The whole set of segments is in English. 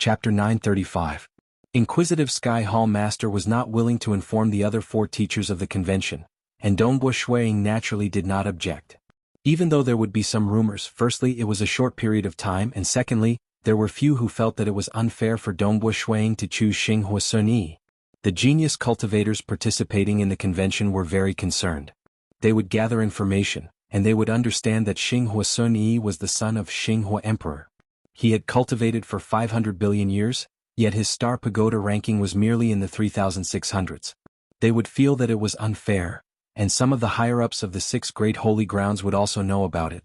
Chapter 935. Inquisitive Sky Hall Master was not willing to inform the other 4 teachers of the convention, and Dongbo Shuiying naturally did not object. Even though there would be some rumors, firstly it was a short period of time, and secondly, there were few who felt that it was unfair for Dongbo Shuiying to choose Xinghua Sun Yi. The genius cultivators participating in the convention were very concerned. They would gather information, and they would understand that Xinghua Sun Yi was the son of Xinghua Emperor. He had cultivated for 500 billion years, yet his star pagoda ranking was merely in the 3600s. They would feel that it was unfair, and some of the higher-ups of the 6 great holy grounds would also know about it.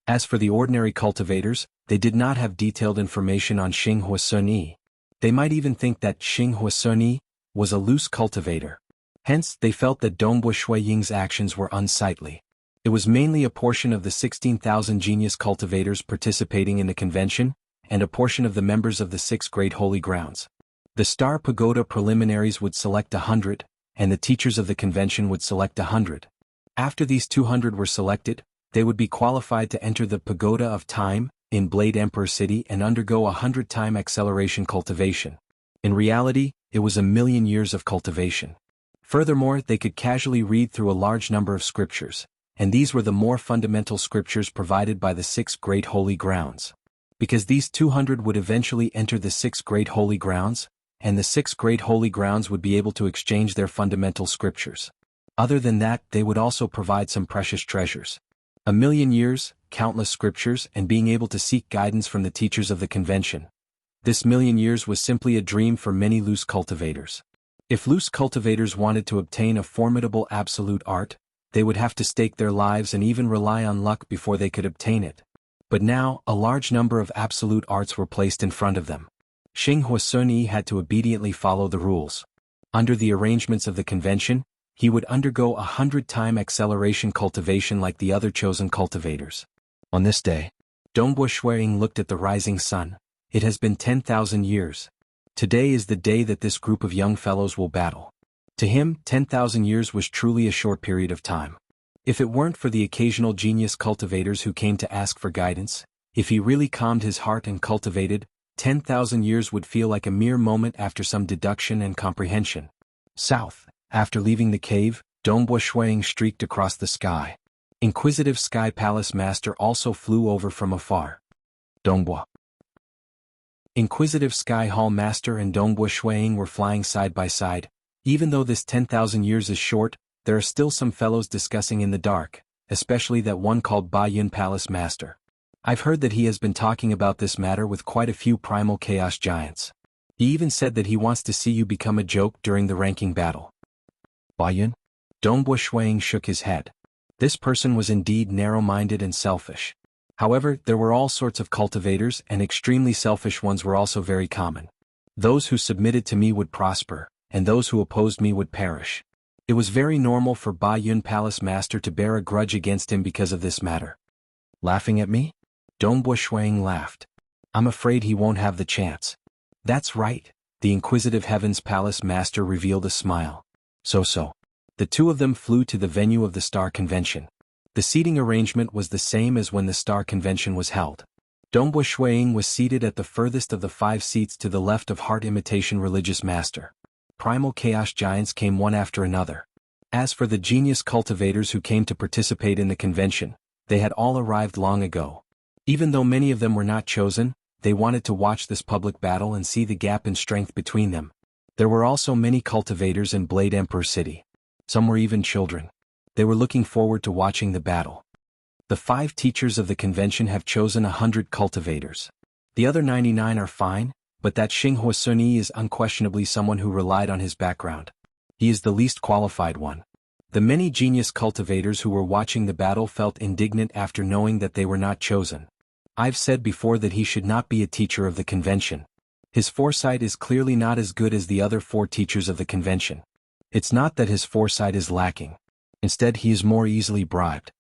As for the ordinary cultivators, they did not have detailed information on Xinghua Sun Yi. They might even think that Xinghua Sun Yi was a loose cultivator. Hence, they felt that Dongbo Shuiying's actions were unsightly. It was mainly a portion of the 16,000 genius cultivators participating in the convention, and a portion of the members of the 6 great holy grounds. The Star Pagoda preliminaries would select 100, and the teachers of the convention would select 100. After these 200 were selected, they would be qualified to enter the Pagoda of Time, in Blade Emperor City and undergo 100-time acceleration cultivation. In reality, it was 1,000,000 years of cultivation. Furthermore, they could casually read through a large number of scriptures, and these were the more fundamental scriptures provided by the 6 great holy grounds. Because these 200 would eventually enter the 6 great holy grounds, and the 6 great holy grounds would be able to exchange their fundamental scriptures. Other than that, they would also provide some precious treasures. 1,000,000 years, countless scriptures, and being able to seek guidance from the teachers of the convention. This 1,000,000 years was simply a dream for many loose cultivators. If loose cultivators wanted to obtain a formidable absolute art, they would have to stake their lives and even rely on luck before they could obtain it. But now, a large number of absolute arts were placed in front of them. Xinghua Sun Yi had to obediently follow the rules. Under the arrangements of the convention, he would undergo 100-time acceleration cultivation like the other chosen cultivators. On this day, Dongbo Shuiying looked at the rising sun. It has been 10,000 years. Today is the day that this group of young fellows will battle. To him, 10,000 years was truly a short period of time. If it weren't for the occasional genius cultivators who came to ask for guidance, if he really calmed his heart and cultivated, 10,000 years would feel like a mere moment after some deduction and comprehension. South. After leaving the cave, Dongbo Shuiying streaked across the sky. Inquisitive Sky Palace Master also flew over from afar. Dongbo. Inquisitive Sky Hall Master and Dongbo Shuiying were flying side by side. Even though this 10,000 years is short, there are still some fellows discussing in the dark, especially that one called Bayun Palace Master. I've heard that he has been talking about this matter with quite a few primal chaos giants. He even said that he wants to see you become a joke during the ranking battle. Bayun? Dongbo Shuiying shook his head. This person was indeed narrow-minded and selfish. However, there were all sorts of cultivators, and extremely selfish ones were also very common. Those who submitted to me would prosper, and those who opposed me would perish. It was very normal for Bayun Palace Master to bear a grudge against him because of this matter. Laughing at me? Dongbo Shuiying laughed. I'm afraid he won't have the chance. That's right, the Inquisitive Heavens Palace Master revealed a smile. So. The two of them flew to the venue of the Star Convention. The seating arrangement was the same as when the Star Convention was held. Dongbo Shuiying was seated at the furthest of the 5 seats to the left of Heart Imitation Religious Master. Primal Chaos Giants came one after another. As for the genius cultivators who came to participate in the convention, they had all arrived long ago. Even though many of them were not chosen, they wanted to watch this public battle and see the gap in strength between them. There were also many cultivators in Blade Emperor City. Some were even children. They were looking forward to watching the battle. The 5 teachers of the convention have chosen 100 cultivators. The other 99 are fine, but that Xinghua Sun Yi is unquestionably someone who relied on his background. He is the least qualified one. The many genius cultivators who were watching the battle felt indignant after knowing that they were not chosen. I've said before that he should not be a teacher of the convention. His foresight is clearly not as good as the other 4 teachers of the convention. It's not that his foresight is lacking. Instead, he is more easily bribed.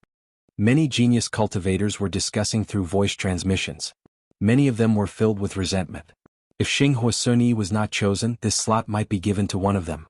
Many genius cultivators were discussing through voice transmissions. Many of them were filled with resentment. If Xinghua Sun Yi was not chosen, this slot might be given to one of them.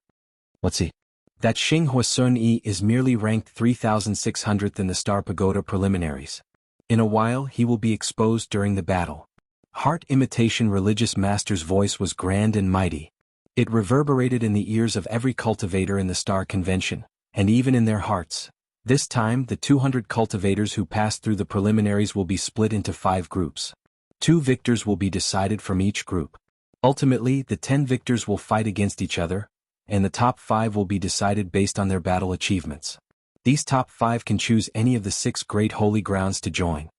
Let's see. That Xinghua Sun Yi is merely ranked 3,600th in the Star Pagoda preliminaries. In a while he will be exposed during the battle. Heart imitation religious master's voice was grand and mighty. It reverberated in the ears of every cultivator in the Star Convention, and even in their hearts. This time the 200 cultivators who passed through the preliminaries will be split into 5 groups. 2 victors will be decided from each group. Ultimately, the 10 victors will fight against each other, and the top 5 will be decided based on their battle achievements. These top 5 can choose any of the 6 great holy grounds to join.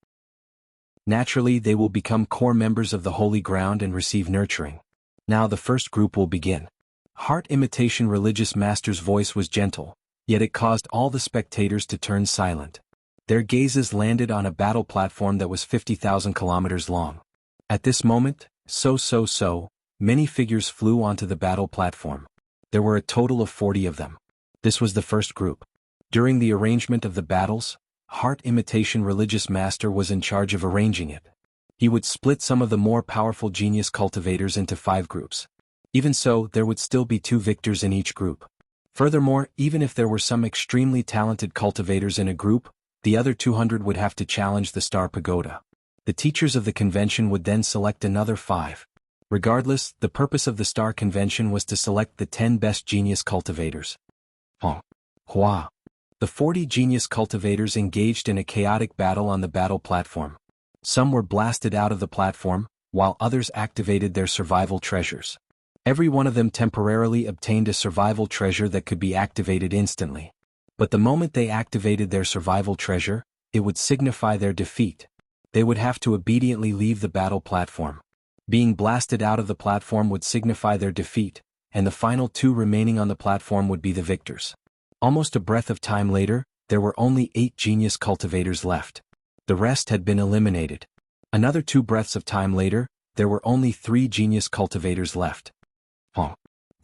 Naturally, they will become core members of the holy ground and receive nurturing. Now the first group will begin. Heart imitation religious master's voice was gentle, yet it caused all the spectators to turn silent. Their gazes landed on a battle platform that was 50,000 kilometers long. At this moment, many figures flew onto the battle platform. There were a total of 40 of them. This was the first group. During the arrangement of the battles, Heart imitation religious master was in charge of arranging it. He would split some of the more powerful genius cultivators into 5 groups. Even so, there would still be 2 victors in each group. Furthermore, even if there were some extremely talented cultivators in a group, the other 200 would have to challenge the Star Pagoda. The teachers of the convention would then select another 5. Regardless, the purpose of the Star Convention was to select the 10 best genius cultivators. Hua. The 40 genius cultivators engaged in a chaotic battle on the battle platform. Some were blasted out of the platform, while others activated their survival treasures. Every one of them temporarily obtained a survival treasure that could be activated instantly. But the moment they activated their survival treasure, it would signify their defeat. They would have to obediently leave the battle platform. Being blasted out of the platform would signify their defeat, and the final 2 remaining on the platform would be the victors. Almost a breath of time later, there were only 8 genius cultivators left. The rest had been eliminated. Another 2 breaths of time later, there were only 3 genius cultivators left.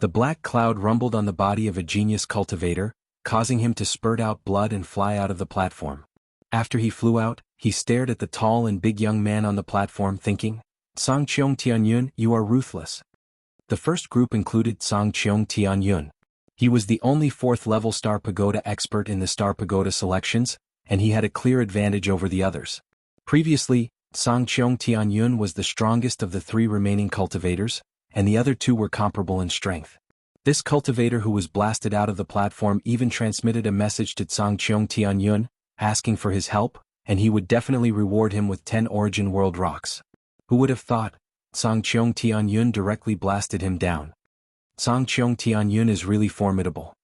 The black cloud rumbled on the body of a genius cultivator, causing him to spurt out blood and fly out of the platform. After he flew out, he stared at the tall and big young man on the platform thinking, "Sangqiong Tianyun, you are ruthless." The first group included Sangqiong Tianyun. He was the only 4th-level Star Pagoda expert in the Star Pagoda selections, and he had a clear advantage over the others. Previously, Sangqiong Tianyun was the strongest of the 3 remaining cultivators, and the other 2 were comparable in strength. This cultivator who was blasted out of the platform even transmitted a message to Sangqiong Tianyun, asking for his help, and he would definitely reward him with 10 Origin World Rocks. Who would have thought? Sangqiong Tianyun directly blasted him down. Sangqiong Tianyun is really formidable.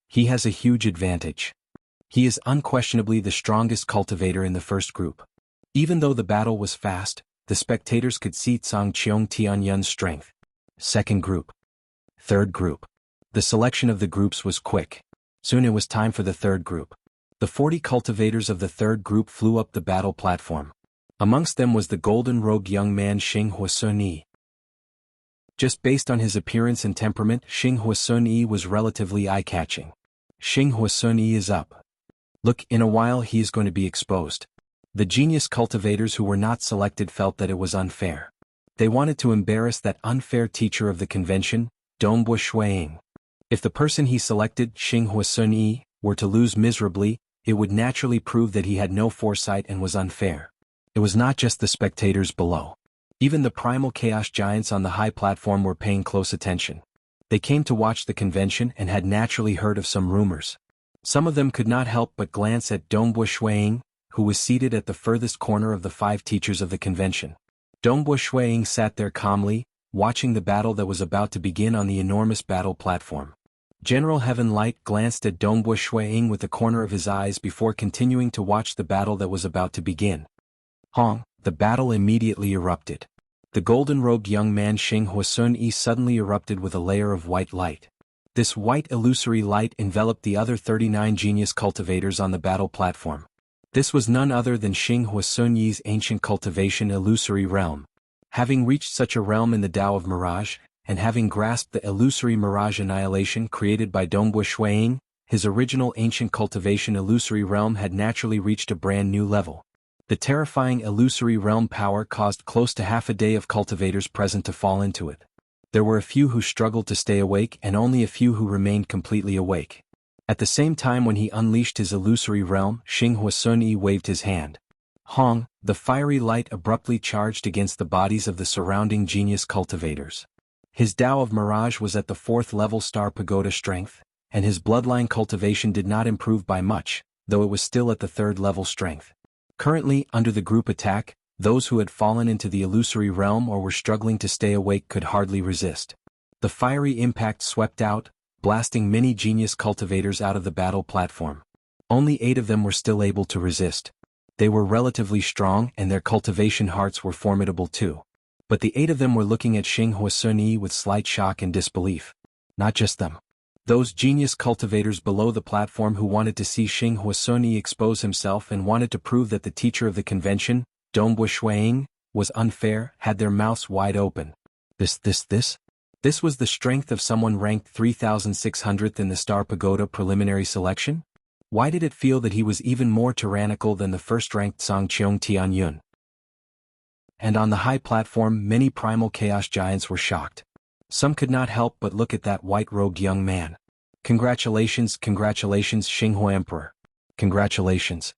He has a huge advantage. He is unquestionably the strongest cultivator in the first group. Even though the battle was fast, the spectators could see Sangqiong Tianyun's strength. Second group. Third group. The selection of the groups was quick. Soon it was time for the third group. The 40 cultivators of the third group flew up the battle platform. Amongst them was the golden-robed young man Xing Huasun. Just based on his appearance and temperament, Xing Huasun was relatively eye-catching. Xing Huasun is up. Look, in a while he is going to be exposed. The genius cultivators who were not selected felt that it was unfair. They wanted to embarrass that unfair teacher of the convention, Dongbu Shuiying. If the person he selected, Xing Huasun, were to lose miserably, it would naturally prove that he had no foresight and was unfair. It was not just the spectators below. Even the primal chaos giants on the high platform were paying close attention. They came to watch the convention and had naturally heard of some rumors. Some of them could not help but glance at Dongbu Shuiying, who was seated at the furthest corner of the 5 teachers of the convention. Dongbu Shuiying sat there calmly, watching the battle that was about to begin on the enormous battle platform. General Heaven Light glanced at Dongbu Shuiying with the corner of his eyes before continuing to watch the battle that was about to begin. The battle immediately erupted. The golden-robed young man Xing Huasun suddenly erupted with a layer of white light. This white illusory light enveloped the other 39 genius cultivators on the battle platform. This was none other than Xing Huasun's ancient cultivation illusory realm. Having reached such a realm in the Tao of Mirage, and having grasped the illusory mirage annihilation created by Dongbu Shuiying, his original ancient cultivation illusory realm had naturally reached a brand new level. The terrifying illusory realm power caused close to half a day of cultivators present to fall into it. There were a few who struggled to stay awake and only a few who remained completely awake. At the same time when he unleashed his illusory realm, Xing Huasun waved his hand. Hong, the fiery light abruptly charged against the bodies of the surrounding genius cultivators. His Tao of Mirage was at the 4th level star pagoda strength, and his bloodline cultivation did not improve by much, though it was still at the 3rd level strength. Currently, under the group attack, those who had fallen into the illusory realm or were struggling to stay awake could hardly resist. The fiery impact swept out, blasting many genius cultivators out of the battle platform. Only 8 of them were still able to resist. They were relatively strong and their cultivation hearts were formidable too. But the 8 of them were looking at Xing Huasuni with slight shock and disbelief. Not just them. Those genius cultivators below the platform who wanted to see Xing Huasuni expose himself and wanted to prove that the teacher of the convention, Dongbu Shuiying, was unfair, had their mouths wide open. This was the strength of someone ranked 3,600th in the Star Pagoda preliminary selection? Why did it feel that he was even more tyrannical than the first-ranked Songqiong Tianyun? And on the high platform many primal chaos giants were shocked. Some could not help but look at that white-robed young man. Congratulations, Xinghua Emperor. Congratulations.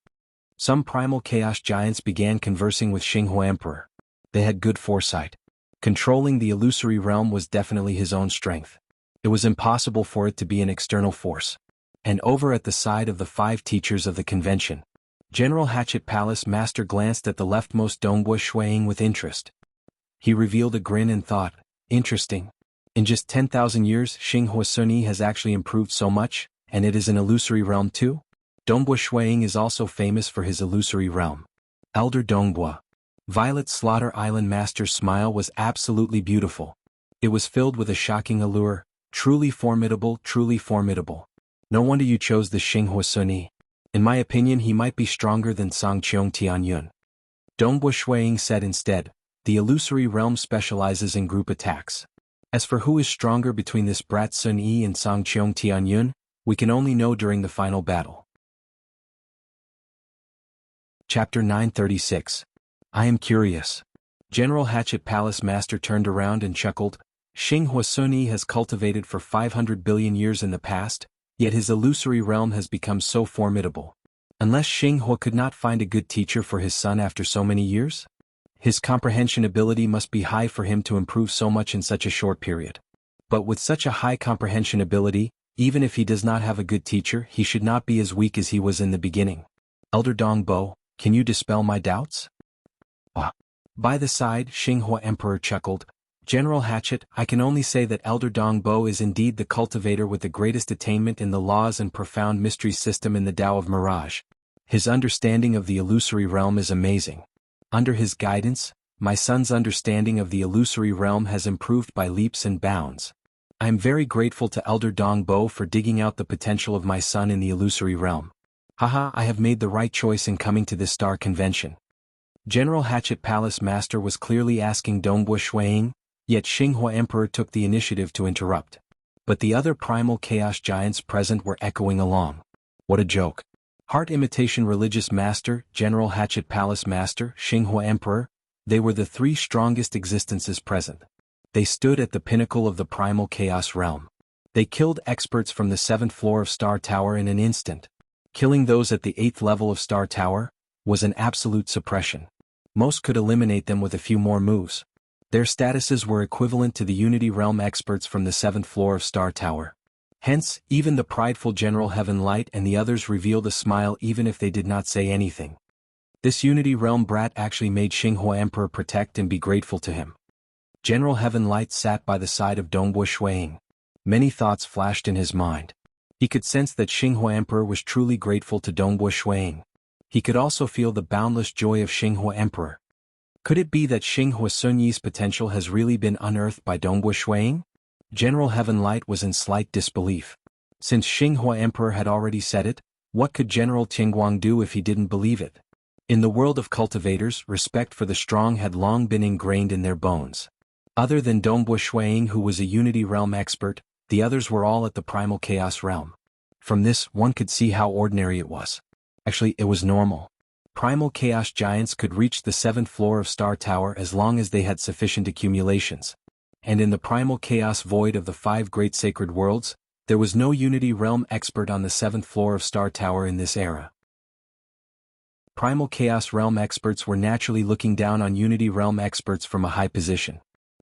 Some primal chaos giants began conversing with Xinghua Emperor. They had good foresight. Controlling the illusory realm was definitely his own strength. It was impossible for it to be an external force. And over at the side of the 5 teachers of the convention, General Hatchet Palace Master glanced at the leftmost Dongbu Shuiying with interest. He revealed a grin and thought, interesting. In just 10,000 years Xing Huasuni has actually improved so much, and it is an illusory realm too? Dongbu Shuiying is also famous for his illusory realm. Elder Dongbu. Violet Slaughter Island Master's smile was absolutely beautiful. It was filled with a shocking allure, truly formidable, truly formidable. No wonder you chose the Xing Huasuni. In my opinion he might be stronger than Songqiong Tianyun. Dongbu Shuiying said instead, the illusory realm specializes in group attacks. As for who is stronger between this brat Sun Yi and Songqiong Tianyun, we can only know during the final battle. Chapter 936. I am curious. General Hatchet Palace Master turned around and chuckled. Xing Huasuni has cultivated for 500 billion years in the past, yet his illusory realm has become so formidable. Unless Xing Hua could not find a good teacher for his son after so many years? His comprehension ability must be high for him to improve so much in such a short period. But with such a high comprehension ability, even if he does not have a good teacher, he should not be as weak as he was in the beginning. Elder Dongbo, can you dispel my doubts? By the side, Xinghua Emperor chuckled. General Hatchet, I can only say that Elder Dongbo is indeed the cultivator with the greatest attainment in the laws and profound mystery system in the Tao of Mirage. His understanding of the illusory realm is amazing. Under his guidance, my son's understanding of the illusory realm has improved by leaps and bounds. I am very grateful to Elder Dongbo for digging out the potential of my son in the illusory realm. Haha, I have made the right choice in coming to this star convention. General Hatchet Palace Master was clearly asking Dongbu Shuiying, yet Xinghua Emperor took the initiative to interrupt. But the other primal chaos giants present were echoing along. What a joke. Heart Imitation Religious Master, General Hatchet Palace Master, Xinghua Emperor, they were the 3 strongest existences present. They stood at the pinnacle of the primal chaos realm. They killed experts from the 7th floor of Star Tower in an instant. Killing those at the 8th level of Star Tower was an absolute suppression. Most could eliminate them with a few more moves. Their statuses were equivalent to the Unity Realm experts from the 7th floor of Star Tower. Hence, even the prideful General Heaven Light and the others revealed a smile even if they did not say anything. This Unity Realm brat actually made Xinghua Emperor protect and be grateful to him. General Heaven Light sat by the side of Dongbu Shuiying. Many thoughts flashed in his mind. He could sense that Xinghua Emperor was truly grateful to Dongbu Shuiying. He could also feel the boundless joy of Xinghua Emperor. Could it be that Xing Huasuni's potential has really been unearthed by Dongbu Shuiying? General Heaven Light was in slight disbelief. Since Xinghua Emperor had already said it, what could General Tingguang do if he didn't believe it? In the world of cultivators, respect for the strong had long been ingrained in their bones. Other than Dongbu Shuiying, who was a Unity Realm expert, the others were all at the Primal Chaos Realm. From this, one could see how ordinary it was. Actually, it was normal. Primal Chaos Giants could reach the 7th floor of Star Tower as long as they had sufficient accumulations. And in the Primal Chaos Void of the 5 Great Sacred Worlds, there was no Unity Realm expert on the 7th floor of Star Tower in this era. Primal Chaos Realm experts were naturally looking down on Unity Realm experts from a high position.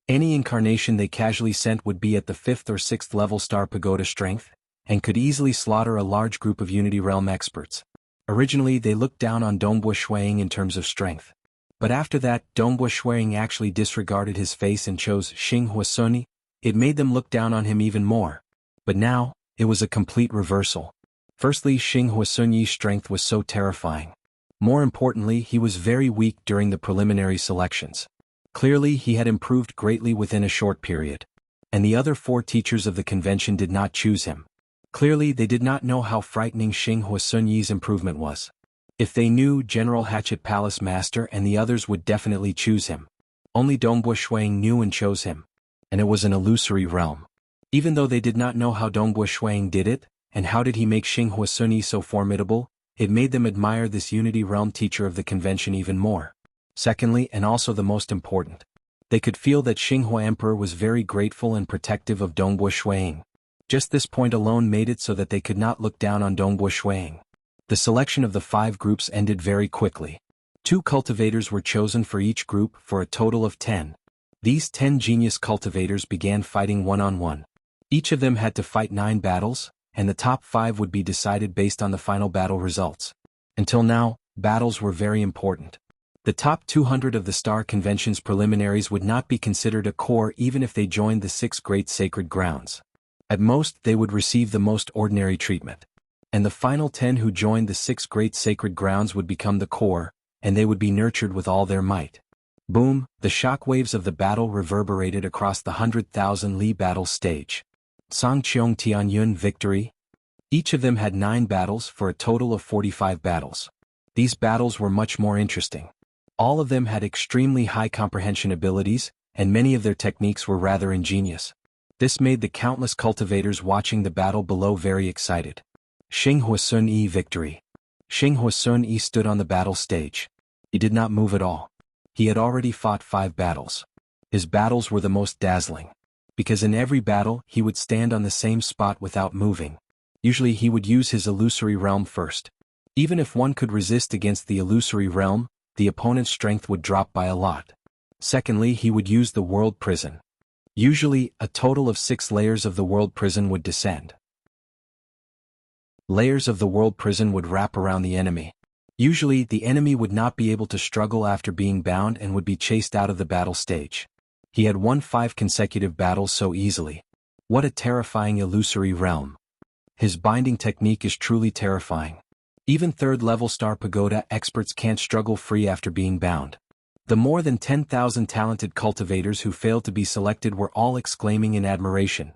Any incarnation they casually sent would be at the 5th or 6th level Star Pagoda strength, and could easily slaughter a large group of Unity Realm experts. Originally they looked down on Dongbua Shuang in terms of strength. But after that, Dongbua Shuang actually disregarded his face and chose Xing Huasuni. It made them look down on him even more. But now, it was a complete reversal. Firstly, Xing Huasuni's strength was so terrifying. More importantly, he was very weak during the preliminary selections. Clearly, he had improved greatly within a short period. And the other 4 teachers of the convention did not choose him. Clearly, they did not know how frightening Xing Huasuni's improvement was. If they knew, General Hatchet Palace Master and the others would definitely choose him. Only Dongbua Shuang knew and chose him. And it was an illusory realm. Even though they did not know how Dongbua Shuang did it, and how did he make Xing Huasuni so formidable, it made them admire this Unity Realm teacher of the convention even more. Secondly, and also the most important, they could feel that Xinghua Emperor was very grateful and protective of Dongbua Shuang. Just this point alone made it so that they could not look down on Dongbua Shuang. The selection of the 5 groups ended very quickly. 2 cultivators were chosen for each group for a total of 10. These 10 genius cultivators began fighting one-on-one. Each of them had to fight 9 battles, and the top 5 would be decided based on the final battle results. Until now, battles were very important. The top 200 of the Star Convention's preliminaries would not be considered a core even if they joined the 6 great sacred grounds. At most, they would receive the most ordinary treatment. And the final 10 who joined the 6 great sacred grounds would become the core, and they would be nurtured with all their might. Boom, the shockwaves of the battle reverberated across the 100,000 Li battle stage. Sangqiong Tianyun victory. Each of them had 9 battles for a total of 45 battles. These battles were much more interesting. All of them had extremely high comprehension abilities, and many of their techniques were rather ingenious. This made the countless cultivators watching the battle below very excited. Xing Huasuni victory. Xing Huasuni stood on the battle stage. He did not move at all. He had already fought 5 battles. His battles were the most dazzling. Because in every battle he would stand on the same spot without moving. Usually he would use his illusory realm first. Even if one could resist against the illusory realm, the opponent's strength would drop by a lot. Secondly, he would use the world prison. Usually, a total of 6 layers of the world prison would descend. Layers of the world prison would wrap around the enemy. Usually, the enemy would not be able to struggle after being bound and would be chased out of the battle stage. He had won 5 consecutive battles so easily. What a terrifying illusory realm. His binding technique is truly terrifying. Even 3rd level Star Pagoda experts can't struggle free after being bound. The more than 10,000 talented cultivators who failed to be selected were all exclaiming in admiration.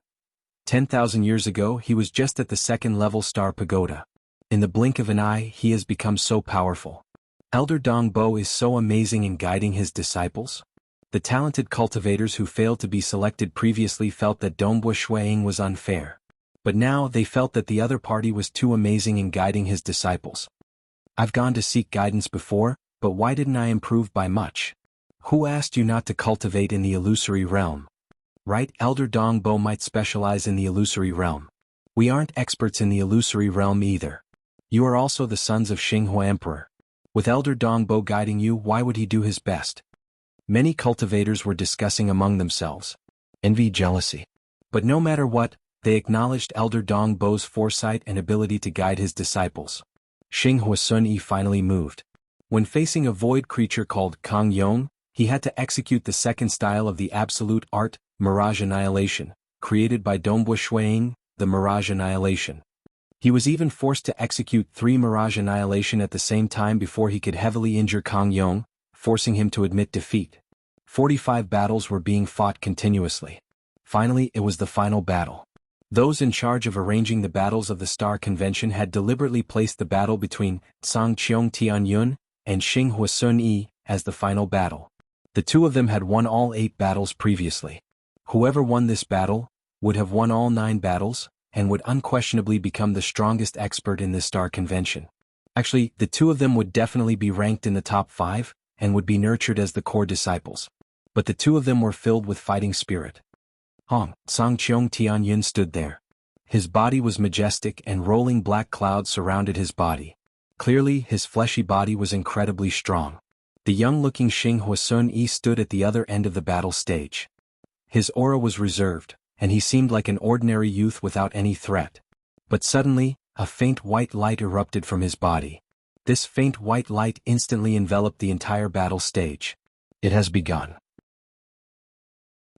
10,000 years ago he was just at the 2nd level Star Pagoda. In the blink of an eye he has become so powerful. Elder Dongbo is so amazing in guiding his disciples. The talented cultivators who failed to be selected previously felt that Dongbua Shuang was unfair. But now they felt that the other party was too amazing in guiding his disciples. I've gone to seek guidance before, but why didn't I improve by much? Who asked you not to cultivate in the illusory realm? Right, Elder Dongbo might specialize in the illusory realm. We aren't experts in the illusory realm either. You are also the sons of Xinghua Emperor. With Elder Dongbo guiding you, why would he do his best? Many cultivators were discussing among themselves. Envy, jealousy. But no matter what, they acknowledged Elder Dongbo's foresight and ability to guide his disciples. Xing Huasuni finally moved. When facing a void creature called Kang Yong, he had to execute the 2nd style of the absolute art, Mirage Annihilation, created by Dongbua Shuang, the Mirage Annihilation. He was even forced to execute 3 Mirage Annihilation at the same time before he could heavily injure Kang Yong, forcing him to admit defeat. 45 battles were being fought continuously. Finally, it was the final battle. Those in charge of arranging the battles of the Star Convention had deliberately placed the battle between Sangqiong Tianyun and Xing Huasuni as the final battle. The 2 of them had won all 8 battles previously. Whoever won this battle would have won all 9 battles, and would unquestionably become the strongest expert in this Star Convention. Actually, the 2 of them would definitely be ranked in the top 5, and would be nurtured as the core disciples. But the 2 of them were filled with fighting spirit. Sangqiong Tianyun stood there. His body was majestic and rolling black clouds surrounded his body. Clearly, his fleshy body was incredibly strong. The young-looking Xinghua Sun Yi stood at the other end of the battle stage. His aura was reserved, and he seemed like an ordinary youth without any threat. But suddenly, a faint white light erupted from his body. This faint white light instantly enveloped the entire battle stage. It has begun.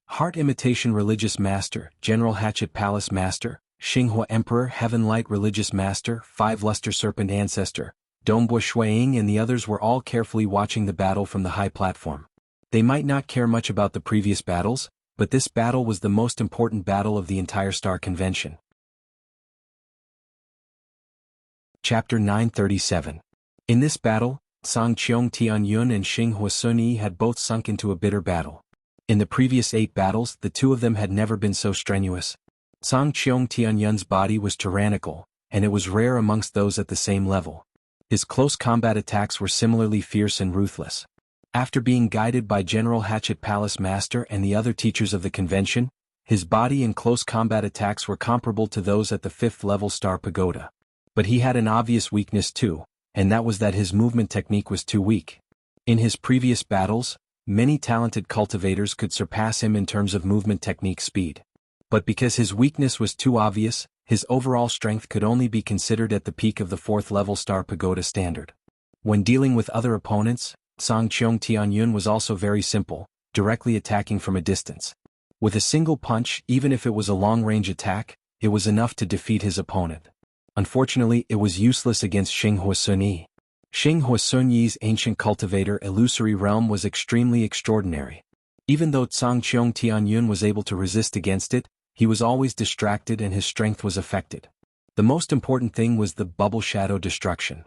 Heart Imitation Religious Master, General Hatchet Palace Master, Xinghua Emperor Heaven Light Religious Master, Five Luster Serpent Ancestor, Dongbua Shuiying and the others were all carefully watching the battle from the high platform. They might not care much about the previous battles, but this battle was the most important battle of the entire Star Convention. Chapter 937. In this battle, Song Qiong Tianyun and Xinghua Sun Yi had both sunk into a bitter battle. In the previous 8 battles, the two of them had never been so strenuous. Song Qiong Tianyun's body was tyrannical, and it was rare amongst those at the same level. His close combat attacks were similarly fierce and ruthless. After being guided by General Hatchet Palace Master and the other teachers of the convention, his body and close combat attacks were comparable to those at the 5th level Star Pagoda. But he had an obvious weakness too, and that was that his movement technique was too weak. In his previous battles, many talented cultivators could surpass him in terms of movement technique speed. But because his weakness was too obvious, his overall strength could only be considered at the peak of the 4th level Star Pagoda standard. When dealing with other opponents, Song Qiong Tianyun was also very simple, directly attacking from a distance. With a single punch, even if it was a long-range attack, it was enough to defeat his opponent. Unfortunately, it was useless against Xinghua Sun Yi. Xinghua Sun Yi's ancient cultivator illusory realm was extremely extraordinary. Even though Song Qiong Tianyun was able to resist against it, he was always distracted and his strength was affected. The most important thing was the bubble shadow destruction.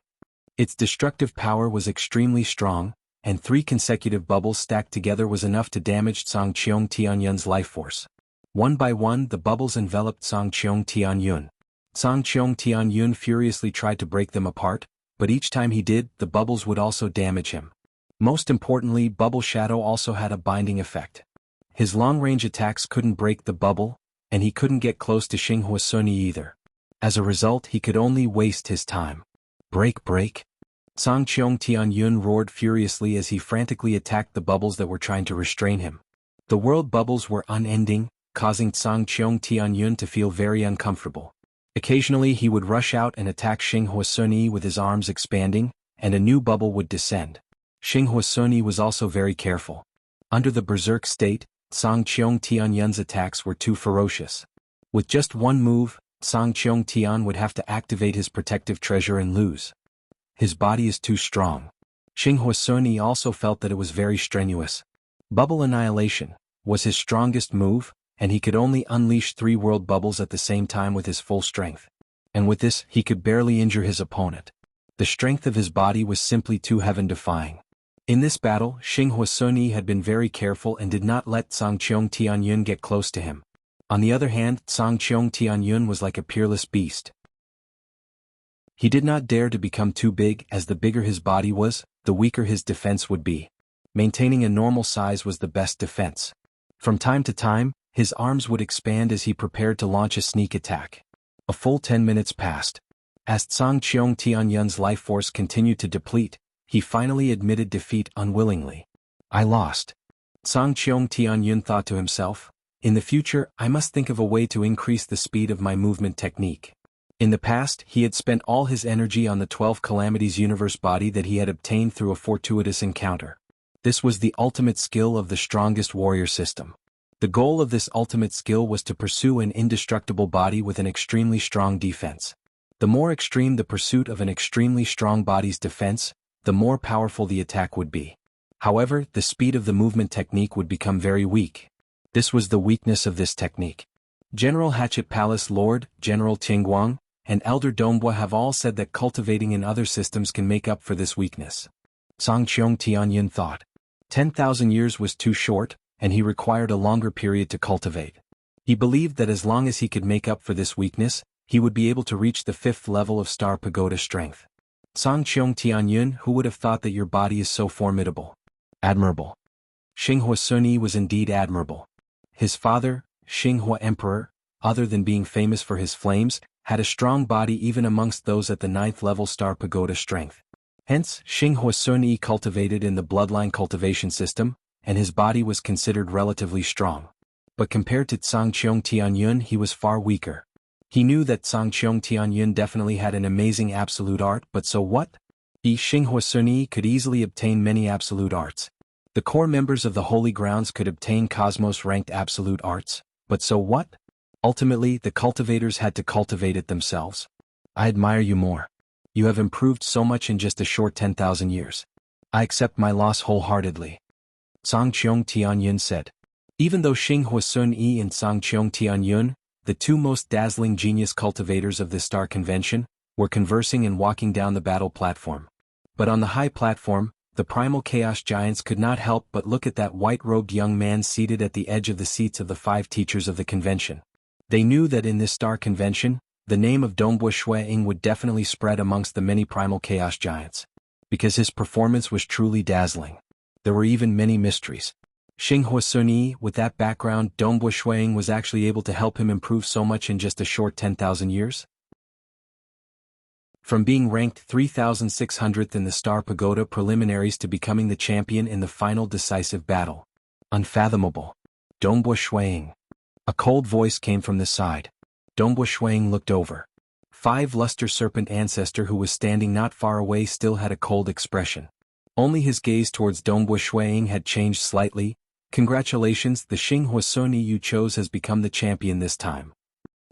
Its destructive power was extremely strong, and 3 consecutive bubbles stacked together was enough to damage Song Qiong Tianyun's life force. One by one, the bubbles enveloped Song Qiong Tianyun. Song Qiong Tianyun furiously tried to break them apart, but each time he did, the bubbles would also damage him. Most importantly, Bubble Shadow also had a binding effect. His long-range attacks couldn't break the bubble, and he couldn't get close to Xinghua Sun Yi either. As a result, he could only waste his time. Break! Song Qiong Tianyun roared furiously as he frantically attacked the bubbles that were trying to restrain him. The world bubbles were unending, causing Song Qiong Tianyun to feel very uncomfortable. Occasionally he would rush out and attack Xinghua Sun Yi with his arms expanding, and a new bubble would descend. Xinghua Sun Yi was also very careful. Under the berserk state, Song Qiong Tianyun's attacks were too ferocious. With just one move, Song Qiong Tian would have to activate his protective treasure and lose. His body is too strong. Xinghua Sun Yi also felt that it was very strenuous. Bubble Annihilation was his strongest move, and he could only unleash 3 world bubbles at the same time with his full strength. And with this, he could barely injure his opponent. The strength of his body was simply too heaven-defying. In this battle, Xinghua Sun Yi had been very careful and did not let Song Qiong Tianyun get close to him. On the other hand, Song Qiong Tianyun was like a peerless beast. He did not dare to become too big, as the bigger his body was, the weaker his defense would be. Maintaining a normal size was the best defense. From time to time, his arms would expand as he prepared to launch a sneak attack. A full 10 minutes passed. As Song Qiong Tianyun's life force continued to deplete, he finally admitted defeat unwillingly. I lost. Song Qiong Tianyun thought to himself, in the future I must think of a way to increase the speed of my movement technique. In the past, he had spent all his energy on the 12 Calamities universe body that he had obtained through a fortuitous encounter. This was the ultimate skill of the strongest warrior system. The goal of this ultimate skill was to pursue an indestructible body with an extremely strong defense. The more extreme the pursuit of an extremely strong body's defense, the more powerful the attack would be. However, the speed of the movement technique would become very weak. This was the weakness of this technique. General Hatchet Palace Lord, General Tingguang, and Elder Dongbua have all said that cultivating in other systems can make up for this weakness. Song Qiong Tianyun thought. 10,000 years was too short, and he required a longer period to cultivate. He believed that as long as he could make up for this weakness, he would be able to reach the 5th level of Star Pagoda strength. Song Qiong Tianyun, who would have thought that your body is so formidable? Admirable. Xinghua Sun Yi was indeed admirable. His father, Xinghua Emperor, other than being famous for his flames, had a strong body even amongst those at the 9th level Star Pagoda strength. Hence, Xinghua Sun Yi cultivated in the bloodline cultivation system, and his body was considered relatively strong. But compared to Zhangqiong Tianyun, he was far weaker. He knew that Zhangqiong Tianyun definitely had an amazing absolute art, but so what? Xinghua Sun Yi could easily obtain many absolute arts. The core members of the Holy Grounds could obtain Cosmos-ranked absolute arts, but so what? Ultimately, the cultivators had to cultivate it themselves. I admire you more. You have improved so much in just a short 10,000 years. I accept my loss wholeheartedly. Zhangqiong Tianyun said. Even though Xinghua Sun Yi and Zhangqiong Tianyun, the two most dazzling genius cultivators of this star convention, were conversing and walking down the battle platform. But on the high platform, the primal chaos giants could not help but look at that white-robed young man seated at the edge of the seats of the 5 teachers of the convention. They knew that in this star convention, the name of Dongbua Shuiying would definitely spread amongst the many primal chaos giants. Because his performance was truly dazzling. There were even many mysteries. Xinghua Sun Yi, with that background, Dongbua Shuiying was actually able to help him improve so much in just a short 10,000 years? From being ranked 3,600th in the Star Pagoda preliminaries to becoming the champion in the final decisive battle. Unfathomable. Dongbua Shuiying. A cold voice came from the side. Dongbua Shuiying looked over. 5 Luster Serpent Ancestor who was standing not far away still had a cold expression. Only his gaze towards Dongbua Shuiying had changed slightly. Congratulations, the Xinghua Sun Yi you chose has become the champion this time.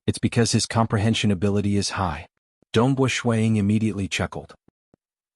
It's because his comprehension ability is high. Dongbua Shuiying immediately chuckled.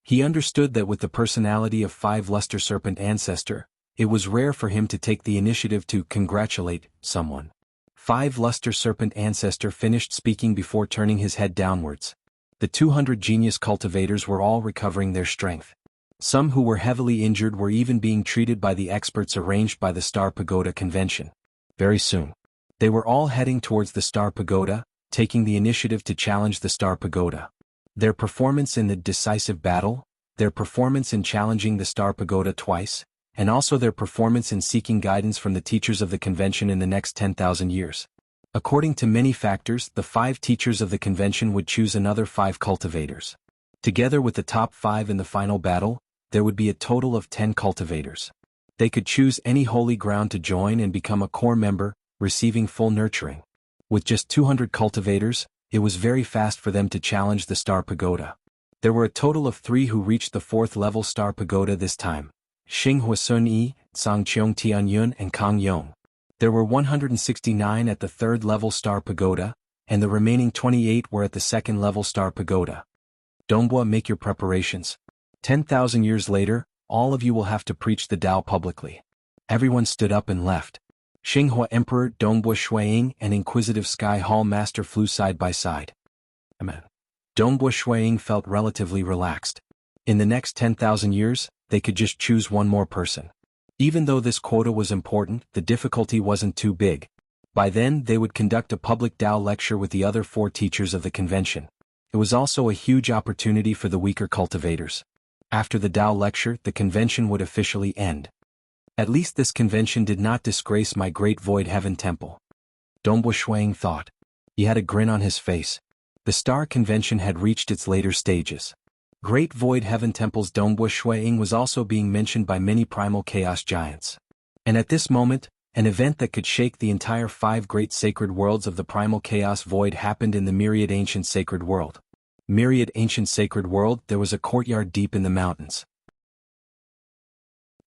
He understood that with the personality of 5 Luster Serpent Ancestor, it was rare for him to take the initiative to congratulate someone. 5 Luster Serpent Ancestor finished speaking before turning his head downwards. The 200 genius cultivators were all recovering their strength. Some who were heavily injured were even being treated by the experts arranged by the Star Pagoda convention. Very soon, they were all heading towards the Star Pagoda, taking the initiative to challenge the Star Pagoda. Their performance in the decisive battle, their performance in challenging the Star Pagoda twice, and also their performance in seeking guidance from the teachers of the convention in the next 10,000 years. According to many factors, the 5 teachers of the convention would choose another 5 cultivators. Together with the top 5 in the final battle, there would be a total of 10 cultivators. They could choose any holy ground to join and become a core member, receiving full nurturing. With just 200 cultivators, it was very fast for them to challenge the Star Pagoda. There were a total of 3 who reached the 4th level Star Pagoda this time. Xinghua Sun Yi, Zhangqiong Tianyun and Kang Yong. There were 169 at the 3rd level Star Pagoda, and the remaining 28 were at the 2nd level Star Pagoda. Dongbua, make your preparations. 10,000 years later, all of you will have to preach the Tao publicly. Everyone stood up and left. Xinghua Emperor, Dongbua Shuiying and Inquisitive Sky Hall Master flew side by side. Amen. Dongbua Shuiying felt relatively relaxed. In the next 10,000 years, they could just choose one more person. Even though this quota was important, the difficulty wasn't too big. By then, they would conduct a public Tao lecture with the other 4 teachers of the convention. It was also a huge opportunity for the weaker cultivators. After the Tao lecture, the convention would officially end. At least this convention did not disgrace my great Void Heaven Temple. Dongbua Shuiying thought. He had a grin on his face. The Star Convention had reached its later stages. Great Void Heaven Temple's Dongbua Shuiying was also being mentioned by many primal chaos giants. And at this moment, an event that could shake the entire 5 great sacred worlds of the primal chaos void happened in the Myriad Ancient Sacred World. Myriad Ancient Sacred World, there was a courtyard deep in the mountains.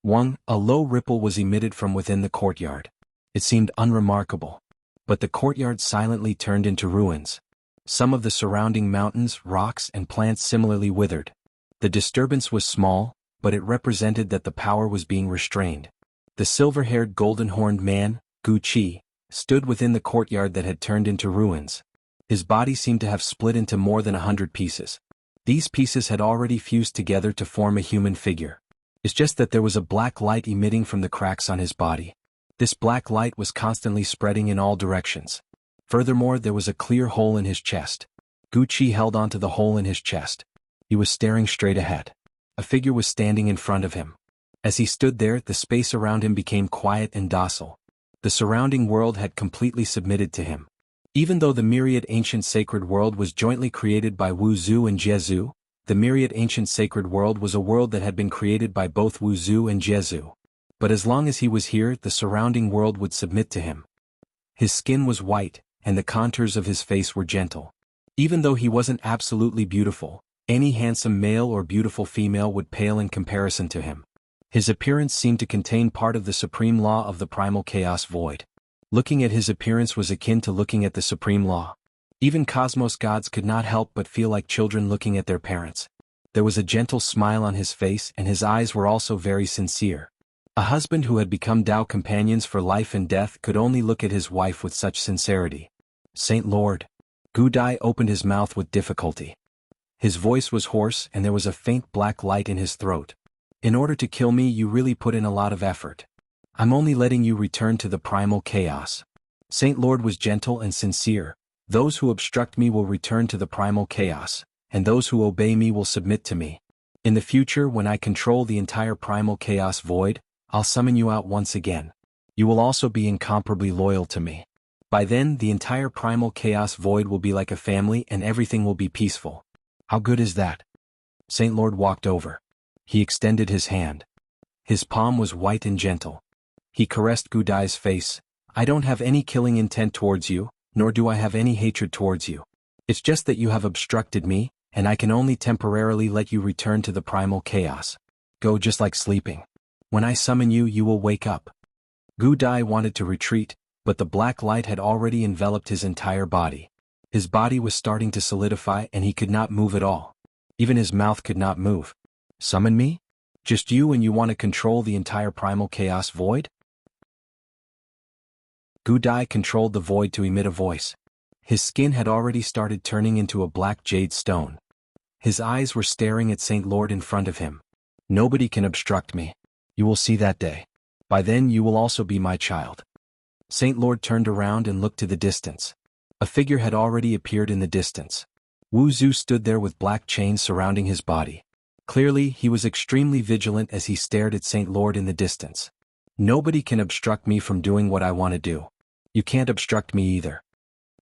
1. A low ripple was emitted from within the courtyard. It seemed unremarkable. But the courtyard silently turned into ruins. Some of the surrounding mountains, rocks, and plants similarly withered. The disturbance was small, but it represented that the power was being restrained. The silver-haired golden-horned man, Gu Qi, stood within the courtyard that had turned into ruins. His body seemed to have split into more than 100 pieces. These pieces had already fused together to form a human figure. It's just that there was a black light emitting from the cracks on his body. This black light was constantly spreading in all directions. Furthermore, there was a clear hole in his chest. Gu Qi held onto the hole in his chest. He was staring straight ahead. A figure was standing in front of him. As he stood there, the space around him became quiet and docile. The surrounding world had completely submitted to him. Even though the myriad ancient sacred world was jointly created by Wuxia and Jianghu, the myriad ancient sacred world was a world that had been created by both Wuxia and Jianghu. But as long as he was here, the surrounding world would submit to him. His skin was white, and the contours of his face were gentle. Even though he wasn't absolutely beautiful, any handsome male or beautiful female would pale in comparison to him. His appearance seemed to contain part of the supreme law of the primal chaos void. Looking at his appearance was akin to looking at the supreme law. Even cosmos gods could not help but feel like children looking at their parents. There was a gentle smile on his face, and his eyes were also very sincere. A husband who had become Tao companions for life and death could only look at his wife with such sincerity. Saint Lord. Gu Dai opened his mouth with difficulty. His voice was hoarse and there was a faint black light in his throat. In order to kill me, you really put in a lot of effort. I'm only letting you return to the primal chaos. Saint Lord was gentle and sincere. Those who obstruct me will return to the primal chaos, and those who obey me will submit to me. In the future, when I control the entire primal chaos void, I'll summon you out once again. You will also be incomparably loyal to me. By then, the entire primal chaos void will be like a family and everything will be peaceful. How good is that? Saint Lord walked over. He extended his hand. His palm was white and gentle. He caressed Gu Dai's face. I don't have any killing intent towards you, nor do I have any hatred towards you. It's just that you have obstructed me, and I can only temporarily let you return to the primal chaos. Go just like sleeping. When I summon you, you will wake up. Gu Dai wanted to retreat, but the black light had already enveloped his entire body. His body was starting to solidify and he could not move at all. Even his mouth could not move. Summon me? Just you, and you want to control the entire primal chaos void? Gu Dai controlled the void to emit a voice. His skin had already started turning into a black jade stone. His eyes were staring at Saint Lord in front of him. Nobody can obstruct me. You will see that day. By then you will also be my child. Saint Lord turned around and looked to the distance. A figure had already appeared in the distance. Wuxia stood there with black chains surrounding his body. Clearly, he was extremely vigilant as he stared at Saint Lord in the distance. Nobody can obstruct me from doing what I want to do. You can't obstruct me either.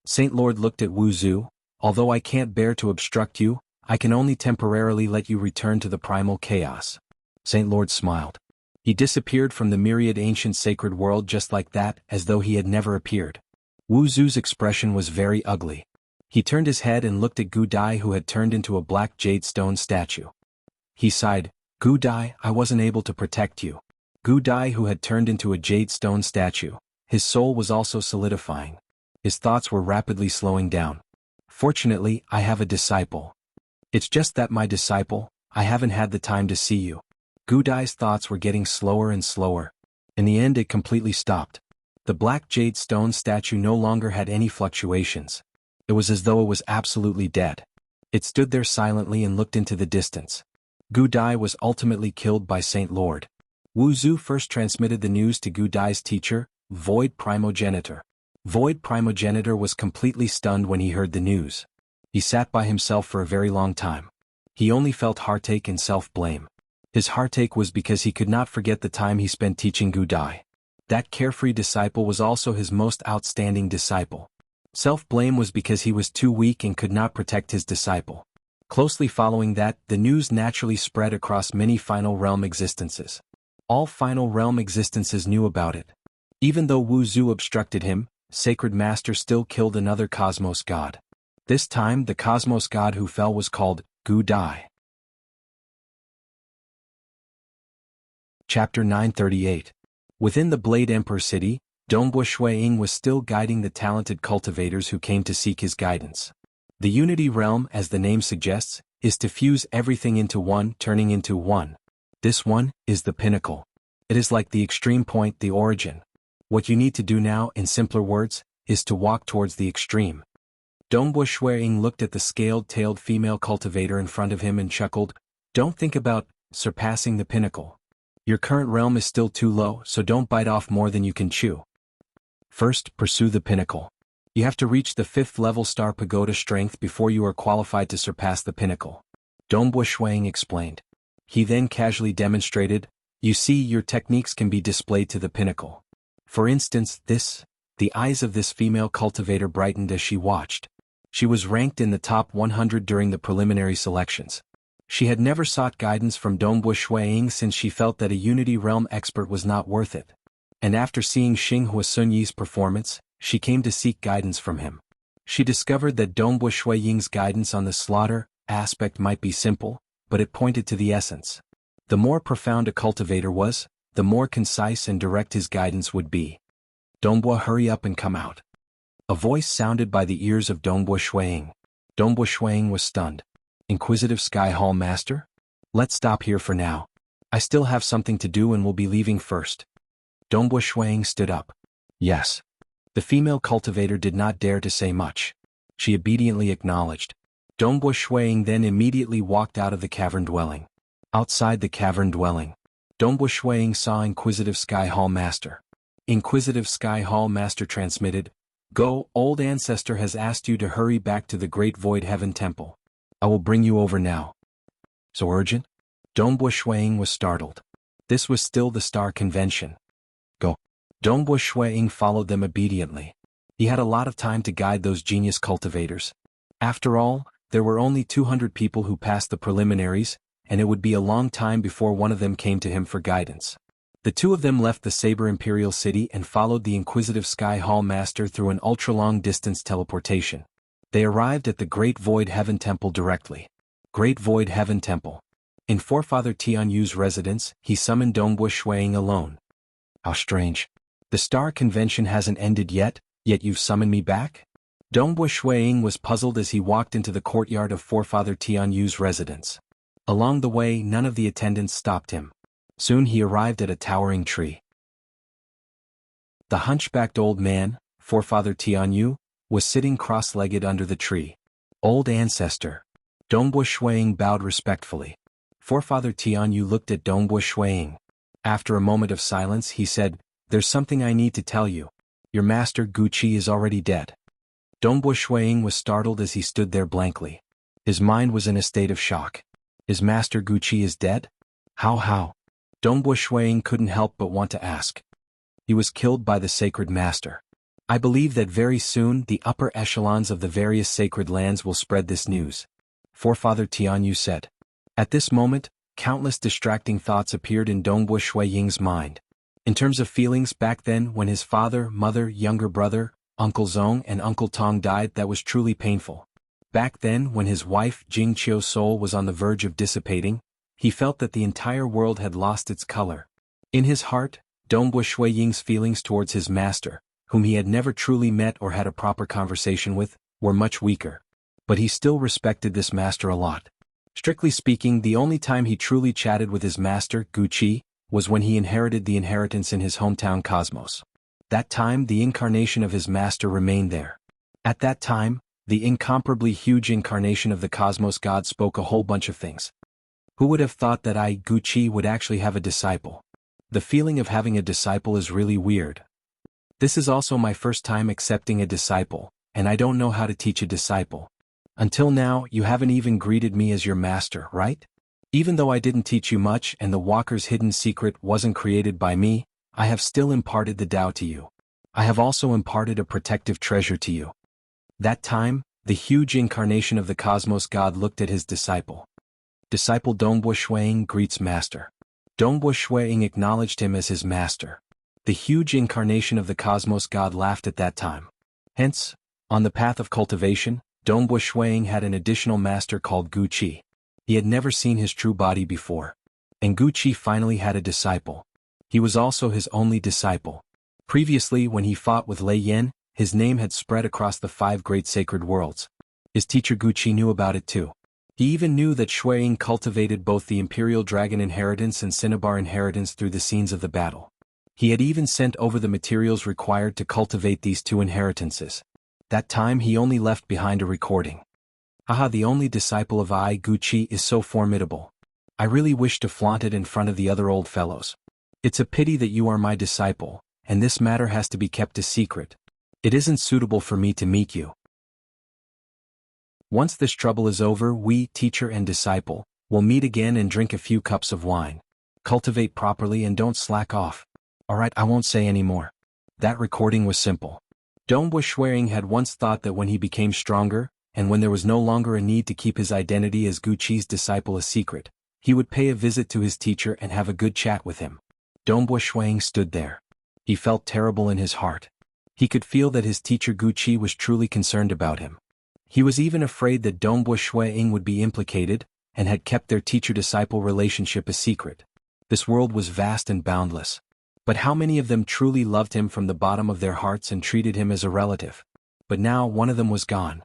Saint Lord looked at Wuxia. Although I can't bear to obstruct you, I can only temporarily let you return to the primal chaos. Saint Lord smiled. He disappeared from the myriad ancient sacred world just like that, as though he had never appeared. Wuxia's expression was very ugly. He turned his head and looked at Gu Dai, who had turned into a black jade stone statue. He sighed. Gu Dai, I wasn't able to protect you. Gu Dai, who had turned into a jade stone statue, his soul was also solidifying. His thoughts were rapidly slowing down. Fortunately, I have a disciple. It's just that my disciple, I haven't had the time to see you. Gu Dai's thoughts were getting slower and slower. In the end, it completely stopped. The black jade stone statue no longer had any fluctuations. It was as though it was absolutely dead. It stood there silently and looked into the distance. Gu Dai was ultimately killed by Saint Lord. Wuxia first transmitted the news to Gu Dai's teacher, Void Primogenitor. Void Primogenitor was completely stunned when he heard the news. He sat by himself for a very long time. He only felt heartache and self-blame. His heartache was because he could not forget the time he spent teaching Gu Dai. That carefree disciple was also his most outstanding disciple. Self-blame was because he was too weak and could not protect his disciple. Closely following that, the news naturally spread across many Final Realm existences. All Final Realm existences knew about it. Even though Wuxia obstructed him, Sacred Master still killed another Cosmos God. This time, the Cosmos God who fell was called Gu Dai. Chapter 938. Within the Blade Emperor city, Ying was still guiding the talented cultivators who came to seek his guidance. The Unity Realm, as the name suggests, is to fuse everything into one, turning into one. This one is the pinnacle. It is like the extreme point, the origin. What you need to do now, in simpler words, is to walk towards the extreme. Ying looked at the scaled-tailed female cultivator in front of him and chuckled. Don't think about surpassing the pinnacle. Your current realm is still too low, so don't bite off more than you can chew. First, pursue the pinnacle. You have to reach the 5th level Star Pagoda strength before you are qualified to surpass the pinnacle. Ying explained. He then casually demonstrated, you see, your techniques can be displayed to the pinnacle. For instance, this The eyes of this female cultivator brightened as she watched. She was ranked in the top 100 during the preliminary selections. She had never sought guidance from Dongbu Shuiying since she felt that a Unity Realm expert was not worth it. And after seeing Xinghua Sunyi's performance, she came to seek guidance from him. She discovered that Dongbu Shuiying's guidance on the slaughter aspect might be simple, but it pointed to the essence. The more profound a cultivator was, the more concise and direct his guidance would be. Dongbu, hurry up and come out. A voice sounded by the ears of Dongbu Shuiying. Dongbu Shuiying was stunned. Inquisitive Sky Hall Master? Let's stop here for now. I still have something to do and will be leaving first. Dongbu Shuiying stood up. Yes. The female cultivator did not dare to say much. She obediently acknowledged. Dongbu Shuiying then immediately walked out of the cavern dwelling. Outside the cavern dwelling, Dongbu Shuiying saw Inquisitive Sky Hall Master. Inquisitive Sky Hall Master transmitted, Go, old ancestor has asked you to hurry back to the Great Void Heaven Temple. I will bring you over now. So urgent? Dongbu Shuiying was startled. This was still the Star Convention. Go. Dongbu Shuiying followed them obediently. He had a lot of time to guide those genius cultivators. After all, there were only 200 people who passed the preliminaries, and it would be a long time before one of them came to him for guidance. The two of them left the Saber Imperial City and followed the Inquisitive Sky Hall Master through an ultra-long distance teleportation. They arrived at the Great Void Heaven Temple directly. Great Void Heaven Temple. In Forefather Tianyu's residence, he summoned Dongbu Shuiying alone. How strange. The Star Convention hasn't ended yet you've summoned me back? Dongbu Shuiying was puzzled as he walked into the courtyard of Forefather Tianyu's residence. Along the way, none of the attendants stopped him. Soon he arrived at a towering tree. The hunchbacked old man, Forefather Tianyu, was sitting cross-legged under the tree. Old ancestor. Dongbu Shuiying bowed respectfully. Forefather Tianyu looked at Dongbu Shuiying. After a moment of silence he said, There's something I need to tell you. Your master Guqi is already dead. Dongbu Shuiying was startled as he stood there blankly. His mind was in a state of shock. His master Guqi is dead? How? Dongbu Shuiying couldn't help but want to ask. He was killed by the sacred master. I believe that very soon the upper echelons of the various sacred lands will spread this news. Forefather Tianyu said. At this moment, countless distracting thoughts appeared in Dongbu Shuiying's mind. In terms of feelings back then when his father, mother, younger brother, Uncle Zong and Uncle Tong died, that was truly painful. Back then when his wife Jingqiu's soul was on the verge of dissipating, he felt that the entire world had lost its color. In his heart, Dongbu Shuiying's feelings towards his master, whom he had never truly met or had a proper conversation with, were much weaker. But he still respected this master a lot. Strictly speaking, the only time he truly chatted with his master, Guqi, was when he inherited the inheritance in his hometown Cosmos. That time the incarnation of his master remained there. At that time, the incomparably huge incarnation of the Cosmos God spoke a whole bunch of things. Who would have thought that I, Guqi, would actually have a disciple? The feeling of having a disciple is really weird. This is also my first time accepting a disciple, and I don't know how to teach a disciple. Until now, you haven't even greeted me as your master, right? Even though I didn't teach you much and the Walker's hidden secret wasn't created by me, I have still imparted the Tao to you. I have also imparted a protective treasure to you. That time, the huge incarnation of the Cosmos God looked at his disciple. Disciple Dongbu Shuiying greets master. Dongbu Shuiying acknowledged him as his master. The huge incarnation of the Cosmos God laughed at that time. Hence, on the path of cultivation, Dongbu Shuiying had an additional master called Guqi. He had never seen his true body before. And Guqi finally had a disciple. He was also his only disciple. Previously, when he fought with Lei Yan, his name had spread across the 5 great sacred worlds. His teacher Guqi knew about it too. He even knew that Shuiying cultivated both the Imperial Dragon inheritance and Cinnabar inheritance through the scenes of the battle. He had even sent over the materials required to cultivate these 2 inheritances. That time he only left behind a recording. Haha, the only disciple of I, Guqi, is so formidable. I really wish to flaunt it in front of the other old fellows. It's a pity that you are my disciple, and this matter has to be kept a secret. It isn't suitable for me to meet you. Once this trouble is over, we, teacher and disciple, will meet again and drink a few cups of wine. Cultivate properly and don't slack off. Alright, I won't say any more. That recording was simple. Dongwu Shuang had once thought that when he became stronger, and when there was no longer a need to keep his identity as Guqi's disciple a secret, he would pay a visit to his teacher and have a good chat with him. Dongwu Shuang stood there. He felt terrible in his heart. He could feel that his teacher Guqi was truly concerned about him. He was even afraid that Dongwu Shuang would be implicated, and had kept their teacher-disciple relationship a secret. This world was vast and boundless. But how many of them truly loved him from the bottom of their hearts and treated him as a relative? But now one of them was gone.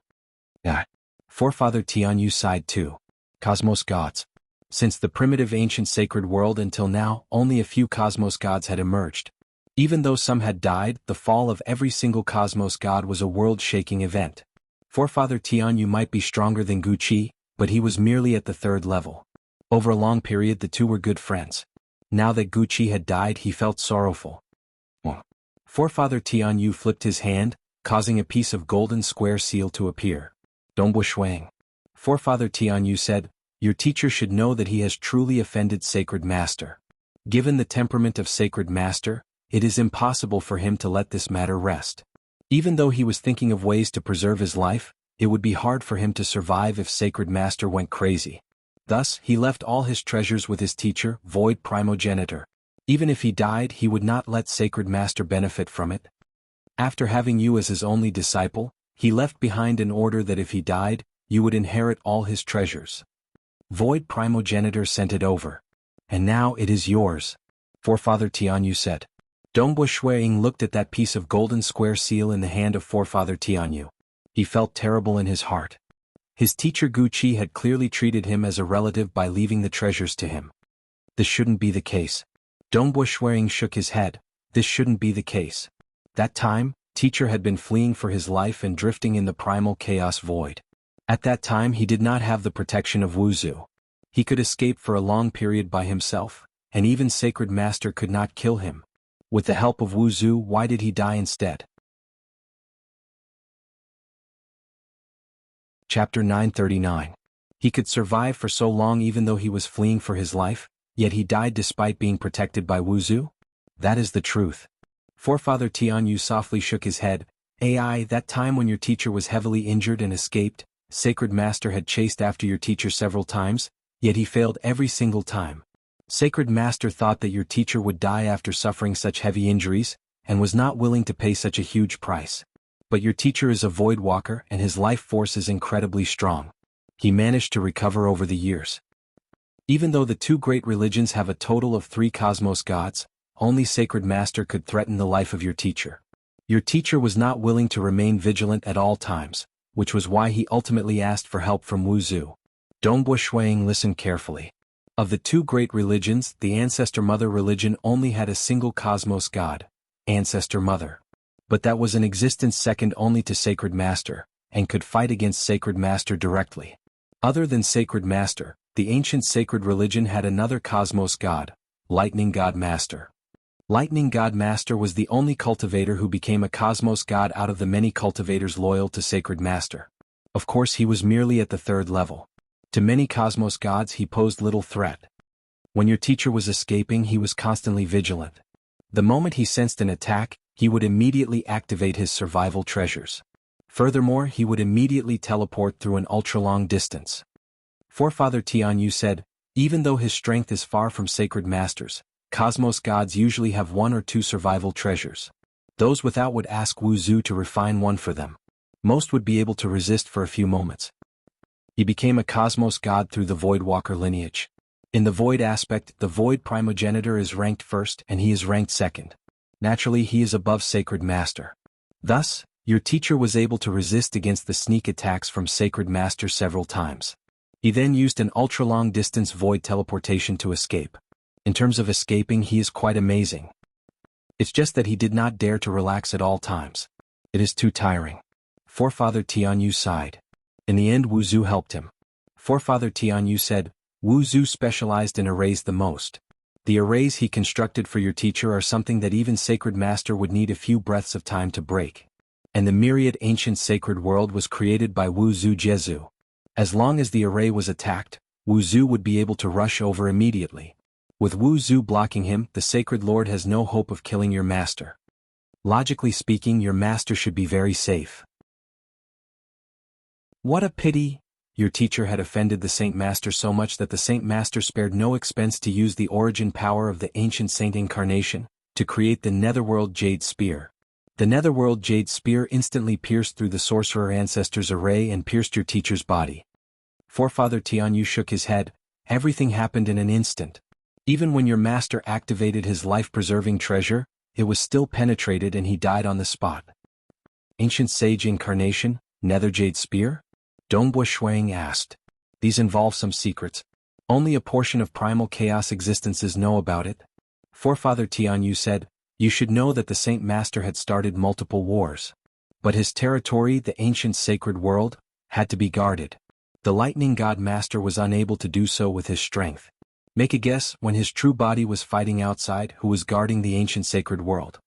Forefather Tianyu sighed too. Cosmos gods. Since the primitive ancient sacred world until now, only a few cosmos gods had emerged. Even though some had died, the fall of every single cosmos god was a world-shaking event. Forefather Tianyu might be stronger than Guqi, but he was merely at the 3rd level. Over a long period the two were good friends. Now that Guqi had died he felt sorrowful. Forefather Tianyu flipped his hand, causing a piece of golden square seal to appear. Dongwu Shuang. Forefather Tianyu said, "Your teacher should know that he has truly offended Sacred Master. Given the temperament of Sacred Master, it is impossible for him to let this matter rest. Even though he was thinking of ways to preserve his life, it would be hard for him to survive if Sacred Master went crazy. Thus, he left all his treasures with his teacher, Void Primogenitor. Even if he died, he would not let Sacred Master benefit from it. After having you as his only disciple, he left behind an order that if he died, you would inherit all his treasures. Void Primogenitor sent it over. And now it is yours." Forefather Tianyu said. Dongwu Shuang looked at that piece of golden square seal in the hand of Forefather Tianyu. He felt terrible in his heart. His teacher Guqi had clearly treated him as a relative by leaving the treasures to him. This shouldn't be the case. Dongwu Shuang shook his head. This shouldn't be the case. That time, teacher had been fleeing for his life and drifting in the primal chaos void. At that time he did not have the protection of Wuxia. He could escape for a long period by himself, and even Sacred Master could not kill him. With the help of Wuxia, why did he die instead? Chapter 939. He could survive for so long even though he was fleeing for his life, yet he died despite being protected by Wuxia? That is the truth. Forefather Tianyu softly shook his head. That time when your teacher was heavily injured and escaped, Sacred Master had chased after your teacher several times, yet he failed every single time. Sacred Master thought that your teacher would die after suffering such heavy injuries, and was not willing to pay such a huge price. But your teacher is a void walker and his life force is incredibly strong. He managed to recover over the years. Even though the two great religions have a total of 3 cosmos gods, only Sacred Master could threaten the life of your teacher. Your teacher was not willing to remain vigilant at all times, which was why he ultimately asked for help from Wuxia. Dongwu Shuang listened carefully. Of the 2 great religions, the Ancestor Mother religion only had a single cosmos god, Ancestor Mother. But that was in existence second only to Sacred Master, and could fight against Sacred Master directly. Other than Sacred Master, the ancient sacred religion had another cosmos god, Lightning God Master. Lightning God Master was the only cultivator who became a cosmos god out of the many cultivators loyal to Sacred Master. Of course he was merely at the 3rd level. To many cosmos gods he posed little threat. When your teacher was escaping he was constantly vigilant. The moment he sensed an attack, he would immediately activate his survival treasures. Furthermore, he would immediately teleport through an ultra-long distance. Forefather Tianyu said, even though his strength is far from Sacred Master's, cosmos gods usually have 1 or 2 survival treasures. Those without would ask Wuxia to refine one for them. Most would be able to resist for a few moments. He became a cosmos god through the Void Walker lineage. In the Void aspect, the Void Primogenitor is ranked 1st and he is ranked 2nd. Naturally he is above Sacred Master. Thus, your teacher was able to resist against the sneak attacks from Sacred Master several times. He then used an ultra-long distance void teleportation to escape. In terms of escaping he is quite amazing. It's just that he did not dare to relax at all times. It is too tiring. Forefather Tianyu sighed. In the end Wuxia helped him. Forefather Tianyu said, Wuxia specialized in arrays the most. The arrays he constructed for your teacher are something that even Sacred Master would need a few breaths of time to break. And the myriad ancient sacred world was created by Wuxia Jezu. As long as the array was attacked, Wuxia would be able to rush over immediately. With Wuxia blocking him, the Sacred Lord has no hope of killing your master. Logically speaking, your master should be very safe. What a pity! Your teacher had offended the Saint Master so much that the Saint Master spared no expense to use the origin power of the ancient Saint Incarnation to create the Netherworld Jade Spear. The Netherworld Jade Spear instantly pierced through the Sorcerer Ancestor's array and pierced your teacher's body. Forefather Tianyu shook his head. Everything happened in an instant. Even when your master activated his life-preserving treasure, it was still penetrated and he died on the spot. Ancient Sage Incarnation, Nether Jade Spear? Dongbua Shuang asked. These involve some secrets. Only a portion of primal chaos existences know about it. Forefather Tianyu said, you should know that the Saint Master had started multiple wars. But his territory, the ancient sacred world, had to be guarded. The Lightning God Master was unable to do so with his strength. Make a guess, when his true body was fighting outside, who was guarding the ancient sacred world?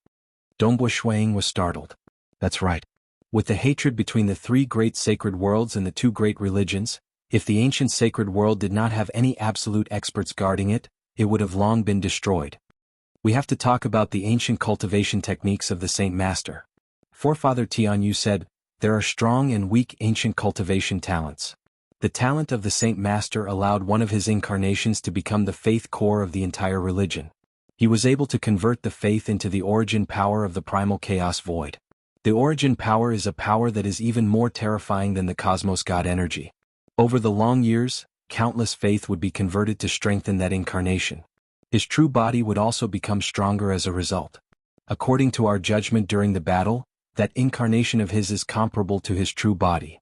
Dongbua Shuang was startled. That's right. With the hatred between the three great sacred worlds and the two great religions, if the ancient sacred world did not have any absolute experts guarding it, it would have long been destroyed. We have to talk about the ancient cultivation techniques of the Saint Master. Forefather Tianyu said, there are strong and weak ancient cultivation talents. The talent of the Saint Master allowed one of his incarnations to become the faith core of the entire religion. He was able to convert the faith into the origin power of the primal chaos void. The origin power is a power that is even more terrifying than the cosmos god energy. Over the long years, countless faith would be converted to strengthen that incarnation. His true body would also become stronger as a result. According to our judgment during the battle, that incarnation of his is comparable to his true body.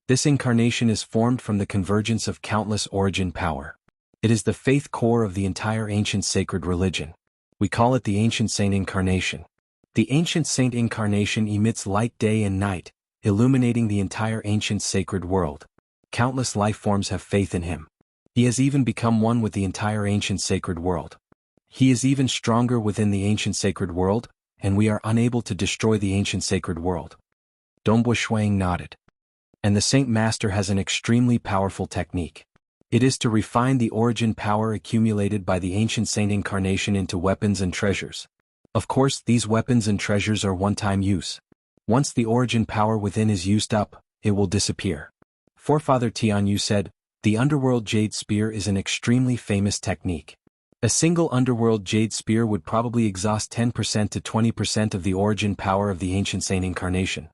This incarnation is formed from the convergence of countless origin power. It is the faith core of the entire ancient sacred religion. We call it the ancient saint incarnation. The ancient saint incarnation emits light day and night, illuminating the entire ancient sacred world. Countless life forms have faith in him. He has even become one with the entire ancient sacred world. He is even stronger within the ancient sacred world, and we are unable to destroy the ancient sacred world. Dongbua Shuang nodded. And the Saint Master has an extremely powerful technique. It is to refine the origin power accumulated by the ancient saint incarnation into weapons and treasures. Of course, these weapons and treasures are one-time use. Once the origin power within is used up, it will disappear. Forefather Tianyu said, the Underworld Jade Spear is an extremely famous technique. A single Underworld Jade Spear would probably exhaust 10% to 20% of the origin power of the ancient saint incarnation.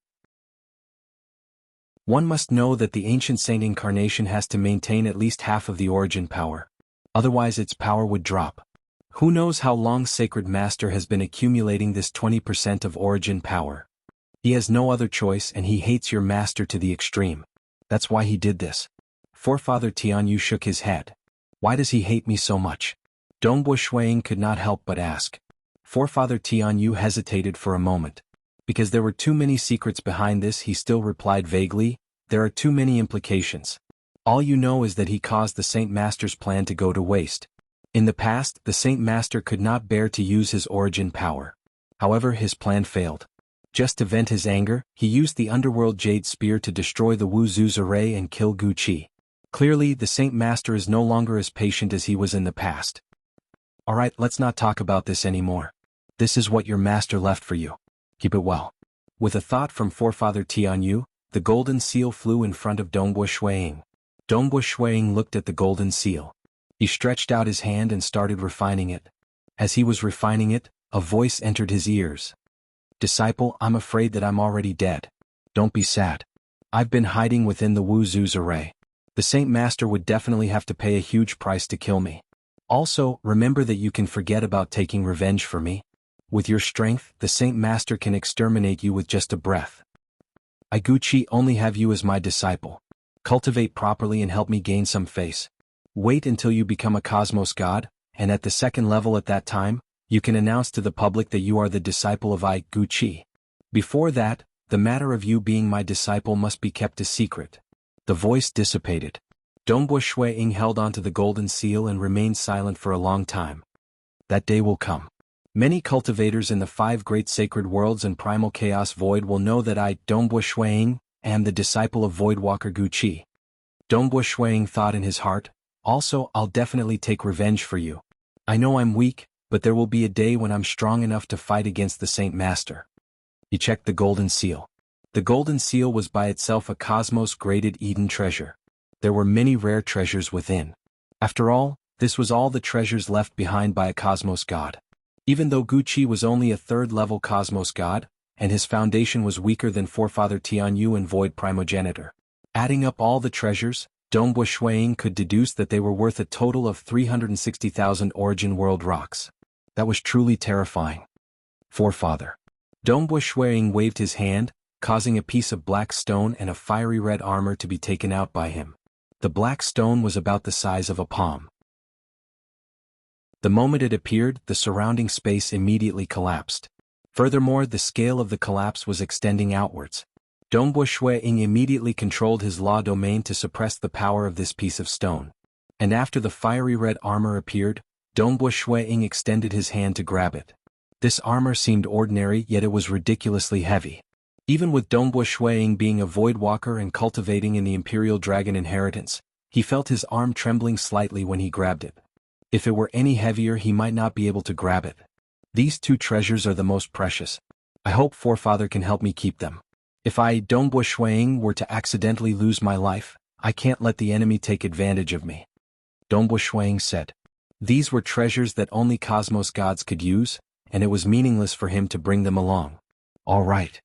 One must know that the ancient saint incarnation has to maintain at least half of the origin power. Otherwise its power would drop. Who knows how long Sacred Master has been accumulating this 20% of origin power. He has no other choice and he hates your master to the extreme. That's why he did this. Forefather Tianyu shook his head. Why does he hate me so much? Dongbua Shuang could not help but ask. Forefather Tianyu hesitated for a moment. Because there were too many secrets behind this, he still replied vaguely, there are too many implications. All you know is that he caused the Saint Master's plan to go to waste. In the past, the Saint Master could not bear to use his origin power. However, his plan failed. Just to vent his anger, he used the Underworld Jade Spear to destroy the Wu Zu's array and kill Gu Qi. Clearly, the Saint Master is no longer as patient as he was in the past. Alright, let's not talk about this anymore. This is what your master left for you. Keep it well. With a thought from Forefather Tianyu, the golden seal flew in front of Dongbua Shuang. Dongbua Shuang looked at the golden seal. He stretched out his hand and started refining it. As he was refining it, a voice entered his ears. Disciple, I'm afraid that I'm already dead. Don't be sad. I've been hiding within the Wu Zu's array. The Saint Master would definitely have to pay a huge price to kill me. Also, remember that you can forget about taking revenge for me. With your strength, the Saint Master can exterminate you with just a breath. I Gu Qi only have you as my disciple. Cultivate properly and help me gain some face. Wait until you become a cosmos god, and at the second level at that time, you can announce to the public that you are the disciple of I Gu Qi. Before that, the matter of you being my disciple must be kept a secret. The voice dissipated. Dongbua Shuang held onto the golden seal and remained silent for a long time. That day will come. Many cultivators in the 5 great sacred worlds and primal chaos void will know that I, Dongbua Shuang, am the disciple of Voidwalker Gu Qi. Dongbua Shuang thought in his heart, also I'll definitely take revenge for you. I know I'm weak, but there will be a day when I'm strong enough to fight against the Saint Master. He checked the golden seal. The golden seal was by itself a cosmos-graded Eden treasure. There were many rare treasures within. After all, this was all the treasures left behind by a cosmos god. Even though Guqi was only a third-level cosmos god, and his foundation was weaker than forefather Tianyu and Void Primogenitor. Adding up all the treasures, Dongbo Shuiying could deduce that they were worth a total of 360,000 origin world rocks. That was truly terrifying. Forefather. Dongbo Shuiying waved his hand, causing a piece of black stone and a fiery red armor to be taken out by him. The black stone was about the size of a palm. The moment it appeared, the surrounding space immediately collapsed. Furthermore, the scale of the collapse was extending outwards. Dongbo Shuiying immediately controlled his law domain to suppress the power of this piece of stone. And after the fiery red armor appeared, Dongbo Shuiying extended his hand to grab it. This armor seemed ordinary, yet it was ridiculously heavy. Even with Dongbo Shuiying being a void walker and cultivating in the Imperial Dragon inheritance, he felt his arm trembling slightly when he grabbed it. If it were any heavier, he might not be able to grab it. These two treasures are the most precious. I hope Forefather can help me keep them. If I, Dongbo Shuiying, were to accidentally lose my life, I can't let the enemy take advantage of me. Dongbo Shuiying said. These were treasures that only cosmos gods could use, and it was meaningless for him to bring them along. All right.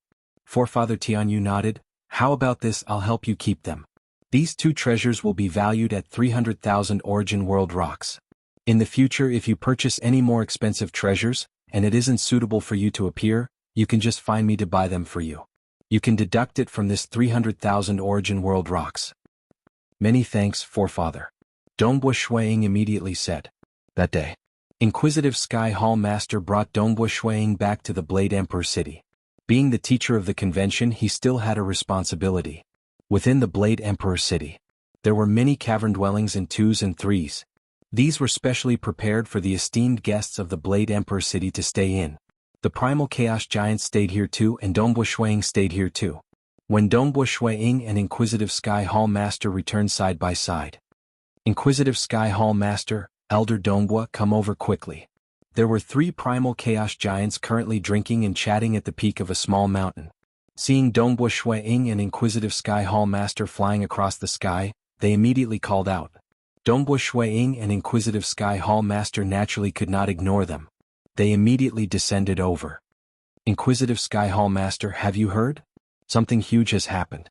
Forefather Tianyu nodded. How about this? I'll help you keep them. These two treasures will be valued at 300,000 origin world rocks. In the future, if you purchase any more expensive treasures, and it isn't suitable for you to appear, you can just find me to buy them for you. You can deduct it from this 300,000 origin world rocks. Many thanks, Forefather. Dongbo Shuiying immediately said. That day, Inquisitive Sky Hall Master brought Dongbo Shuiying back to the Blade Emperor city. Being the teacher of the convention, he still had a responsibility. Within the Blade Emperor city, there were many cavern dwellings in 2s and 3s. These were specially prepared for the esteemed guests of the Blade Emperor city to stay in. The Primal Chaos Giants stayed here too, and Dongbo Shuiying stayed here too. When Dongbo Shuiying and Inquisitive Sky Hall Master returned side by side. Inquisitive Sky Hall Master, Elder Dongbo, come over quickly. There were 3 Primal Chaos Giants currently drinking and chatting at the peak of a small mountain. Seeing Dongbo Shuiying and Inquisitive Sky Hall Master flying across the sky, they immediately called out. Dongbo Shuiying and Inquisitive Sky Hall Master naturally could not ignore them. They immediately descended over. Inquisitive Sky Hall Master, have you heard? Something huge has happened.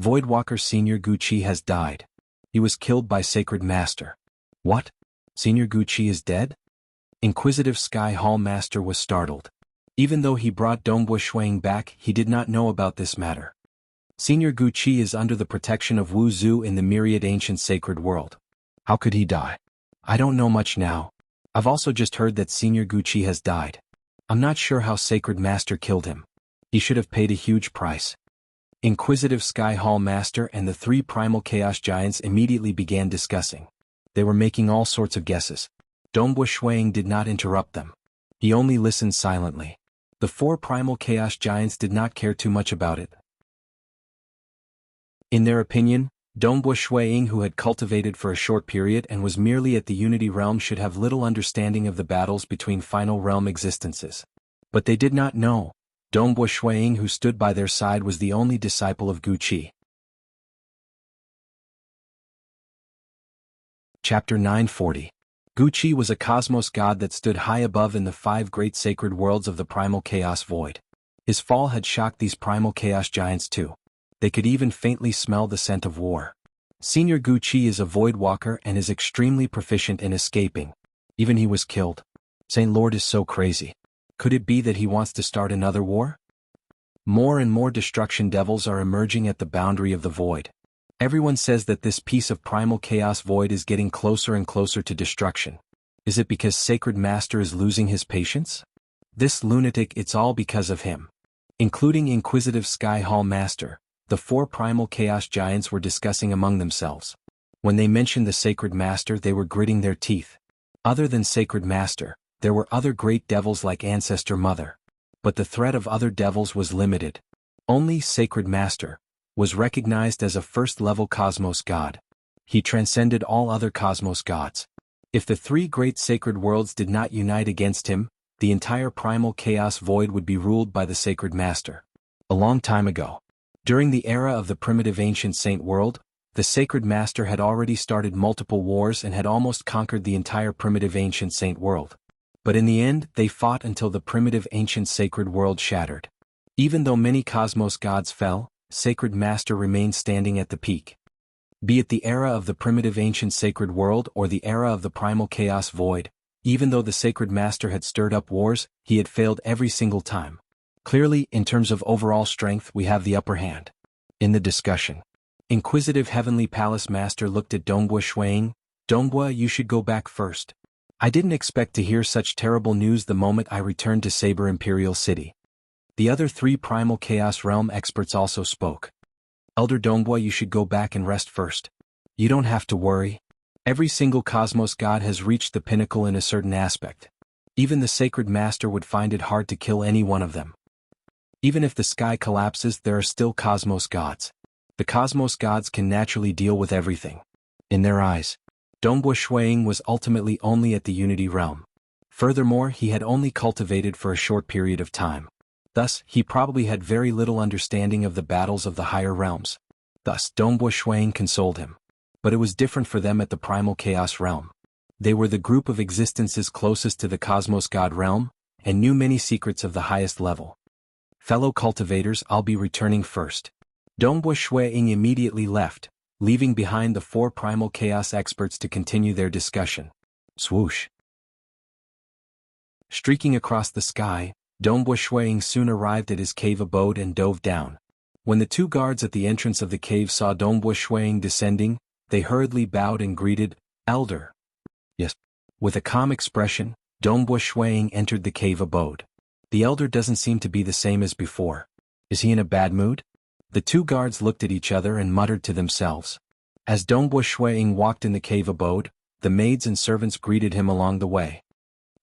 Voidwalker Senior Guqi has died. He was killed by Sacred Master. What? Senior Guqi is dead? Inquisitive Sky Hall Master was startled. Even though he brought Dongbo Shuiying back, he did not know about this matter. Senior Guqi is under the protection of Wu Zhu in the myriad ancient sacred world. How could he die? I don't know much now. I've also just heard that Senior Guqi has died. I'm not sure how Sacred Master killed him. He should have paid a huge price. Inquisitive Sky Hall Master and the 3 Primal Chaos Giants immediately began discussing. They were making all sorts of guesses. Dongbo Shuiying did not interrupt them. He only listened silently. The 4 Primal Chaos Giants did not care too much about it. In their opinion, Dongbo Shuiying, who had cultivated for a short period and was merely at the Unity Realm, should have little understanding of the battles between Final Realm existences. But they did not know. Dongbo Shuiying, who stood by their side, was the only disciple of Guqi. Chapter 940. Guqi was a cosmos god that stood high above in the 5 great sacred worlds of the Primal Chaos Void. His fall had shocked these Primal Chaos Giants too. They could even faintly smell the scent of war. Senior Guqi is a void walker and is extremely proficient in escaping. Even he was killed. Saint Lord is so crazy. Could it be that he wants to start another war? More and more destruction devils are emerging at the boundary of the void. Everyone says that this piece of Primal Chaos Void is getting closer and closer to destruction. Is it because Sacred Master is losing his patience? This lunatic, it's all because of him. Including Inquisitive Sky Hall Master, the 4 Primal Chaos Giants were discussing among themselves. When they mentioned the Sacred Master, they were gritting their teeth. Other than Sacred Master, there were other great devils like Ancestor Mother. But the threat of other devils was limited. Only Sacred Master was recognized as a first-level cosmos god. He transcended all other cosmos gods. If the three great sacred worlds did not unite against him, the entire primal chaos void would be ruled by the sacred master. A long time ago, during the era of the primitive ancient saint world, the sacred master had already started multiple wars and had almost conquered the entire primitive ancient saint world. But in the end, they fought until the primitive ancient sacred world shattered. Even though many cosmos gods fell, sacred master remained standing at the peak. Be it the era of the primitive ancient sacred world or the era of the primal chaos void, even though the sacred master had stirred up wars, he had failed every single time. Clearly, in terms of overall strength, we have the upper hand. In the discussion, Inquisitive Heavenly Palace Master looked at Dongbua Shuang. Dongbua, you should go back first. I didn't expect to hear such terrible news the moment I returned to Saber Imperial City. The other three Primal Chaos Realm experts also spoke. Elder Dongbua, you should go back and rest first. You don't have to worry. Every single cosmos god has reached the pinnacle in a certain aspect. Even the sacred master would find it hard to kill any one of them. Even if the sky collapses, there are still cosmos gods. The cosmos gods can naturally deal with everything. In their eyes, Dongbua Shuang was ultimately only at the Unity realm. Furthermore, he had only cultivated for a short period of time. Thus, he probably had very little understanding of the battles of the higher realms. Thus, Dongbua Shuang consoled him. But it was different for them at the Primal Chaos realm. They were the group of existences closest to the Cosmos God realm, and knew many secrets of the highest level. Fellow cultivators, I'll be returning first. Dongbua Shuang immediately left, leaving behind the four Primal Chaos experts to continue their discussion. Swoosh. Streaking across the sky, Dongbua Shuang soon arrived at his cave abode and dove down. When the two guards at the entrance of the cave saw Dongbua Shuang descending, they hurriedly bowed and greeted, "Elder." Yes. With a calm expression, Dongbua Shuang entered the cave abode. The elder doesn't seem to be the same as before. Is he in a bad mood? The two guards looked at each other and muttered to themselves. As Dongbua Shuang walked in the cave abode, the maids and servants greeted him along the way.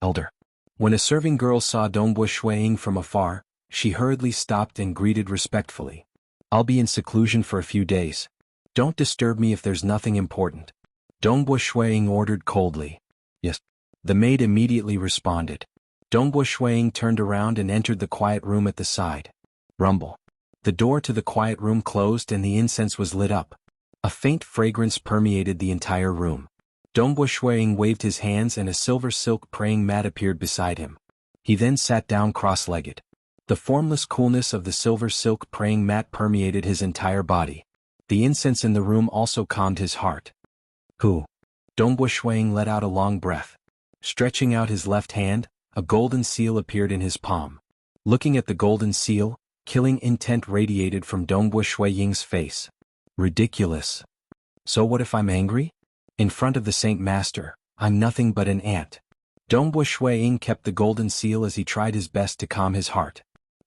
Elder. When a serving girl saw Dongbua Shuang from afar, she hurriedly stopped and greeted respectfully. I'll be in seclusion for a few days. Don't disturb me if there's nothing important. Dongbua Shuang ordered coldly. Yes. The maid immediately responded. Dongbua Shuang turned around and entered the quiet room at the side. Rumble. The door to the quiet room closed and the incense was lit up. A faint fragrance permeated the entire room. Dongbua Shuang waved his hands and a silver silk praying mat appeared beside him. He then sat down cross-legged. The formless coolness of the silver silk praying mat permeated his entire body. The incense in the room also calmed his heart. Who? Dongbua Shuang let out a long breath. Stretching out his left hand, a golden seal appeared in his palm. Looking at the golden seal, killing intent radiated from Dongbua Shuang's face. Ridiculous. So what if I'm angry? In front of the Saint Master, I'm nothing but an ant. Dongbua Shuang kept the golden seal as he tried his best to calm his heart.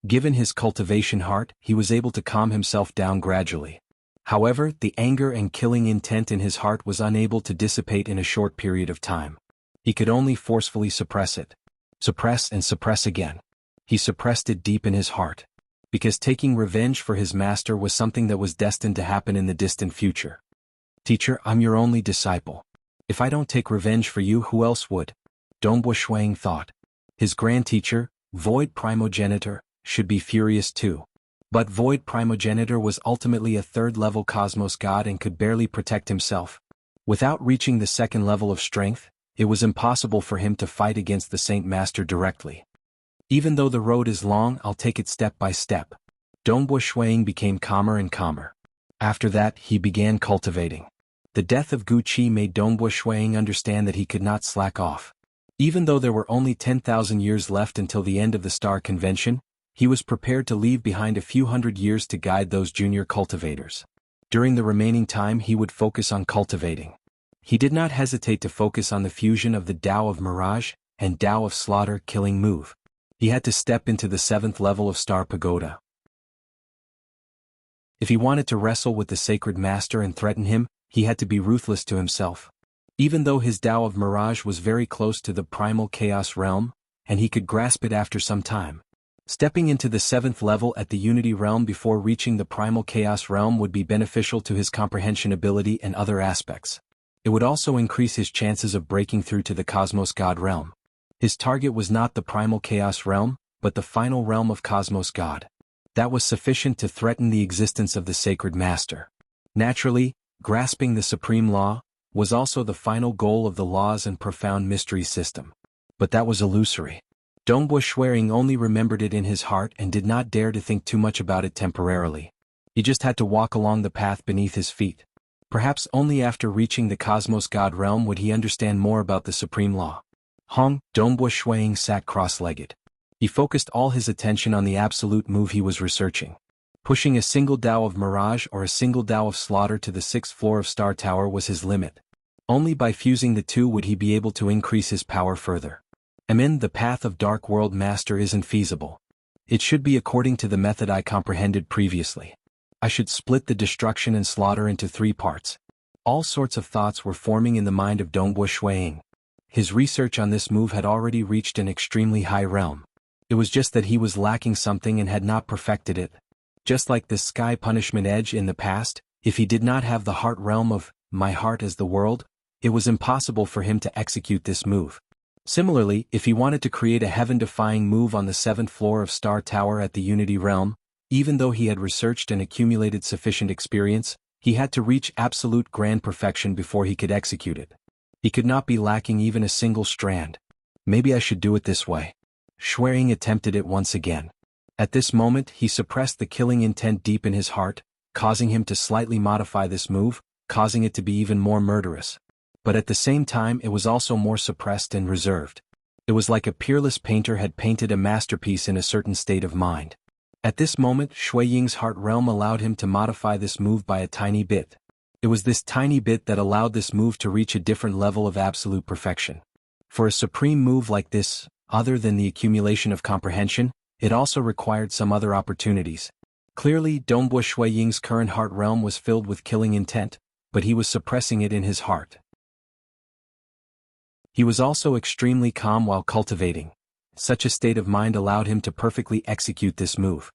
Given his cultivation heart, he was able to calm himself down gradually. However, the anger and killing intent in his heart was unable to dissipate in a short period of time. He could only forcefully suppress it. Suppress and suppress again. He suppressed it deep in his heart. Because taking revenge for his master was something that was destined to happen in the distant future. Teacher, I'm your only disciple. If I don't take revenge for you, who else would? Dongbua Shuang thought. His grand teacher, Void Primogenitor, should be furious too. But Void Primogenitor was ultimately a third-level cosmos god and could barely protect himself. Without reaching the second level of strength, it was impossible for him to fight against the Saint Master directly. Even though the road is long, I'll take it step by step. Dongbua Shuang became calmer and calmer. After that, he began cultivating. The death of Gu Qi made Dongbua Shuang understand that he could not slack off. Even though there were only 10,000 years left until the end of the Star Convention, he was prepared to leave behind a few hundred years to guide those junior cultivators. During the remaining time, he would focus on cultivating. He did not hesitate to focus on the fusion of the Tao of Mirage and Tao of Slaughter Killing move. He had to step into the 7th level of Star Pagoda. If he wanted to wrestle with the Sacred Master and threaten him, he had to be ruthless to himself. Even though his Tao of Mirage was very close to the Primal Chaos realm, and he could grasp it after some time. Stepping into the 7th level at the Unity realm before reaching the Primal Chaos realm would be beneficial to his comprehension ability and other aspects. It would also increase his chances of breaking through to the Cosmos God realm. His target was not the primal chaos realm, but the final realm of Cosmos God. That was sufficient to threaten the existence of the sacred master. Naturally, grasping the supreme law was also the final goal of the laws and profound mystery system. But that was illusory. Dongbo Shuang only remembered it in his heart and did not dare to think too much about it temporarily. He just had to walk along the path beneath his feet. Perhaps only after reaching the Cosmos God realm would he understand more about the supreme law. Dongbo Shuang sat cross-legged. He focused all his attention on the absolute move he was researching. Pushing a single Dao of Mirage or a single Dao of Slaughter to the 6th floor of Star Tower was his limit. Only by fusing the two would he be able to increase his power further. The path of Dark World Master isn't feasible. It should be according to the method I comprehended previously. I should split the destruction and slaughter into 3 parts. All sorts of thoughts were forming in the mind of Dongbo Shuang. His research on this move had already reached an extremely high realm. It was just that he was lacking something and had not perfected it. Just like the Sky Punishment Edge in the past, if he did not have the heart realm of my heart as the world, it was impossible for him to execute this move. Similarly, if he wanted to create a heaven-defying move on the 7th floor of Star Tower at the Unity realm, even though he had researched and accumulated sufficient experience, he had to reach absolute grand perfection before he could execute it. He could not be lacking even a single strand. Maybe I should do it this way. Shuang attempted it once again. At this moment he suppressed the killing intent deep in his heart, causing him to slightly modify this move, causing it to be even more murderous. But at the same time it was also more suppressed and reserved. It was like a peerless painter had painted a masterpiece in a certain state of mind. At this moment Shui Ying's heart realm allowed him to modify this move by a tiny bit. It was this tiny bit that allowed this move to reach a different level of absolute perfection. For a supreme move like this, other than the accumulation of comprehension, it also required some other opportunities. Clearly, Dongbo Shui Ying's current heart realm was filled with killing intent, but he was suppressing it in his heart. He was also extremely calm while cultivating. Such a state of mind allowed him to perfectly execute this move.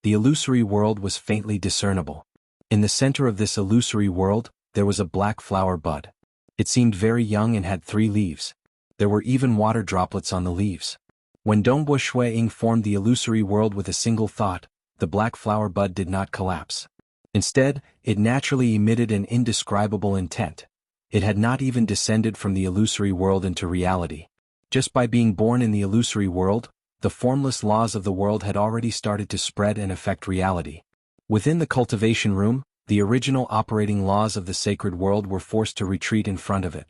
The illusory world was faintly discernible. In the center of this illusory world, there was a black flower bud. It seemed very young and had 3 leaves. There were even water droplets on the leaves. When Dongbo Shuang formed the illusory world with a single thought, the black flower bud did not collapse. Instead, it naturally emitted an indescribable intent. It had not even descended from the illusory world into reality. Just by being born in the illusory world, the formless laws of the world had already started to spread and affect reality. Within the cultivation room, the original operating laws of the sacred world were forced to retreat in front of it.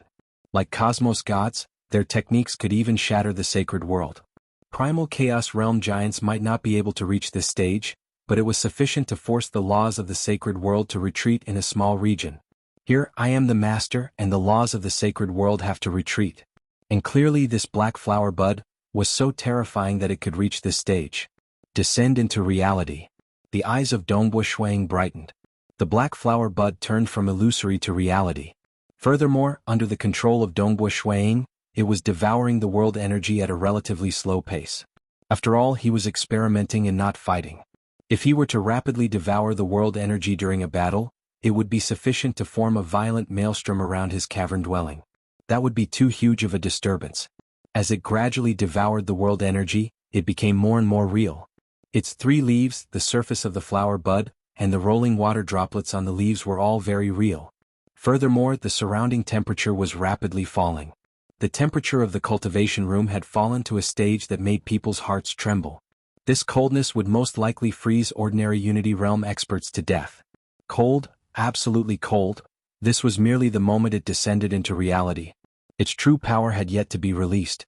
Like cosmos gods, their techniques could even shatter the sacred world. Primal Chaos Realm giants might not be able to reach this stage, but it was sufficient to force the laws of the sacred world to retreat in a small region. Here I am the master and the laws of the sacred world have to retreat. And clearly this black flower bud was so terrifying that it could reach this stage. Descend into reality. The eyes of Dongbo Shuang brightened. The black flower bud turned from illusory to reality. Furthermore, under the control of Dongbo Shuang, it was devouring the world energy at a relatively slow pace. After all, he was experimenting and not fighting. If he were to rapidly devour the world energy during a battle, it would be sufficient to form a violent maelstrom around his cavern dwelling. That would be too huge of a disturbance. As it gradually devoured the world energy, it became more and more real. Its 3 leaves, the surface of the flower bud, and the rolling water droplets on the leaves were all very real. Furthermore, the surrounding temperature was rapidly falling. The temperature of the cultivation room had fallen to a stage that made people's hearts tremble. This coldness would most likely freeze ordinary Unity Realm experts to death. Cold, absolutely cold, this was merely the moment it descended into reality. Its true power had yet to be released.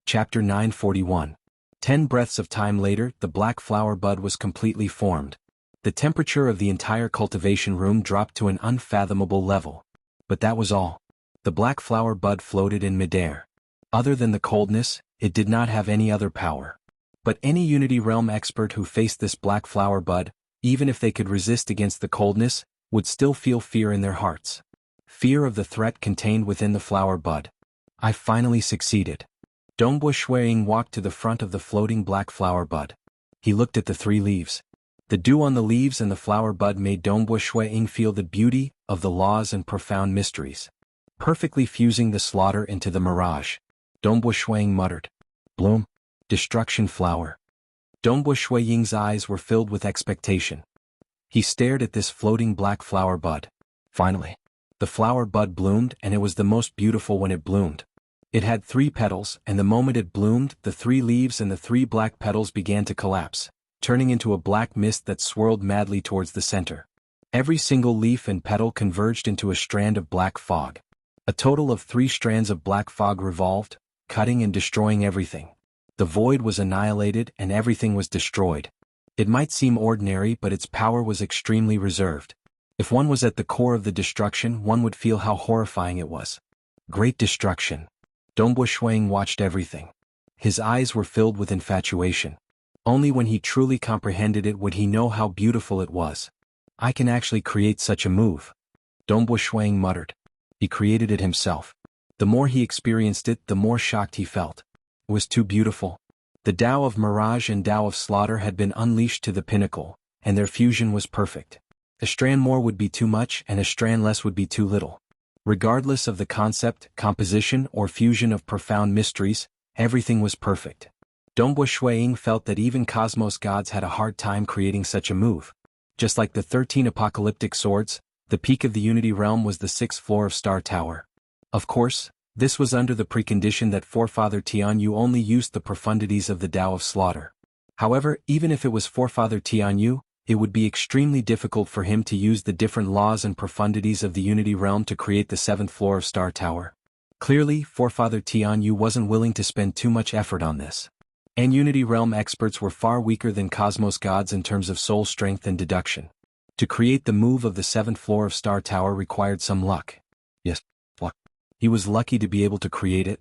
Chapter 941. 10 breaths of time later, the black flower bud was completely formed. The temperature of the entire cultivation room dropped to an unfathomable level. But that was all. The black flower bud floated in midair. Other than the coldness, it did not have any other power. But any Unity Realm expert who faced this black flower bud, even if they could resist against the coldness, would still feel fear in their hearts. Fear of the threat contained within the flower bud. I finally succeeded. Dongbo Shuang walked to the front of the floating black flower bud. He looked at the 3 leaves. The dew on the leaves and the flower bud made Dongbo Shuiying feel the beauty of the laws and profound mysteries. Perfectly fusing the slaughter into the mirage, Dongbo Shuiying muttered, "Bloom, destruction flower." Dongbo Shuiying's eyes were filled with expectation. He stared at this floating black flower bud. Finally, the flower bud bloomed, and it was the most beautiful when it bloomed. It had 3 petals, and the moment it bloomed, the 3 leaves and the 3 black petals began to collapse, turning into a black mist that swirled madly towards the center. Every single leaf and petal converged into a strand of black fog. A total of 3 strands of black fog revolved, cutting and destroying everything. The void was annihilated and everything was destroyed. It might seem ordinary, but its power was extremely reserved. If one was at the core of the destruction, one would feel how horrifying it was. Great destruction. Dongbo Shuiying watched everything. His eyes were filled with infatuation. Only when he truly comprehended it would he know how beautiful it was. I can actually create such a move. Dongbo Shuiying muttered. He created it himself. The more he experienced it, the more shocked he felt. It was too beautiful. The Tao of Mirage and Tao of Slaughter had been unleashed to the pinnacle, and their fusion was perfect. A strand more would be too much and a strand less would be too little. Regardless of the concept, composition, or fusion of profound mysteries, everything was perfect. Dongbo Shuiying felt that even cosmos gods had a hard time creating such a move. Just like the 13 apocalyptic swords, the peak of the Unity Realm was the 6th floor of Star Tower. Of course, this was under the precondition that Forefather Tianyu only used the profundities of the Tao of Slaughter. However, even if it was Forefather Tianyu, it would be extremely difficult for him to use the different laws and profundities of the Unity Realm to create the 7th floor of Star Tower. Clearly, Forefather Tianyu wasn't willing to spend too much effort on this. And Unity Realm experts were far weaker than Cosmos gods in terms of soul strength and deduction. To create the move of the 7th floor of Star Tower required some luck. Yes, luck. He was lucky to be able to create it,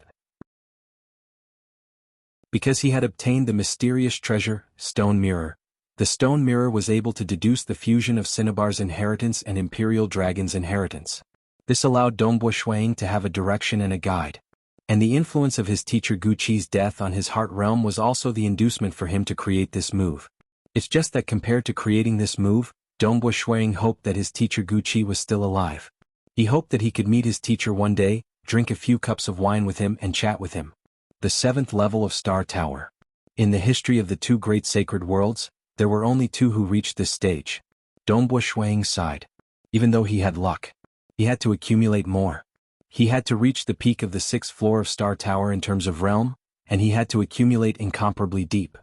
because he had obtained the mysterious treasure, Stone Mirror. The Stone Mirror was able to deduce the fusion of Cinnabar's inheritance and Imperial Dragon's inheritance. This allowed Dongbo Shuiying to have a direction and a guide. And the influence of his teacher Guqi's death on his heart realm was also the inducement for him to create this move. It's just that compared to creating this move, Dongbo Shuiying hoped that his teacher Guqi was still alive. He hoped that he could meet his teacher one day, drink a few cups of wine with him and chat with him. The 7th level of Star Tower. In the history of the 2 great sacred worlds, there were only 2 who reached this stage. Dongbo Shuiying sighed. Even though he had luck, he had to accumulate more. He had to reach the peak of the 6th floor of Star Tower in terms of realm, and he had to accumulate incomparably deep.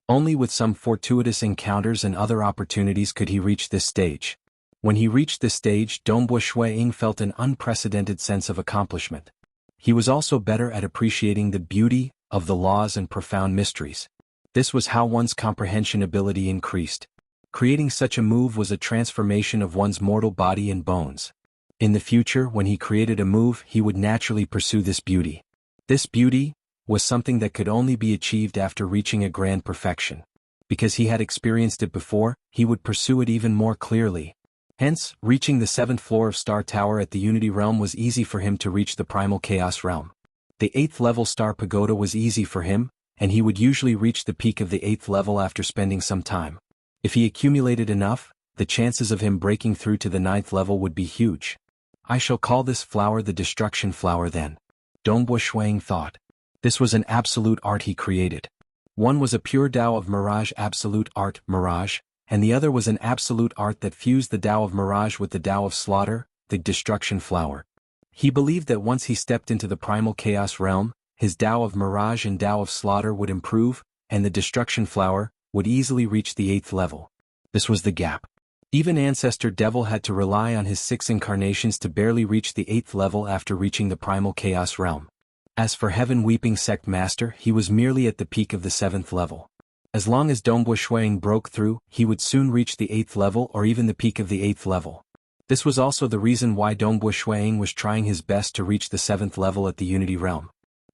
Only with some fortuitous encounters and other opportunities could he reach this stage. When he reached this stage, Dongbo Shuiying felt an unprecedented sense of accomplishment. He was also better at appreciating the beauty of the laws and profound mysteries. This was how one's comprehension ability increased. Creating such a move was a transformation of one's mortal body and bones. In the future, when he created a move, he would naturally pursue this beauty. This beauty was something that could only be achieved after reaching a grand perfection. Because he had experienced it before, he would pursue it even more clearly. Hence, reaching the 7th floor of Star Tower at the Unity Realm was easy for him to reach the Primal Chaos Realm. The 8th level Star Pagoda was easy for him, and he would usually reach the peak of the 8th level after spending some time. If he accumulated enough, the chances of him breaking through to the 9th level would be huge. I shall call this flower the Destruction Flower then. Dongbo Shuiying thought. This was an absolute art he created. One was a pure Tao of Mirage absolute art, Mirage, and the other was an absolute art that fused the Tao of Mirage with the Tao of Slaughter, the Destruction Flower. He believed that once he stepped into the Primal Chaos Realm, his Tao of Mirage and Tao of Slaughter would improve, and the Destruction Flower would easily reach the 8th level. This was the gap. Even Ancestor Devil had to rely on his 6 incarnations to barely reach the 8th level after reaching the Primal Chaos Realm. As for Heaven Weeping Sect Master, he was merely at the peak of the 7th level. As long as Dongbo Shuiying broke through, he would soon reach the 8th level or even the peak of the 8th level. This was also the reason why Dongbo Shuiying was trying his best to reach the 7th level at the Unity Realm.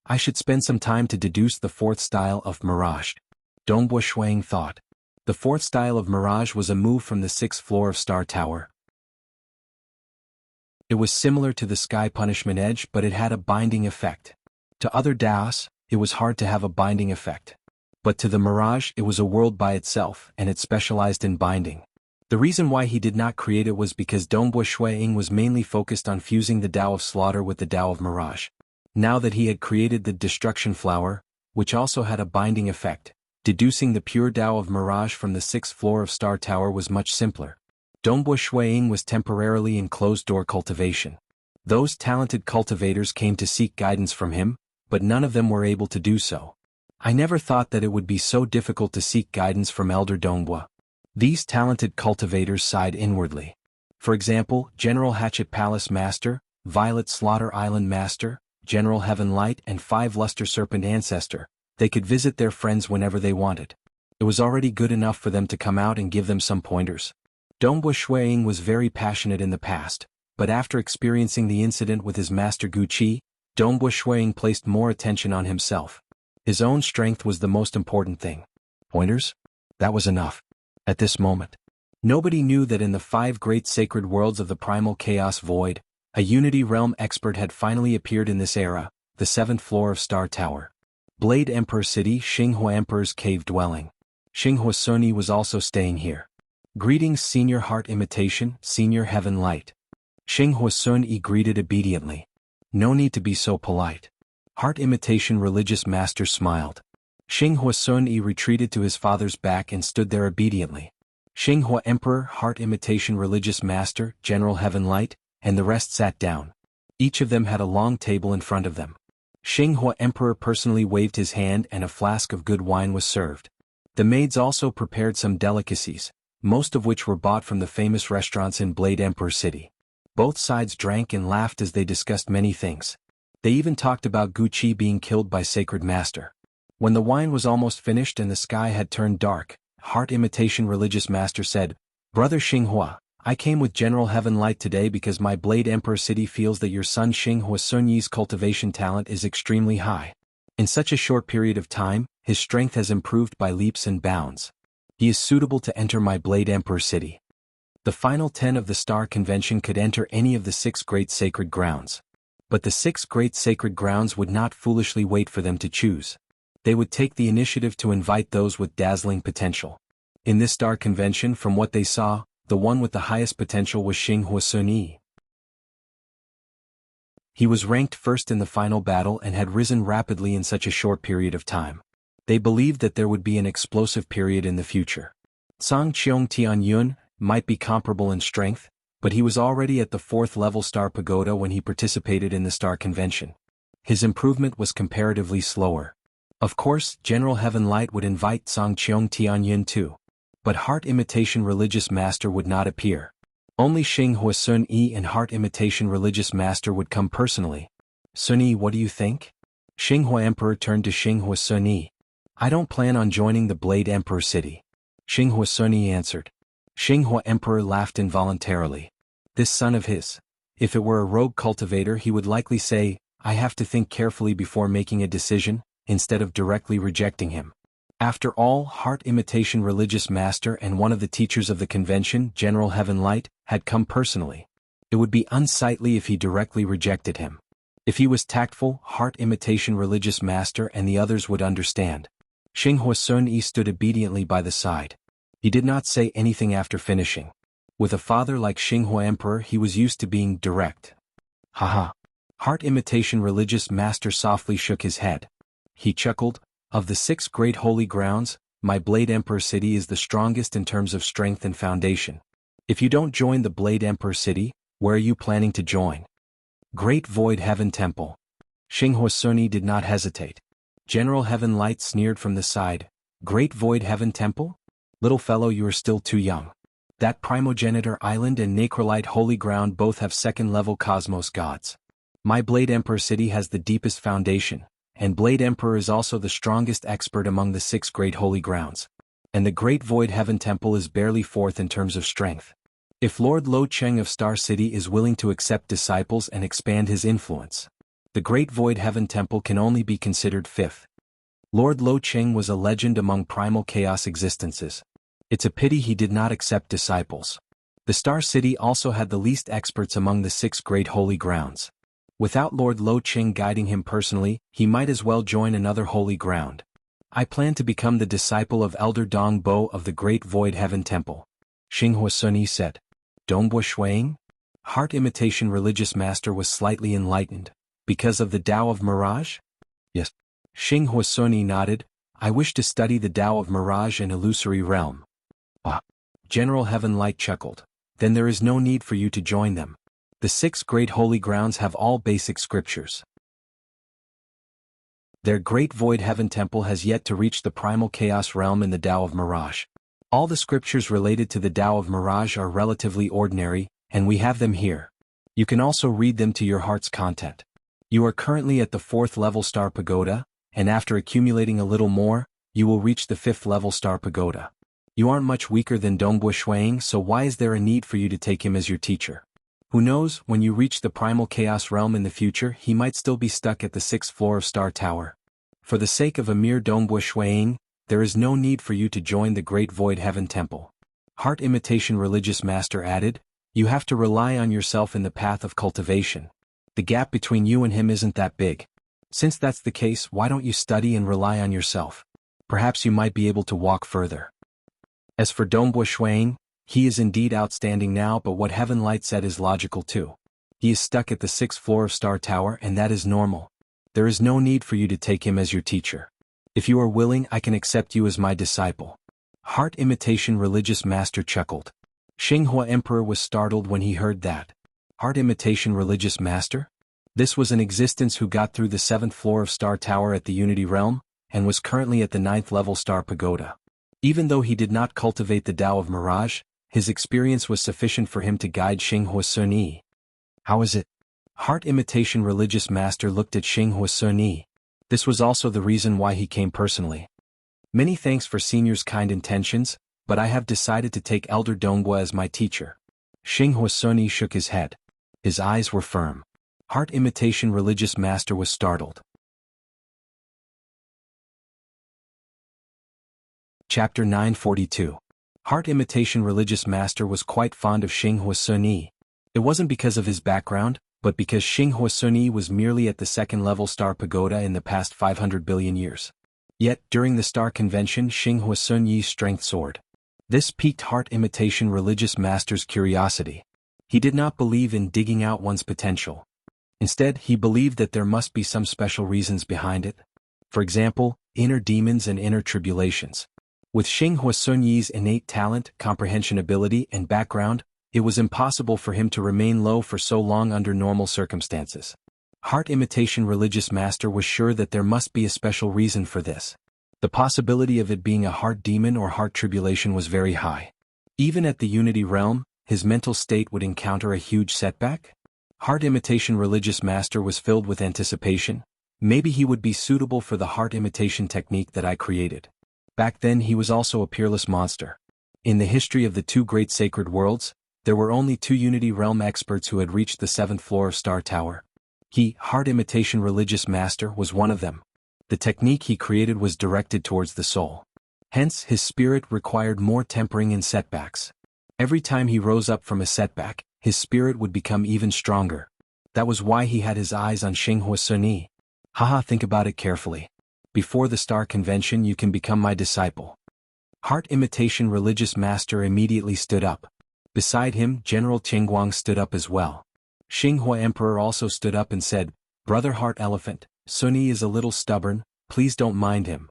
I should spend some time to deduce the 4th style of Mirage. Dongbo Shuiying thought. The 4th style of Mirage was a move from the 6th floor of Star Tower. It was similar to the Sky Punishment Edge, but it had a binding effect. To other Daos, it was hard to have a binding effect. But to the Mirage it was a world by itself, and it specialized in binding. The reason why he did not create it was because Dongbui Shuiying was mainly focused on fusing the Tao of Slaughter with the Tao of Mirage. Now that he had created the Destruction Flower, which also had a binding effect, deducing the pure Tao of Mirage from the 6th floor of Star Tower was much simpler. Dongbui Shuiying was temporarily in closed-door cultivation. Those talented cultivators came to seek guidance from him, but none of them were able to do so. I never thought that it would be so difficult to seek guidance from Elder Dongbui. These talented cultivators sighed inwardly. For example, General Hatchet Palace Master, Violet Slaughter Island Master, General Heaven Light and 5 Luster Serpent Ancestor, they could visit their friends whenever they wanted. It was already good enough for them to come out and give them some pointers. Dongbui Shuiying was very passionate in the past, but after experiencing the incident with his master Gu Qi, Dongbui Shuiying placed more attention on himself. His own strength was the most important thing. Pointers? That was enough. At this moment, nobody knew that in the 5 great sacred worlds of the primal chaos void, a Unity Realm expert had finally appeared in this era, the 7th floor of Star Tower. Blade Emperor City, Xinghua Emperor's cave dwelling. Xinghua Sunyi was also staying here. Greetings Senior Heart Imitation, Senior Heaven Light. Xinghua Sunyi greeted obediently. No need to be so polite. Heart Imitation Religious Master smiled. Xinghua Sunyi retreated to his father's back and stood there obediently. Xinghua Emperor, Heart Imitation Religious Master, General Heaven Light, and the rest sat down. Each of them had a long table in front of them. Xinghua Emperor personally waved his hand and a flask of good wine was served. The maids also prepared some delicacies, most of which were bought from the famous restaurants in Blade Emperor City. Both sides drank and laughed as they discussed many things. They even talked about Gu Qi being killed by Sacred Master. When the wine was almost finished and the sky had turned dark, Heart Imitation Religious Master said, "Brother Xinghua, I came with General Heaven Light today because my Blade Emperor City feels that your son Xinghua Sunyi's cultivation talent is extremely high. In such a short period of time, his strength has improved by leaps and bounds. He is suitable to enter my Blade Emperor City." The final 10 of the Star Convention could enter any of the 6 great sacred grounds. But the 6 great sacred grounds would not foolishly wait for them to choose. They would take the initiative to invite those with dazzling potential. In this Star Convention, from what they saw, the one with the highest potential was Xinghua Sunyi. He was ranked first in the final battle and had risen rapidly in such a short period of time. They believed that there would be an explosive period in the future. Song Qiong Tianyun might be comparable in strength, but he was already at the 4th level Star Pagoda when he participated in the Star Convention. His improvement was comparatively slower. Of course, General Heaven Light would invite Song Qiong Tianyun too. But Heart Imitation Religious Master would not appear. Only Xinghua Sunyi and Heart Imitation Religious Master would come personally. "Sunyi, what do you think?" Xinghua Emperor turned to Xinghua Sunyi. "I don't plan on joining the Blade Emperor City." Xinghua Sunyi answered. Xinghua Emperor laughed involuntarily. This son of his. If it were a rogue cultivator he would likely say, "I have to think carefully before making a decision," instead of directly rejecting him. After all, Heart Imitation Religious Master and one of the teachers of the convention, General Heaven Light, had come personally. It would be unsightly if he directly rejected him. If he was tactful, Heart Imitation Religious Master and the others would understand. Xinghua Sunyi stood obediently by the side. He did not say anything after finishing. With a father like Xinghua Emperor he was used to being direct. Haha. Heart Imitation Religious Master softly shook his head. He chuckled. "Of the 6 great holy grounds, my Blade Emperor City is the strongest in terms of strength and foundation. If you don't join the Blade Emperor City, where are you planning to join?" "Great Void Heaven Temple." Xinghua Sunyi did not hesitate. General Heaven Light sneered from the side. "Great Void Heaven Temple? Little fellow, you are still too young. That Primogenitor Island and Necrolite Holy Ground both have 2nd-level Cosmos gods. My Blade Emperor City has the deepest foundation, and Blade Emperor is also the strongest expert among the 6 great holy grounds. And the Great Void Heaven Temple is barely 4th in terms of strength. If Lord Lo Cheng of Star City is willing to accept disciples and expand his influence, the Great Void Heaven Temple can only be considered 5th. Lord Lo Cheng was a legend among primal chaos existences. It's a pity he did not accept disciples. The Star City also had the least experts among the 6 great holy grounds. Without Lord Lo Cheng guiding him personally, he might as well join another holy ground. I plan to become the disciple of Elder Dong Bo of the Great Void Heaven Temple. Xinghua Suni said. Dongbo Shuang? Heart Imitation Religious Master was slightly enlightened. Because of the Tao of Mirage? Yes. Xinghua Suni nodded. I wish to study the Tao of Mirage and Illusory Realm. Ah. General Heaven Light chuckled. Then there is no need for you to join them. The 6 great holy grounds have all basic scriptures. Their Great Void Heaven Temple has yet to reach the primal chaos realm in the Tao of Mirage. All the scriptures related to the Tao of Mirage are relatively ordinary, and we have them here. You can also read them to your heart's content. You are currently at the 4th level Star Pagoda, and after accumulating a little more, you will reach the 5th level Star Pagoda. You aren't much weaker than Dongbo Shuang, so why is there a need for you to take him as your teacher? Who knows, when you reach the primal chaos realm in the future, he might still be stuck at the 6th floor of Star Tower. For the sake of a mere Dongbo Shuang, there is no need for you to join the Great Void Heaven Temple. Heart Imitation Religious Master added, you have to rely on yourself in the path of cultivation. The gap between you and him isn't that big. Since that's the case, why don't you study and rely on yourself? Perhaps you might be able to walk further. As for Dongbo Shuang, he is indeed outstanding now, but what Heaven Light said is logical too. He is stuck at the 6th floor of Star Tower, and that is normal. There is no need for you to take him as your teacher. If you are willing, I can accept you as my disciple. Heart Imitation Religious Master chuckled. Xinghua Emperor was startled when he heard that. Heart Imitation Religious Master? This was an existence who got through the 7th floor of Star Tower at the Unity Realm, and was currently at the 9th level Star Pagoda. Even though he did not cultivate the Tao of Mirage, his experience was sufficient for him to guide Xinghua Suni. How is it? Heart Imitation Religious Master looked at Xinghua Suni. This was also the reason why he came personally. Many thanks for Senior's kind intentions, but I have decided to take Elder Dongbo as my teacher. Xinghua Suni shook his head. His eyes were firm. Heart Imitation Religious Master was startled. Chapter 942. Heart Imitation Religious Master was quite fond of Xinghua Suni. It wasn't because of his background, but because Xinghua Suni was merely at the 2nd level Star Pagoda in the past 500 billion years. Yet, during the Star Convention, Xinghua Suni's strength soared. This piqued Heart Imitation Religious Master's curiosity. He did not believe in digging out one's potential. Instead, he believed that there must be some special reasons behind it. For example, inner demons and inner tribulations. With Xinghua Suni's innate talent, comprehension ability, and background, it was impossible for him to remain low for so long under normal circumstances. Heart Imitation Religious Master was sure that there must be a special reason for this. The possibility of it being a heart demon or heart tribulation was very high. Even at the Unity Realm, his mental state would encounter a huge setback. Heart Imitation Religious Master was filled with anticipation. Maybe he would be suitable for the heart imitation technique that I created. Back then he was also a peerless monster. In the history of the 2 great sacred worlds, there were only 2 Unity Realm experts who had reached the 7th floor of Star Tower. He, Heart Imitation Religious Master, was one of them. The technique he created was directed towards the soul. Hence, his spirit required more tempering in setbacks. Every time he rose up from a setback, his spirit would become even stronger. That was why he had his eyes on Xinghua Suni. Haha, think about it carefully. Before the Star Convention you can become my disciple. Heart Imitation Religious Master immediately stood up. Beside him, General Qingguang stood up as well. Xinghua Emperor also stood up and said, Brother Heart Elephant, Suni is a little stubborn, please don't mind him.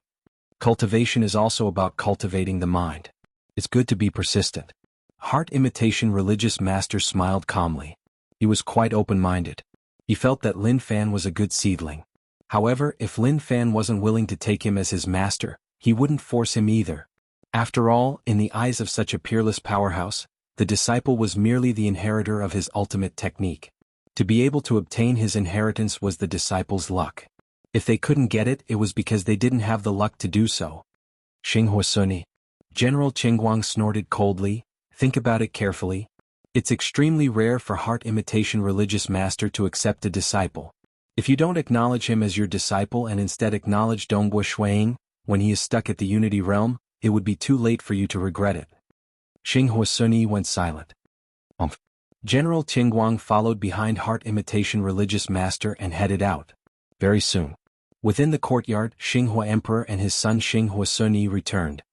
Cultivation is also about cultivating the mind. It's good to be persistent. Heart Imitation Religious Master smiled calmly. He was quite open-minded. He felt that Lin Fan was a good seedling. However, if Lin Fan wasn't willing to take him as his master, he wouldn't force him either. After all, in the eyes of such a peerless powerhouse, the disciple was merely the inheritor of his ultimate technique. To be able to obtain his inheritance was the disciple's luck. If they couldn't get it, it was because they didn't have the luck to do so. Xinghua Suni. General Qingguang snorted coldly. Think about it carefully. It's extremely rare for Heart Imitation Religious Master to accept a disciple. If you don't acknowledge him as your disciple and instead acknowledge Dongbo Shuang, when he is stuck at the Unity Realm, it would be too late for you to regret it. Xinghua Suni went silent. General Qingguang followed behind Heart Imitation Religious Master and headed out. Very soon. Within the courtyard, Xinghua Emperor and his son Xinghua Sunyi returned.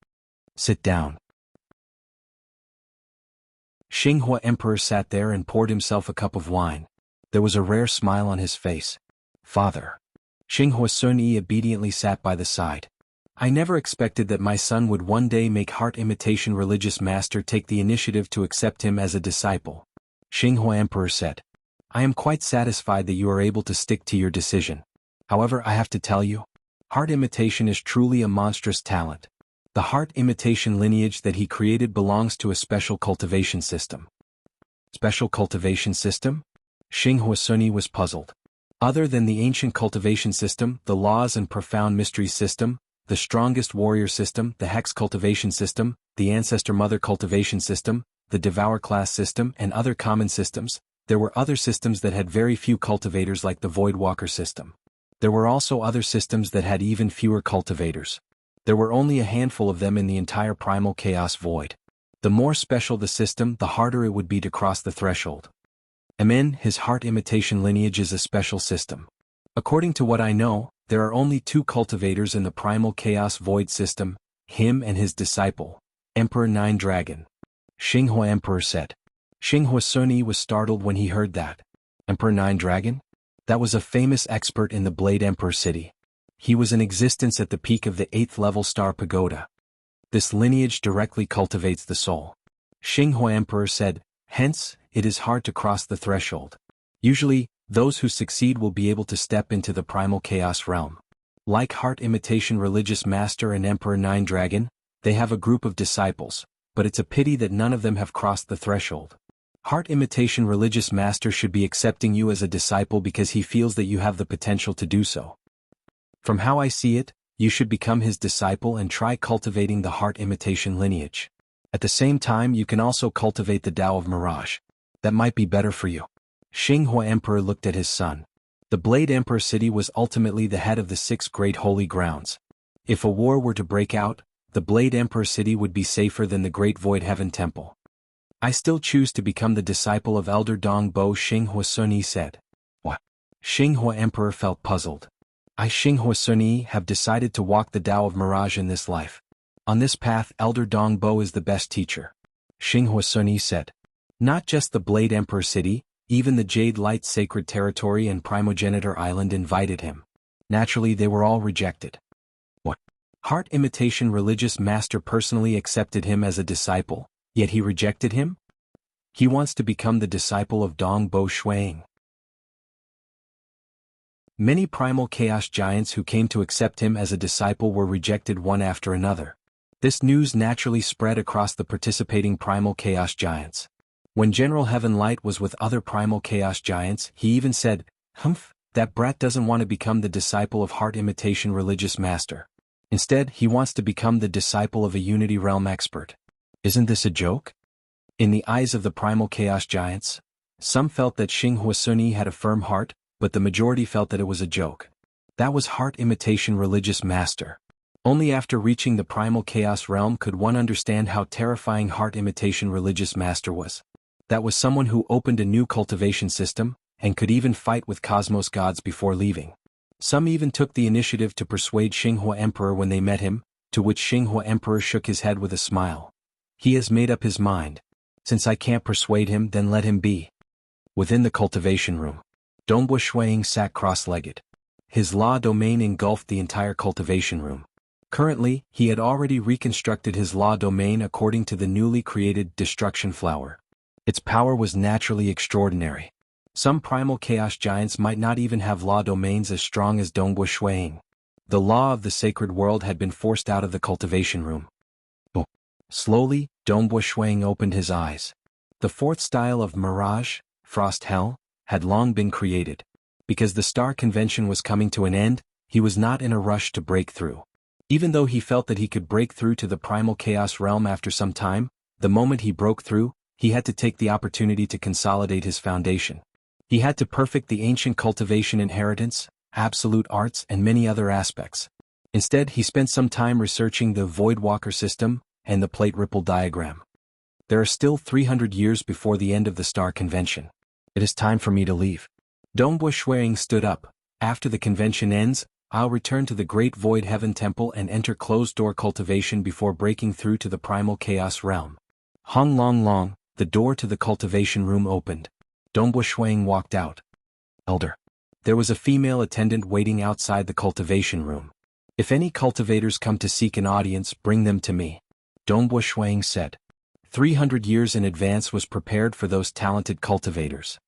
Sit down. Xinghua Emperor sat there and poured himself a cup of wine. There was a rare smile on his face. Father. Xinghua Sunyi obediently sat by the side. I never expected that my son would one day make heart imitation religious master take the initiative to accept him as a disciple. Xinghua Emperor said. I am quite satisfied that you are able to stick to your decision. However, I have to tell you, heart imitation is truly a monstrous talent. The heart imitation lineage that he created belongs to a special cultivation system. Special cultivation system? Xinghua Sunyi was puzzled. Other than the ancient cultivation system, the laws and profound mysteries system, the strongest warrior system, the hex cultivation system, the ancestor mother cultivation system, the devour class system, and other common systems, there were other systems that had very few cultivators like the Voidwalker system. There were also other systems that had even fewer cultivators. There were only a handful of them in the entire primal chaos void. The more special the system, the harder it would be to cross the threshold. Amen, his heart imitation lineage is a special system. According to what I know, there are only 2 cultivators in the primal chaos void system, him and his disciple, Emperor Nine Dragon. Xinghua Emperor said. Xinghua Sunyi was startled when he heard that. Emperor Nine Dragon? That was a famous expert in the Blade Emperor city. He was in existence at the peak of the 8th level star pagoda. This lineage directly cultivates the soul. Xinghua Emperor said, hence, it is hard to cross the threshold. Usually, those who succeed will be able to step into the primal chaos realm. Like heart imitation religious master and Emperor Nine Dragon, they have a group of disciples, but it's a pity that none of them have crossed the threshold. Heart imitation religious master should be accepting you as a disciple because he feels that you have the potential to do so. From how I see it, you should become his disciple and try cultivating the heart imitation lineage. At the same time, you can also cultivate the Tao of Mirage. That might be better for you. Xinghua Emperor looked at his son. The Blade Emperor city was ultimately the head of the 6 great holy grounds. If a war were to break out, the Blade Emperor city would be safer than the Great Void Heaven Temple. I still choose to become the disciple of Elder Dong Bo, Xinghua Sunyi said. What? Xinghua Emperor felt puzzled. I, Xinghua Sunyi, have decided to walk the Tao of Mirage in this life. On this path, Elder Dong Bo is the best teacher. Xinghua Sunyi said. Not just the Blade Emperor city, even the Jade Light Sacred Territory and Primogenitor Island invited him. Naturally, they were all rejected. What? Heart imitation religious master personally accepted him as a disciple, yet he rejected him? He wants to become the disciple of Dong Bo Shuang. Many primal chaos giants who came to accept him as a disciple were rejected one after another. This news naturally spread across the participating primal chaos giants. When General Heaven Light was with other primal chaos giants, he even said, "Humph, that brat doesn't want to become the disciple of heart imitation religious master. Instead, he wants to become the disciple of a Unity Realm expert. Isn't this a joke?" In the eyes of the primal chaos giants, some felt that Xinghua Sunyi had a firm heart, but the majority felt that it was a joke. That was heart imitation religious master. Only after reaching the primal chaos realm could one understand how terrifying heart imitation religious master was. That was someone who opened a new cultivation system, and could even fight with cosmos gods before leaving. Some even took the initiative to persuade Xinghua Emperor when they met him, to which Xinghua Emperor shook his head with a smile. He has made up his mind. Since I can't persuade him, then let him be. Within the cultivation room, Dongbo Shuang sat cross-legged. His law domain engulfed the entire cultivation room. Currently, he had already reconstructed his law domain according to the newly created Destruction Flower. Its power was naturally extraordinary. Some primal chaos giants might not even have law domains as strong as Dongbo Shuang. The law of the sacred world had been forced out of the cultivation room. Slowly, Dongbo Shuang opened his eyes. The 4th style of Mirage, Frost Hell, had long been created. Because the Star Convention was coming to an end, he was not in a rush to break through. Even though he felt that he could break through to the primal chaos realm after some time, the moment he broke through, he had to take the opportunity to consolidate his foundation. He had to perfect the ancient cultivation inheritance, absolute arts, and many other aspects. Instead, he spent some time researching the Voidwalker system and the plate ripple diagram. There are still 300 years before the end of the Star Convention. It is time for me to leave. Dongbo Shuang stood up. After the convention ends, I'll return to the Great Void Heaven Temple and enter closed-door cultivation before breaking through to the primal chaos realm. Hong Long Long, the door to the cultivation room opened. Dongbo Shuang walked out. Elder. There was a female attendant waiting outside the cultivation room. If any cultivators come to seek an audience, bring them to me. Dongbo Shuang said. 300 years in advance was prepared for those talented cultivators.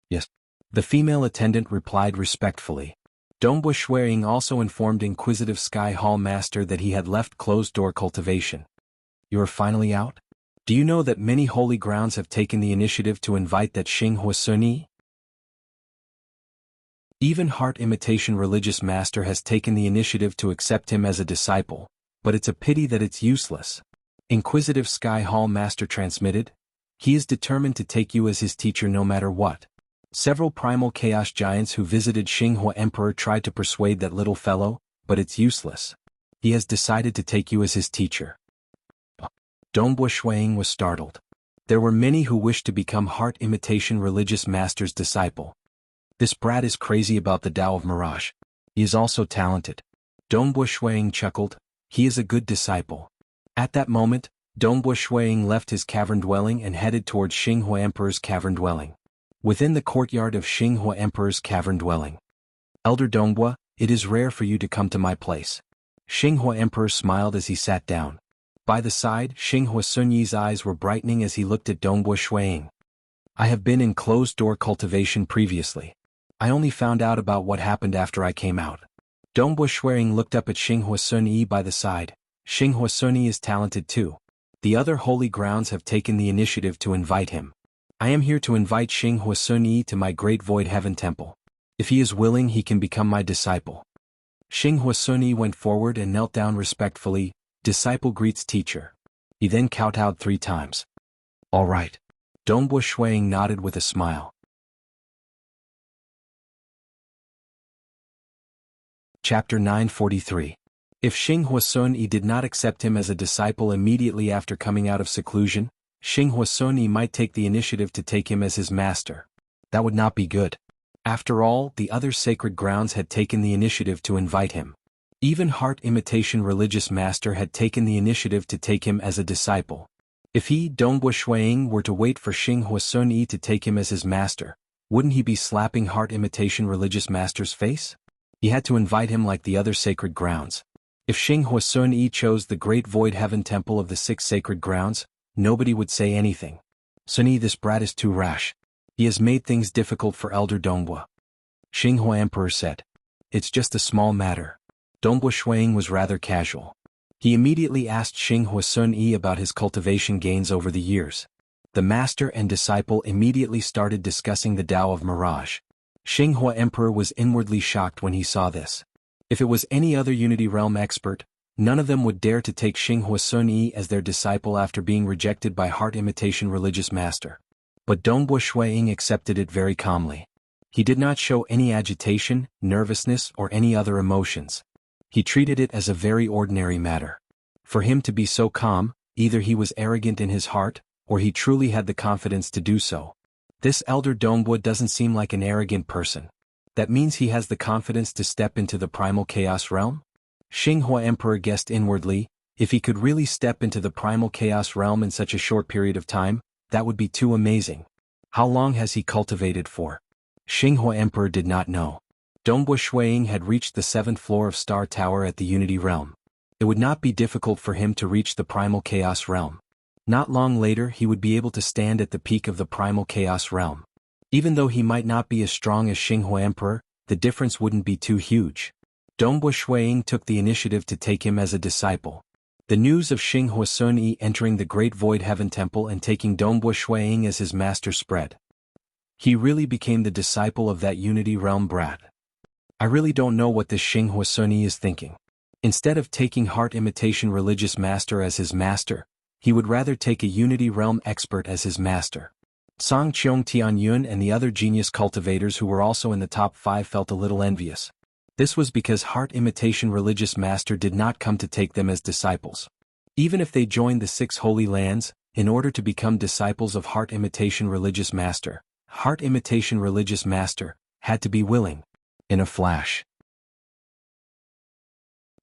Yes. The female attendant replied respectfully. Dongbo Shuang also informed Inquisitive Sky Hall Master that he had left closed-door cultivation. You are finally out? Do you know that many holy grounds have taken the initiative to invite that Xinghua Sunyi? Even Heart Imitation Religious Master has taken the initiative to accept him as a disciple, but it's a pity that it's useless. Inquisitive Sky Hall Master transmitted. He is determined to take you as his teacher no matter what. Several primal chaos giants who visited Xinghua Emperor tried to persuade that little fellow, but it's useless. He has decided to take you as his teacher. Dongbo Shuang was startled. There were many who wished to become Heart Imitation Religious Master's disciple. This brat is crazy about the Tao of Mirage. He is also talented. Dongbo Shuang chuckled. He is a good disciple. At that moment, Dongbo Shuang left his cavern dwelling and headed towards Xinghua Emperor's cavern dwelling. Within the courtyard of Xinghua Emperor's cavern dwelling. Elder Dongbo, it is rare for you to come to my place. Xinghua Emperor smiled as he sat down. By the side, Xinghua Sunyi's eyes were brightening as he looked at Dongbo Shuang. I have been in closed-door cultivation previously. I only found out about what happened after I came out. Dongbo Shuang looked up at Xinghua Sunyi by the side. Xinghua Sunyi is talented too. The other holy grounds have taken the initiative to invite him. I am here to invite Xinghua Sunyi to my Great Void Heaven Temple. If he is willing, he can become my disciple. Xinghua Sunyi went forward and knelt down respectfully. Disciple greets teacher. He then kowtowed 3 times. All right. Dongbo Shuang nodded with a smile. Chapter 943. If Xinghua Sunyi did not accept him as a disciple immediately after coming out of seclusion, Xinghua Sunyi might take the initiative to take him as his master. That would not be good. After all, the other sacred grounds had taken the initiative to invite him. Even Heart Imitation Religious Master had taken the initiative to take him as a disciple. If he, Dongbo Shuang, were to wait for Xinghua Sunyi to take him as his master, wouldn't he be slapping Heart Imitation Religious Master's face? He had to invite him like the other sacred grounds. If Xinghua Sunyi chose the Great Void Heaven Temple of the 6 sacred grounds, nobody would say anything. Sunyi, this brat is too rash. He has made things difficult for Elder Dongbo. Xinghua Emperor said. It's just a small matter. Dongbo Shuang was rather casual. He immediately asked Xinghua Sunyi about his cultivation gains over the years. The master and disciple immediately started discussing the Tao of Mirage. Xinghua Emperor was inwardly shocked when he saw this. If it was any other Unity Realm expert, none of them would dare to take Xinghua Sunyi as their disciple after being rejected by Heart Imitation Religious Master. But Dongbo Shuang accepted it very calmly. He did not show any agitation, nervousness, or any other emotions. He treated it as a very ordinary matter. For him to be so calm, either he was arrogant in his heart, or he truly had the confidence to do so. This Elder Dongbo doesn't seem like an arrogant person. That means he has the confidence to step into the primal chaos realm? Xinghua Emperor guessed inwardly, if he could really step into the primal chaos realm in such a short period of time, that would be too amazing. How long has he cultivated for? Xinghua Emperor did not know. Dongbo Shuang had reached the 7th floor of Star Tower at the Unity Realm. It would not be difficult for him to reach the primal chaos realm. Not long later he would be able to stand at the peak of the primal chaos realm. Even though he might not be as strong as Xinghua Emperor, the difference wouldn't be too huge. Dongbo Shuang took the initiative to take him as a disciple. The news of Xinghua Sunyi entering the Great Void Heaven Temple and taking Dongbo Shuang as his master spread. He really became the disciple of that Unity Realm brat. I really don't know what this Xinghua Sunyi is thinking. Instead of taking Heart Imitation Religious Master as his master, he would rather take a Unity Realm expert as his master. Song Qiong Tianyun and the other genius cultivators who were also in the top 5 felt a little envious. This was because Heart Imitation Religious Master did not come to take them as disciples. Even if they joined the 6 Holy Lands, in order to become disciples of Heart Imitation Religious Master, Heart Imitation Religious Master had to be willing. In a flash,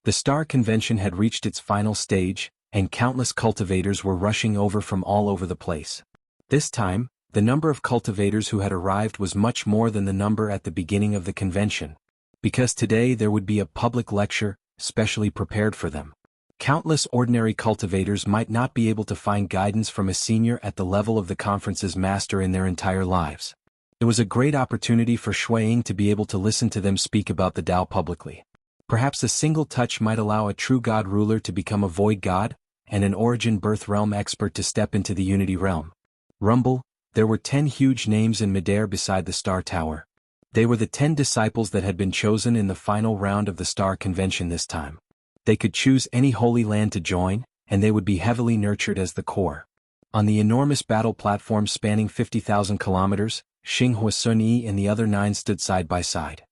The Star Convention had reached its final stage, and countless cultivators were rushing over from all over the place. This time, the number of cultivators who had arrived was much more than the number at the beginning of the convention, because today there would be a public lecture, specially prepared for them. Countless ordinary cultivators might not be able to find guidance from a senior at the level of the conference's master in their entire lives. It was a great opportunity for Ying to be able to listen to them speak about the Tao publicly. Perhaps a single touch might allow a true God ruler to become a void god, and an origin birth realm expert to step into the unity realm. Rumble, there were 10 huge names in midair beside the Star Tower. They were the 10 disciples that had been chosen in the final round of the Star Convention this time. They could choose any holy land to join, and they would be heavily nurtured as the core. On the enormous battle platform spanning 50,000 kilometers, Jianghu Sun Yi and the other 9 stood side by side.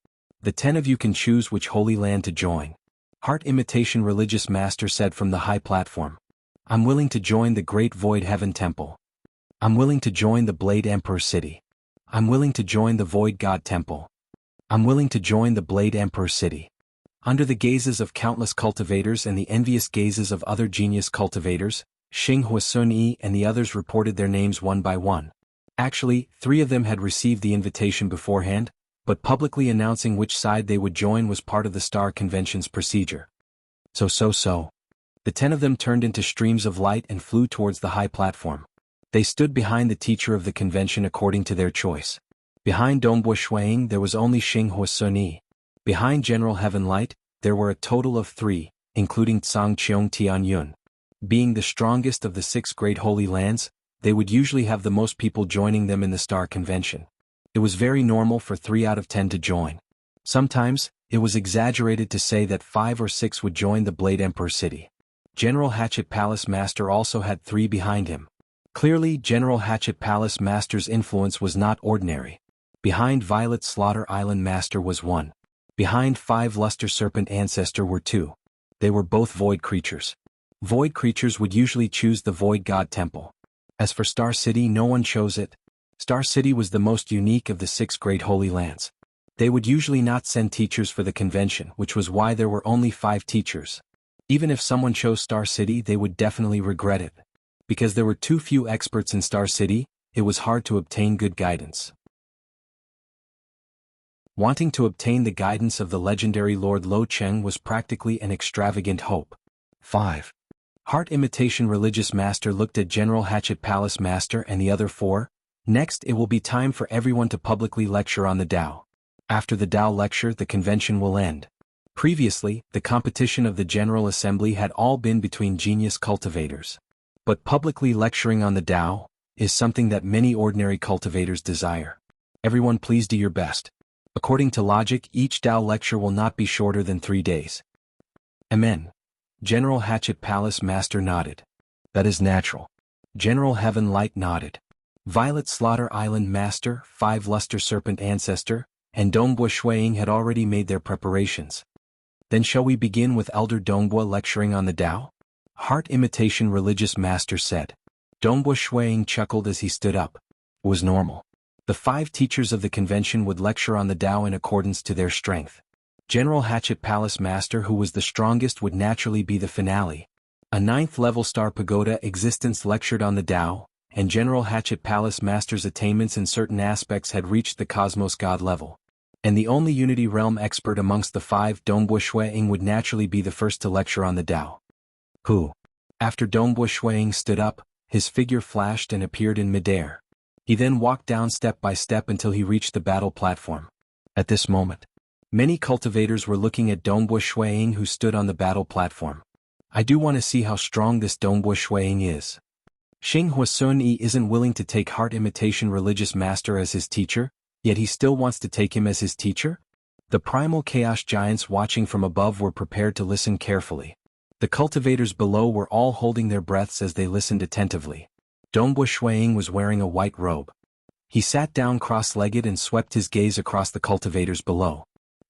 The 10 of you can choose which holy land to join. Heart Imitation Religious Master said from the high platform. I'm willing to join the Great Void Heaven Temple. I'm willing to join the Blade Emperor City. I'm willing to join the Void God Temple. I'm willing to join the Blade Emperor City. Under the gazes of countless cultivators and the envious gazes of other genius cultivators, Jianghu Sun Yi and the others reported their names one by one. Actually, 3 of them had received the invitation beforehand, but publicly announcing which side they would join was part of the Star Convention's procedure. So. The 10 of them turned into streams of light and flew towards the high platform. They stood behind the teacher of the convention according to their choice. Behind Dongbo Ying there was only Jianghu Sun Yi. Behind General Heaven Light, there were a total of 3, including Tsang Qiong Tianyun. Being the strongest of the 6 great holy lands, they would usually have the most people joining them in the Star Convention. It was very normal for 3 out of 10 to join. Sometimes, it was exaggerated to say that 5 or 6 would join the Blade Emperor City. General Hatchet Palace Master also had 3 behind him. Clearly, General Hatchet Palace Master's influence was not ordinary. Behind Violet Slaughter Island Master was 1. Behind 5 Luster Serpent Ancestor were 2. They were both void creatures. Void creatures would usually choose the Void God Temple. As for Star City, no one chose it. Star City was the most unique of the 6 great holy lands. They would usually not send teachers for the convention, which was why there were only 5 teachers. Even if someone chose Star City, they would definitely regret it. Because there were too few experts in Star City, it was hard to obtain good guidance. Wanting to obtain the guidance of the legendary Lord Lo Cheng was practically an extravagant hope. 5. Heart Imitation Religious Master looked at General Hatchet Palace Master and the other 4. Next, it will be time for everyone to publicly lecture on the Tao. After the Tao lecture, the convention will end. Previously, the competition of the General Assembly had all been between genius cultivators. But publicly lecturing on the Tao is something that many ordinary cultivators desire. Everyone please do your best. According to logic, each Tao lecture will not be shorter than 3 days. Amen. General Hatchet Palace Master nodded. That is natural. General Heaven Light nodded. Violet Slaughter Island Master, 5 Luster Serpent Ancestor, and Dongbo Ying had already made their preparations. Then shall we begin with Elder Dongbo lecturing on the Tao? Heart Imitation Religious Master said. Dongbo Ying chuckled as he stood up. It was normal. The 5 teachers of the convention would lecture on the Tao in accordance to their strength. General Hatchet Palace Master, who was the strongest, would naturally be the finale. A 9th level Star Pagoda existence lectured on the Tao, and General Hatchet Palace Master's attainments in certain aspects had reached the Cosmos God level. And the only Unity Realm expert amongst the 5, Dongbo Ying, would naturally be the first to lecture on the Tao. Who? After Dongbo Ying stood up, his figure flashed and appeared in midair. He then walked down step by step until he reached the battle platform. At this moment, many cultivators were looking at Dongbo Ying, who stood on the battle platform. I do want to see how strong this Dongbo Ying is. Jianghu Sun Yi isn't willing to take Heart Imitation Religious Master as his teacher, yet he still wants to take him as his teacher? The primal chaos giants watching from above were prepared to listen carefully. The cultivators below were all holding their breaths as they listened attentively. Dongbo Ying was wearing a white robe. He sat down cross-legged and swept his gaze across the cultivators below.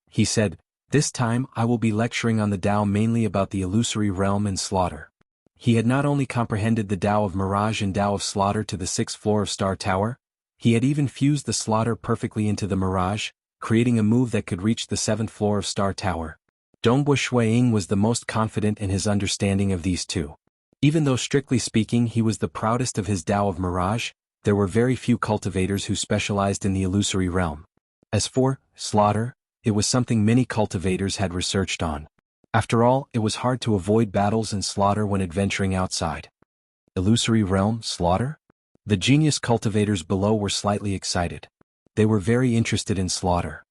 He said, "This time I will be lecturing on the Tao, mainly about the illusory realm and slaughter." He had not only comprehended the Tao of Mirage and Tao of Slaughter to the 6th floor of Star Tower, he had even fused the Slaughter perfectly into the Mirage, creating a move that could reach the 7th floor of Star Tower. Dongbu Shuiying was the most confident in his understanding of these two. Even though strictly speaking he was the proudest of his Tao of Mirage, there were very few cultivators who specialized in the illusory realm. As for slaughter, it was something many cultivators had researched on. After all, it was hard to avoid battles and slaughter when adventuring outside. Illusory realm, slaughter? The genius cultivators below were slightly excited. They were very interested in slaughter.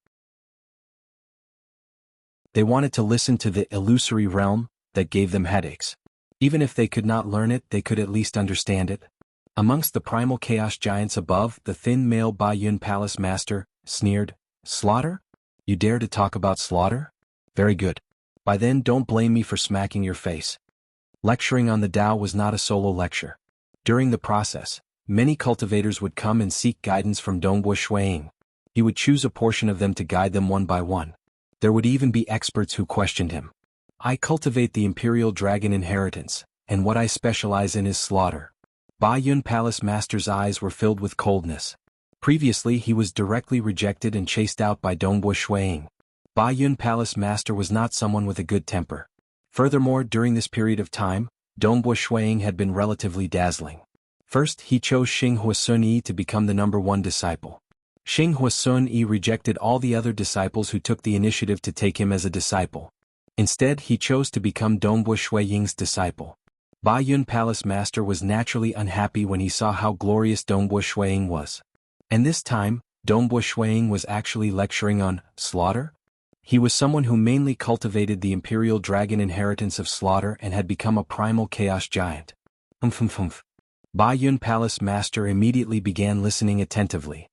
They wanted to listen to the illusory realm that gave them headaches. Even if they could not learn it, they could at least understand it. Amongst the primal chaos giants above, the thin male Ba Yun Palace Master sneered, "Slaughter? You dare to talk about slaughter? Very good. By then don't blame me for smacking your face." Lecturing on the Tao was not a solo lecture. During the process, many cultivators would come and seek guidance from Dongbu Shuiying. He would choose a portion of them to guide them one by one. There would even be experts who questioned him. "I cultivate the Imperial Dragon Inheritance, and what I specialize in is slaughter." Ba Yun Palace Master's eyes were filled with coldness. Previously he was directly rejected and chased out by Dongbu Shuiying. Ba Yun Palace Master was not someone with a good temper. Furthermore, during this period of time, Dongbu Shuiying had been relatively dazzling. First, he chose Xing Huasun Yi to become the #1 disciple. Xing Huasun Yi rejected all the other disciples who took the initiative to take him as a disciple. Instead, he chose to become Dongbu Shuiying's disciple. Ba Yun Palace Master was naturally unhappy when he saw how glorious Dongbu Shuiying was. And this time, Dongbu Shuiying was actually lecturing on slaughter? He was someone who mainly cultivated the Imperial Dragon Inheritance of slaughter and had become a primal chaos giant. Ba Yun Palace Master immediately began listening attentively.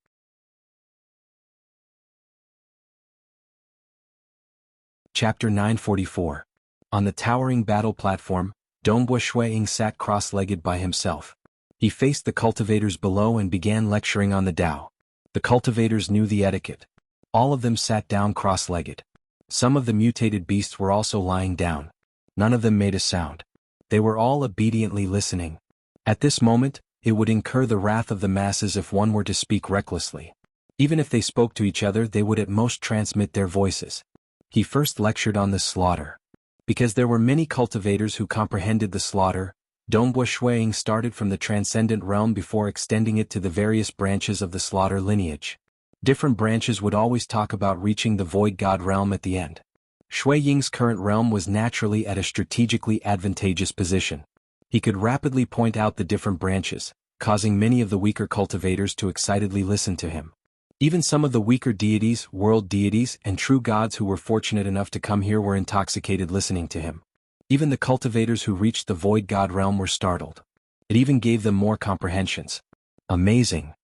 Chapter 944. On the towering battle platform, Dongbu Shuiying sat cross-legged by himself. He faced the cultivators below and began lecturing on the Tao. The cultivators knew the etiquette. All of them sat down cross-legged. Some of the mutated beasts were also lying down. None of them made a sound. They were all obediently listening. At this moment, it would incur the wrath of the masses if one were to speak recklessly. Even if they spoke to each other, they would at most transmit their voices. He first lectured on the slaughter. Because there were many cultivators who comprehended the slaughter, Dongbu Shuiying started from the transcendent realm before extending it to the various branches of the slaughter lineage. Different branches would always talk about reaching the void god realm at the end. Shuiying's current realm was naturally at a strategically advantageous position. He could rapidly point out the different branches, causing many of the weaker cultivators to excitedly listen to him. Even some of the weaker deities, world deities, and true gods who were fortunate enough to come here were intoxicated listening to him. Even the cultivators who reached the void god realm were startled. It even gave them more comprehensions. Amazing.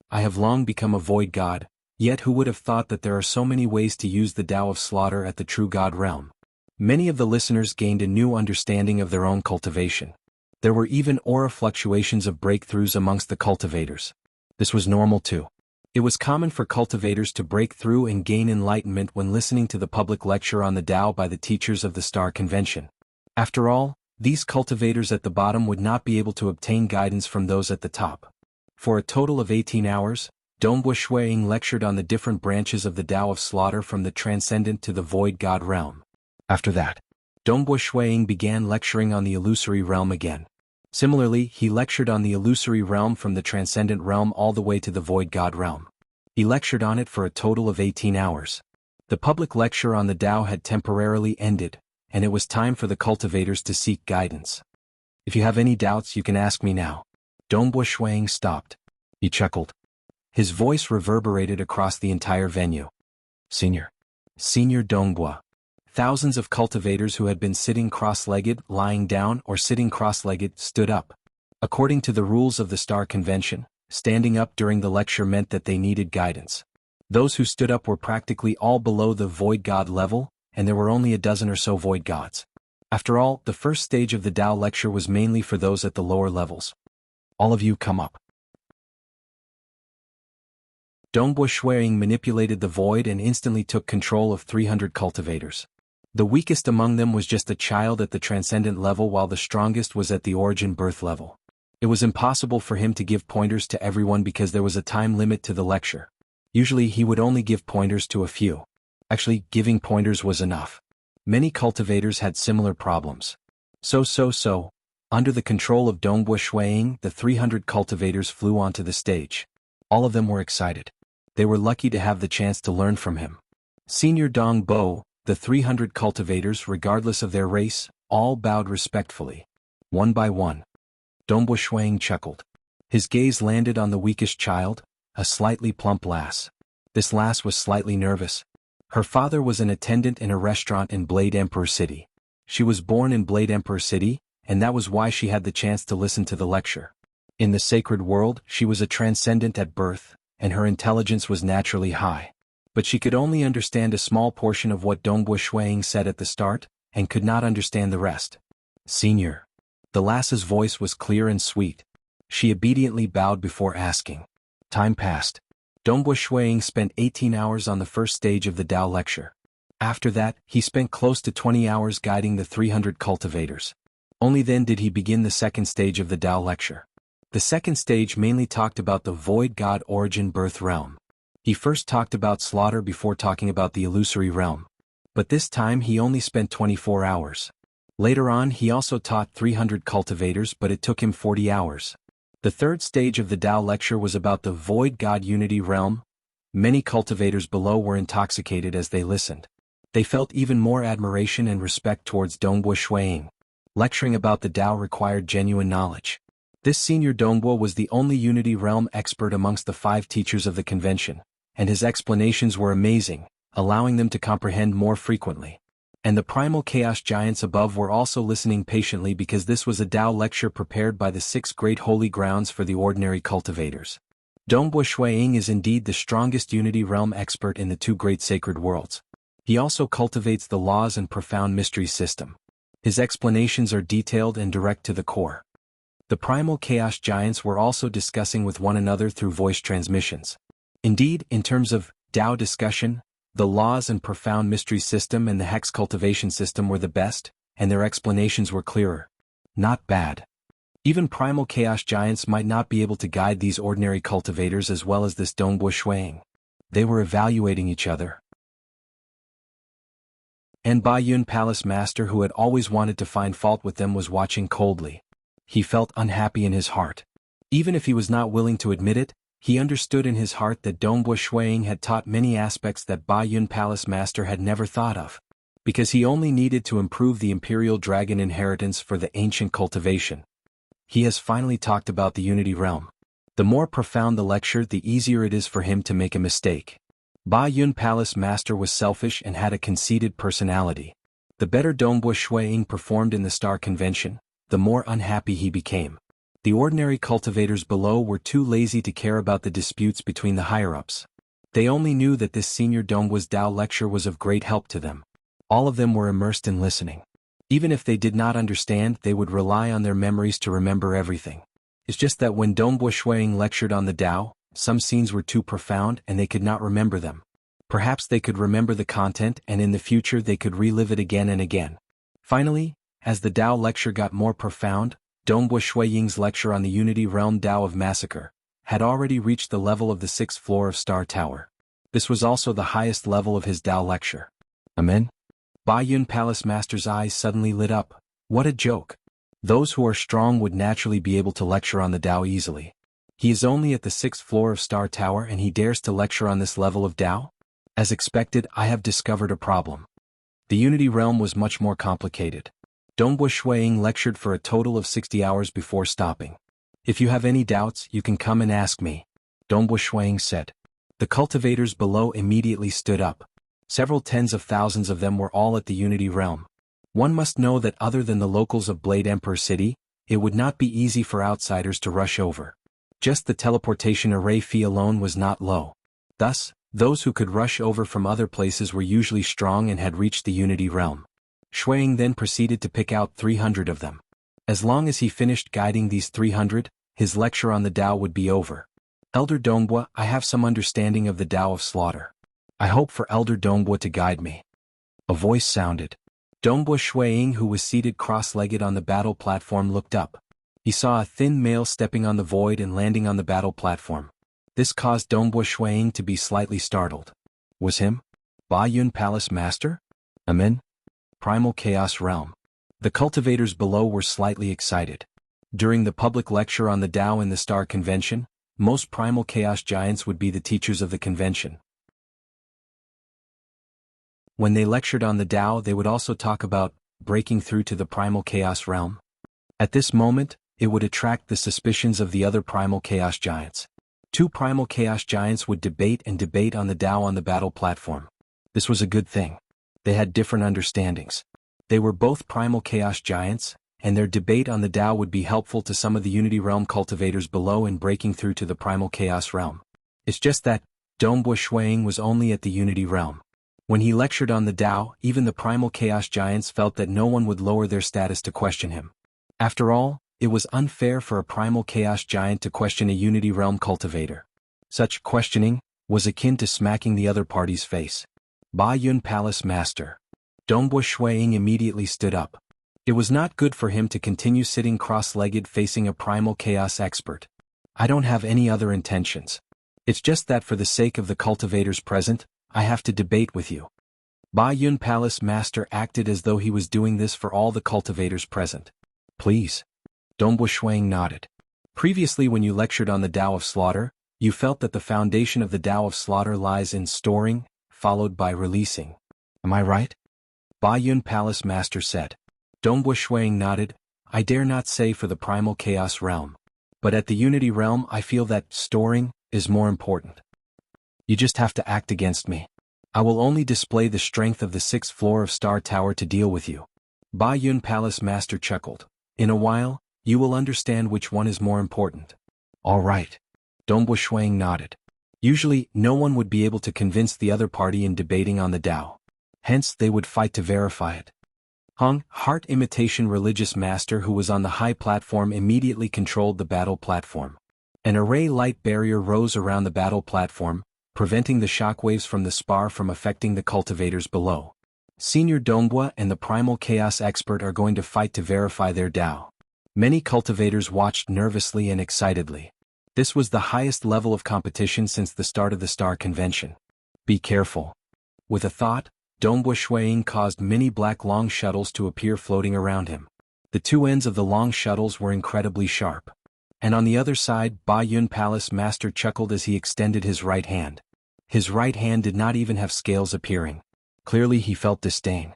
I have long become a void god, yet who would have thought that there are so many ways to use the Tao of slaughter at the true god realm? Many of the listeners gained a new understanding of their own cultivation. There were even aura fluctuations of breakthroughs amongst the cultivators. This was normal too. It was common for cultivators to break through and gain enlightenment when listening to the public lecture on the Tao by the teachers of the Star Convention. After all, these cultivators at the bottom would not be able to obtain guidance from those at the top. For a total of 18 hours, Dongbu Shuiying lectured on the different branches of the Tao of slaughter from the transcendent to the void god realm. After that, Dongbu Shuiying began lecturing on the illusory realm again. Similarly, he lectured on the illusory realm from the transcendent realm all the way to the void god realm. He lectured on it for a total of 18 hours. The public lecture on the Tao had temporarily ended, and it was time for the cultivators to seek guidance. "If you have any doubts, you can ask me now." Dongbu Shuiying stopped. He chuckled. His voice reverberated across the entire venue. Senior Dongbu." Thousands of cultivators who had been sitting cross-legged, lying down, or sitting cross-legged stood up. According to the rules of the Star Convention, standing up during the lecture meant that they needed guidance. Those who stood up were practically all below the void god level, and there were only a dozen or so void gods. After all, the first stage of the Tao lecture was mainly for those at the lower levels. "All of you come up." Dongbu Shuiying manipulated the void and instantly took control of 300 cultivators. The weakest among them was just a child at the transcendent level, while the strongest was at the origin birth level. It was impossible for him to give pointers to everyone because there was a time limit to the lecture. Usually he would only give pointers to a few. Actually, giving pointers was enough. Many cultivators had similar problems. So. Under the control of Dongbua Shuiying, the 300 cultivators flew onto the stage. All of them were excited. They were lucky to have the chance to learn from him. Senior Dong Bo, the 300 cultivators, regardless of their race, all bowed respectfully. One by one. Dongbua Shuiying chuckled. His gaze landed on the weakest child, a slightly plump lass. This lass was slightly nervous. Her father was an attendant in a restaurant in Blade Emperor City. She was born in Blade Emperor City, and that was why she had the chance to listen to the lecture. In the sacred world, she was a transcendent at birth, and her intelligence was naturally high. But she could only understand a small portion of what Dongbua Shuiying said at the start, and could not understand the rest. Senior. The lass's voice was clear and sweet. She obediently bowed before asking. Time passed. Dongbua Shuiying spent 18 hours on the first stage of the Tao lecture. After that, he spent close to 20 hours guiding the 300 cultivators. Only then did he begin the second stage of the Tao lecture. The second stage mainly talked about the void god origin birth realm. He first talked about slaughter before talking about the illusory realm. But this time he only spent 24 hours. Later on he also taught 300 cultivators, but it took him 40 hours. The third stage of the Tao lecture was about the void god unity realm. Many cultivators below were intoxicated as they listened. They felt even more admiration and respect towards Dongbua Shuiying. Lecturing about the Tao required genuine knowledge. This senior Dongbua was the only unity realm expert amongst the 5 teachers of the convention, and his explanations were amazing, allowing them to comprehend more frequently. And the primal chaos giants above were also listening patiently because this was a Tao lecture prepared by the 6 great holy grounds for the ordinary cultivators. Dongbua Shuiying is indeed the strongest unity realm expert in the 2 great sacred worlds. He also cultivates the laws and profound mystery system. His explanations are detailed and direct to the core. The primal chaos giants were also discussing with one another through voice transmissions. Indeed, in terms of Tao discussion, the laws and profound mystery system and the hex cultivation system were the best, and their explanations were clearer. Not bad. Even primal chaos giants might not be able to guide these ordinary cultivators as well as this Dongbua Shuiying. They were evaluating each other. And Ba Yun Palace Master, who had always wanted to find fault with them, was watching coldly. He felt unhappy in his heart. Even if he was not willing to admit it, he understood in his heart that Dongbua Shuiying had taught many aspects that Ba Yun Palace Master had never thought of. Because he only needed to improve the Imperial Dragon inheritance for the ancient cultivation. He has finally talked about the Unity Realm. The more profound the lecture, the easier it is for him to make a mistake. Ba Yun Palace Master was selfish and had a conceited personality. The better Dongbua Shuiying performed in the Star Convention, the more unhappy he became. The ordinary cultivators below were too lazy to care about the disputes between the higher-ups. They only knew that this senior Dongbua's Tao lecture was of great help to them. All of them were immersed in listening. Even if they did not understand, they would rely on their memories to remember everything. It's just that when Dongbua Shuiying lectured on the Tao, some scenes were too profound and they could not remember them. Perhaps they could remember the content and in the future they could relive it again and again. Finally, as the Tao lecture got more profound, Dongbua Shuiying's lecture on the Unity Realm Tao of Massacre had already reached the level of the 6th floor of Star Tower. This was also the highest level of his Tao lecture. Amen? Ba Yun Palace Master's eyes suddenly lit up. What a joke. Those who are strong would naturally be able to lecture on the Tao easily. He is only at the 6th floor of Star Tower and he dares to lecture on this level of Tao? As expected, I have discovered a problem. The Unity Realm was much more complicated. Dongbua Shuiying lectured for a total of 60 hours before stopping. If you have any doubts, you can come and ask me, Dongbua Shuiying said. The cultivators below immediately stood up. Several tens of thousands of them were all at the Unity Realm. One must know that other than the locals of Blade Emperor City, it would not be easy for outsiders to rush over. Just the teleportation array fee alone was not low. Thus, those who could rush over from other places were usually strong and had reached the Unity Realm. Shuiying then proceeded to pick out 300 of them. As long as he finished guiding these 300, his lecture on the Tao would be over. Elder Dongbua, I have some understanding of the Tao of slaughter. I hope for Elder Dongbua to guide me. A voice sounded. Dongbua Shuiying, who was seated cross-legged on the battle platform, looked up. He saw a thin male stepping on the void and landing on the battle platform. This caused Dongbua Shuiying to be slightly startled. Was him? Ba Yun Palace Master? Amen? Primal Chaos Realm. The cultivators below were slightly excited. During the public lecture on the Tao in the Star Convention, most Primal Chaos Giants would be the teachers of the convention. When they lectured on the Tao, they would also talk about breaking through to the Primal Chaos Realm. At this moment, it would attract the suspicions of the other Primal Chaos Giants. Two Primal Chaos Giants would debate on the Tao on the battle platform. This was a good thing. They had different understandings. They were both Primal Chaos Giants, and their debate on the Tao would be helpful to some of the Unity Realm cultivators below in breaking through to the Primal Chaos Realm. It's just that Dongbua Shuiying was only at the Unity Realm. When he lectured on the Tao, even the Primal Chaos Giants felt that no one would lower their status to question him. After all, it was unfair for a Primal Chaos Giant to question a Unity Realm cultivator. Such questioning was akin to smacking the other party's face. Ba Yun Palace Master. Dongbua Shuiying immediately stood up. It was not good for him to continue sitting cross-legged facing a Primal Chaos expert. I don't have any other intentions. It's just that for the sake of the cultivators present, I have to debate with you. Ba Yun Palace Master acted as though he was doing this for all the cultivators present. Please. Dongbua Shuiying nodded. Previously when you lectured on the Tao of Slaughter, you felt that the foundation of the Tao of Slaughter lies in storing, followed by releasing. Am I right? Ba Yun Palace Master said. Dongbua Shuiying nodded. I dare not say for the Primal Chaos Realm. But at the Unity Realm I feel that storing is more important. You just have to act against me. I will only display the strength of the 6th floor of Star Tower to deal with you. Ba Yun Palace Master chuckled. In a while, you will understand which one is more important. All right. Dongbua Shuiying nodded. Usually, no one would be able to convince the other party in debating on the Tao. Hence, they would fight to verify it. Hung, Heart Imitation Religious Master who was on the high platform immediately controlled the battle platform. An array light barrier rose around the battle platform, preventing the shockwaves from the spar from affecting the cultivators below. Senior Dongbua and the Primal Chaos Expert are going to fight to verify their Tao. Many cultivators watched nervously and excitedly. This was the highest level of competition since the start of the Star Convention. Be careful. With a thought, Dongbua Shuiying caused many black long shuttles to appear floating around him. The two ends of the long shuttles were incredibly sharp. And on the other side, Ba Yun Palace Master chuckled as he extended his right hand. His right hand did not even have scales appearing. Clearly he felt disdain.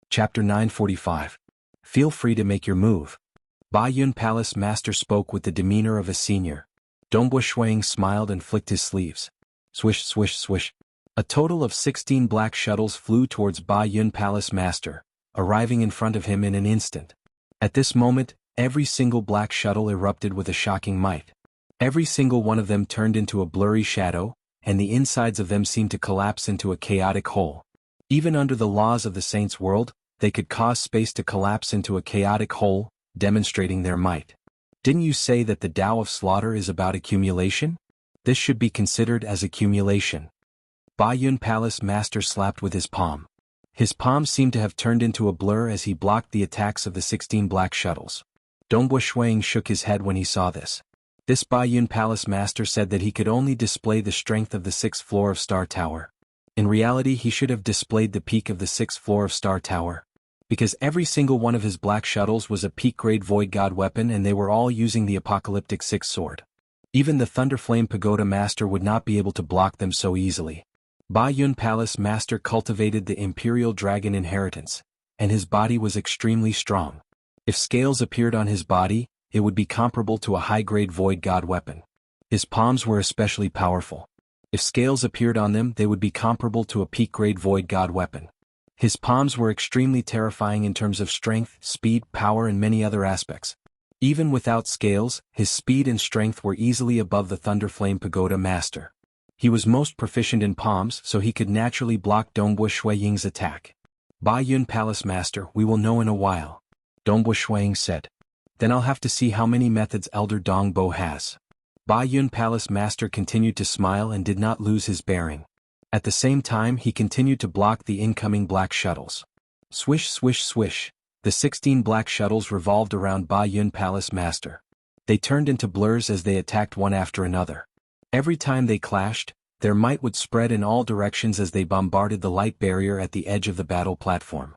Chapter 945. Feel free to make your move. Ba Yun Palace Master spoke with the demeanor of a senior. Dongbua Shuiying smiled and flicked his sleeves. Swish, swish, swish. A total of 16 black shuttles flew towards Ba Yun Palace Master, arriving in front of him in an instant. At this moment, every single black shuttle erupted with a shocking might. Every single one of them turned into a blurry shadow, and the insides of them seemed to collapse into a chaotic hole. Even under the laws of the Saints' world, they could cause space to collapse into a chaotic hole, demonstrating their might. Didn't you say that the Tao of Slaughter is about accumulation? This should be considered as accumulation. Ba Yun Palace Master slapped with his palm. His palm seemed to have turned into a blur as he blocked the attacks of the 16 black shuttles. Dongbua Shuiying shook his head when he saw this. This Ba Yun Palace Master said that he could only display the strength of the 6th floor of Star Tower. In reality he should have displayed the peak of the 6th floor of Star Tower. Because every single one of his black shuttles was a peak-grade Void God weapon and they were all using the apocalyptic 6th sword. Even the Thunderflame Pagoda Master would not be able to block them so easily. Ba Yun Palace Master cultivated the Imperial Dragon Inheritance, and his body was extremely strong. If scales appeared on his body, it would be comparable to a high-grade Void God weapon. His palms were especially powerful. If scales appeared on them, they would be comparable to a peak-grade Void God weapon. His palms were extremely terrifying in terms of strength, speed, power and many other aspects. Even without scales, his speed and strength were easily above the Thunderflame Pagoda Master. He was most proficient in palms, so he could naturally block Dongbua Shuiying's attack. Ba Yun Palace Master, we will know in a while. Dongbua Shuiying said. Then I'll have to see how many methods Elder Dongbo has. Ba Yun Palace Master continued to smile and did not lose his bearing. At the same time he continued to block the incoming black shuttles. Swish swish swish, the 16 black shuttles revolved around Ba Yun Palace Master. They turned into blurs as they attacked one after another. Every time they clashed, their might would spread in all directions as they bombarded the light barrier at the edge of the battle platform.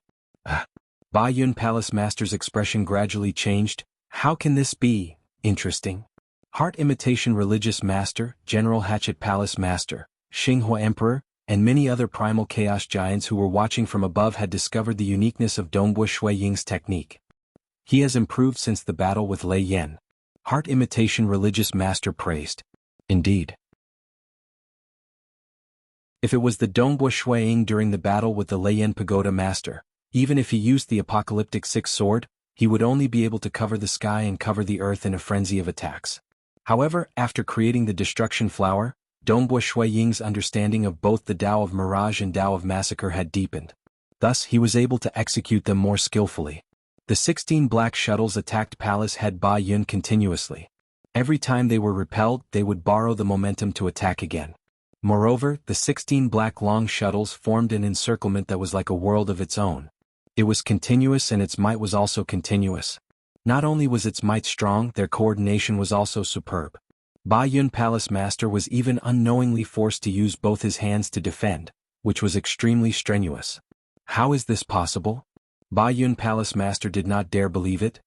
Ba Yun Palace Master's expression gradually changed. How can this be? Interesting. Heart Imitation Religious Master, General Hatchet Palace Master, Xinghua Emperor, and many other primal chaos giants who were watching from above had discovered the uniqueness of Dongbu Shui Ying's technique. He has improved since the battle with Lei Yan. Heart Imitation Religious Master praised. Indeed. If it was the Dongbu Shui Ying during the battle with the Lei Yan Pagoda Master, even if he used the apocalyptic sixth sword, he would only be able to cover the sky and cover the earth in a frenzy of attacks. However, after creating the Destruction Flower, Dongbu Shui Ying's understanding of both the Tao of Mirage and Tao of Massacre had deepened. Thus, he was able to execute them more skillfully. The 16 black shuttles attacked Palace Head Ba Yun continuously. Every time they were repelled, they would borrow the momentum to attack again. Moreover, the 16 black long shuttles formed an encirclement that was like a world of its own. It was continuous and its might was also continuous. Not only was its might strong, their coordination was also superb. Ba Yun Palace Master was even unknowingly forced to use both his hands to defend, which was extremely strenuous. How is this possible? Ba Yun Palace Master did not dare believe it.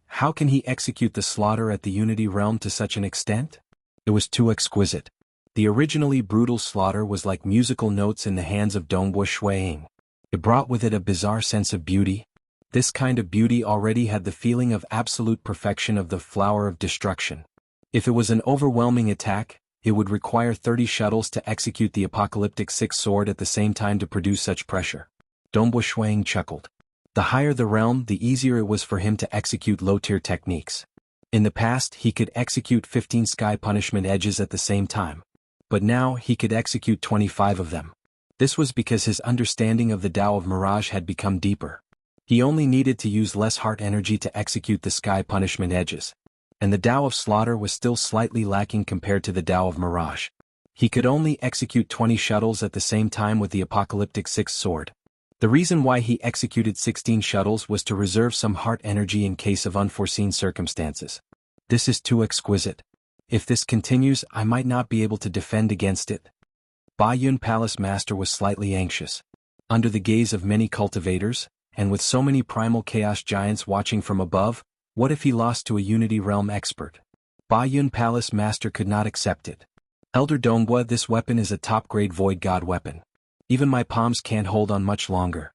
How can he execute the slaughter at the Unity Realm to such an extent? It was too exquisite. The originally brutal slaughter was like musical notes in the hands of Dongbu Shui Ying. It brought with it a bizarre sense of beauty. This kind of beauty already had the feeling of absolute perfection of the flower of destruction. If it was an overwhelming attack, it would require 30 shuttles to execute the apocalyptic sixth sword at the same time to produce such pressure. Dongbu Shui Ying chuckled. The higher the realm, the easier it was for him to execute low-tier techniques. In the past, he could execute 15 sky punishment edges at the same time. But now, he could execute 25 of them. This was because his understanding of the Tao of Mirage had become deeper. He only needed to use less heart energy to execute the sky punishment edges. And the Tao of Slaughter was still slightly lacking compared to the Tao of Mirage. He could only execute 20 shuttles at the same time with the apocalyptic sixth sword. The reason why he executed 16 shuttles was to reserve some heart energy in case of unforeseen circumstances. This is too exquisite. If this continues, I might not be able to defend against it. Ba Yun Palace Master was slightly anxious. Under the gaze of many cultivators, and with so many primal chaos giants watching from above, what if he lost to a Unity Realm expert? Ba Yun Palace Master could not accept it. Elder Dongbu, this weapon is a top-grade Void God weapon. Even my palms can't hold on much longer.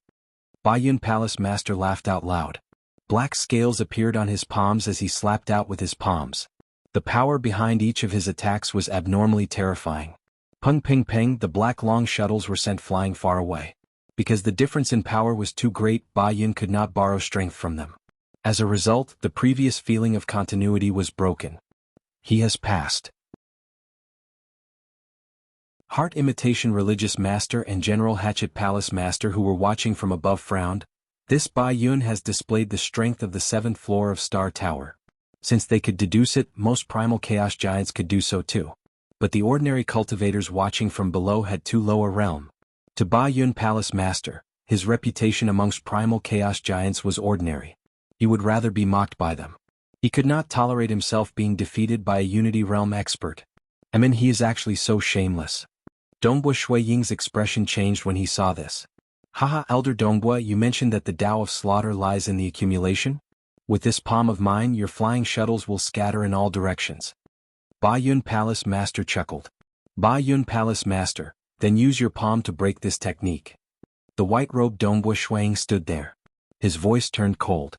Ba Yun Palace Master laughed out loud. Black scales appeared on his palms as he slapped out with his palms. The power behind each of his attacks was abnormally terrifying. Peng peng peng, the black long shuttles were sent flying far away. Because the difference in power was too great, Ba Yun could not borrow strength from them. As a result, the previous feeling of continuity was broken. He has passed. Heart Imitation Religious Master and General Hatchet Palace Master who were watching from above frowned. This Ba Yun has displayed the strength of the 7th floor of Star Tower. Since they could deduce it, most primal chaos giants could do so too. But the ordinary cultivators watching from below had too low a realm. To Ba Yun Palace Master, his reputation amongst primal chaos giants was ordinary. He would rather be mocked by them. He could not tolerate himself being defeated by a Unity Realm expert. He is actually so shameless. Dongbu Shui Ying's expression changed when he saw this. Haha, Elder Dongbu, you mentioned that the Tao of Slaughter lies in the accumulation? With this palm of mine, your flying shuttles will scatter in all directions. Ba Yun Palace Master chuckled. Ba Yun Palace Master, then use your palm to break this technique. The white-robed Dongbu Shui Ying stood there. His voice turned cold.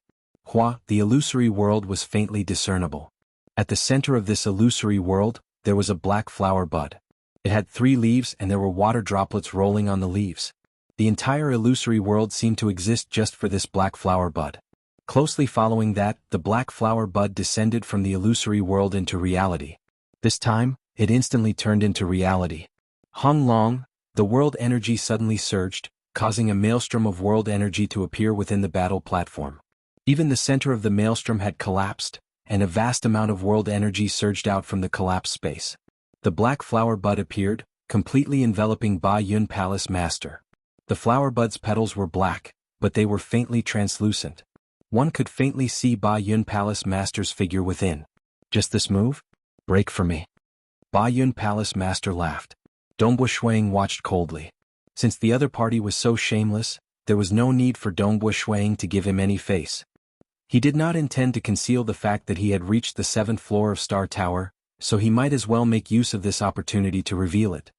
The illusory world was faintly discernible. At the center of this illusory world, there was a black flower bud. It had 3 leaves and there were water droplets rolling on the leaves. The entire illusory world seemed to exist just for this black flower bud. Closely following that, the black flower bud descended from the illusory world into reality. This time, it instantly turned into reality. Hong Long, the world energy suddenly surged, causing a maelstrom of world energy to appear within the battle platform. Even the center of the maelstrom had collapsed, and a vast amount of world energy surged out from the collapsed space. The black flower bud appeared, completely enveloping Ba Yun Palace Master. The flower bud's petals were black, but they were faintly translucent. One could faintly see Ba Yun Palace Master's figure within. Just this move? Break for me. Ba Yun Palace Master laughed. Dongbu Shuang watched coldly. Since the other party was so shameless, there was no need for Dongbu Shuang to give him any face. He did not intend to conceal the fact that he had reached the 7th floor of Star Tower, so he might as well make use of this opportunity to reveal it.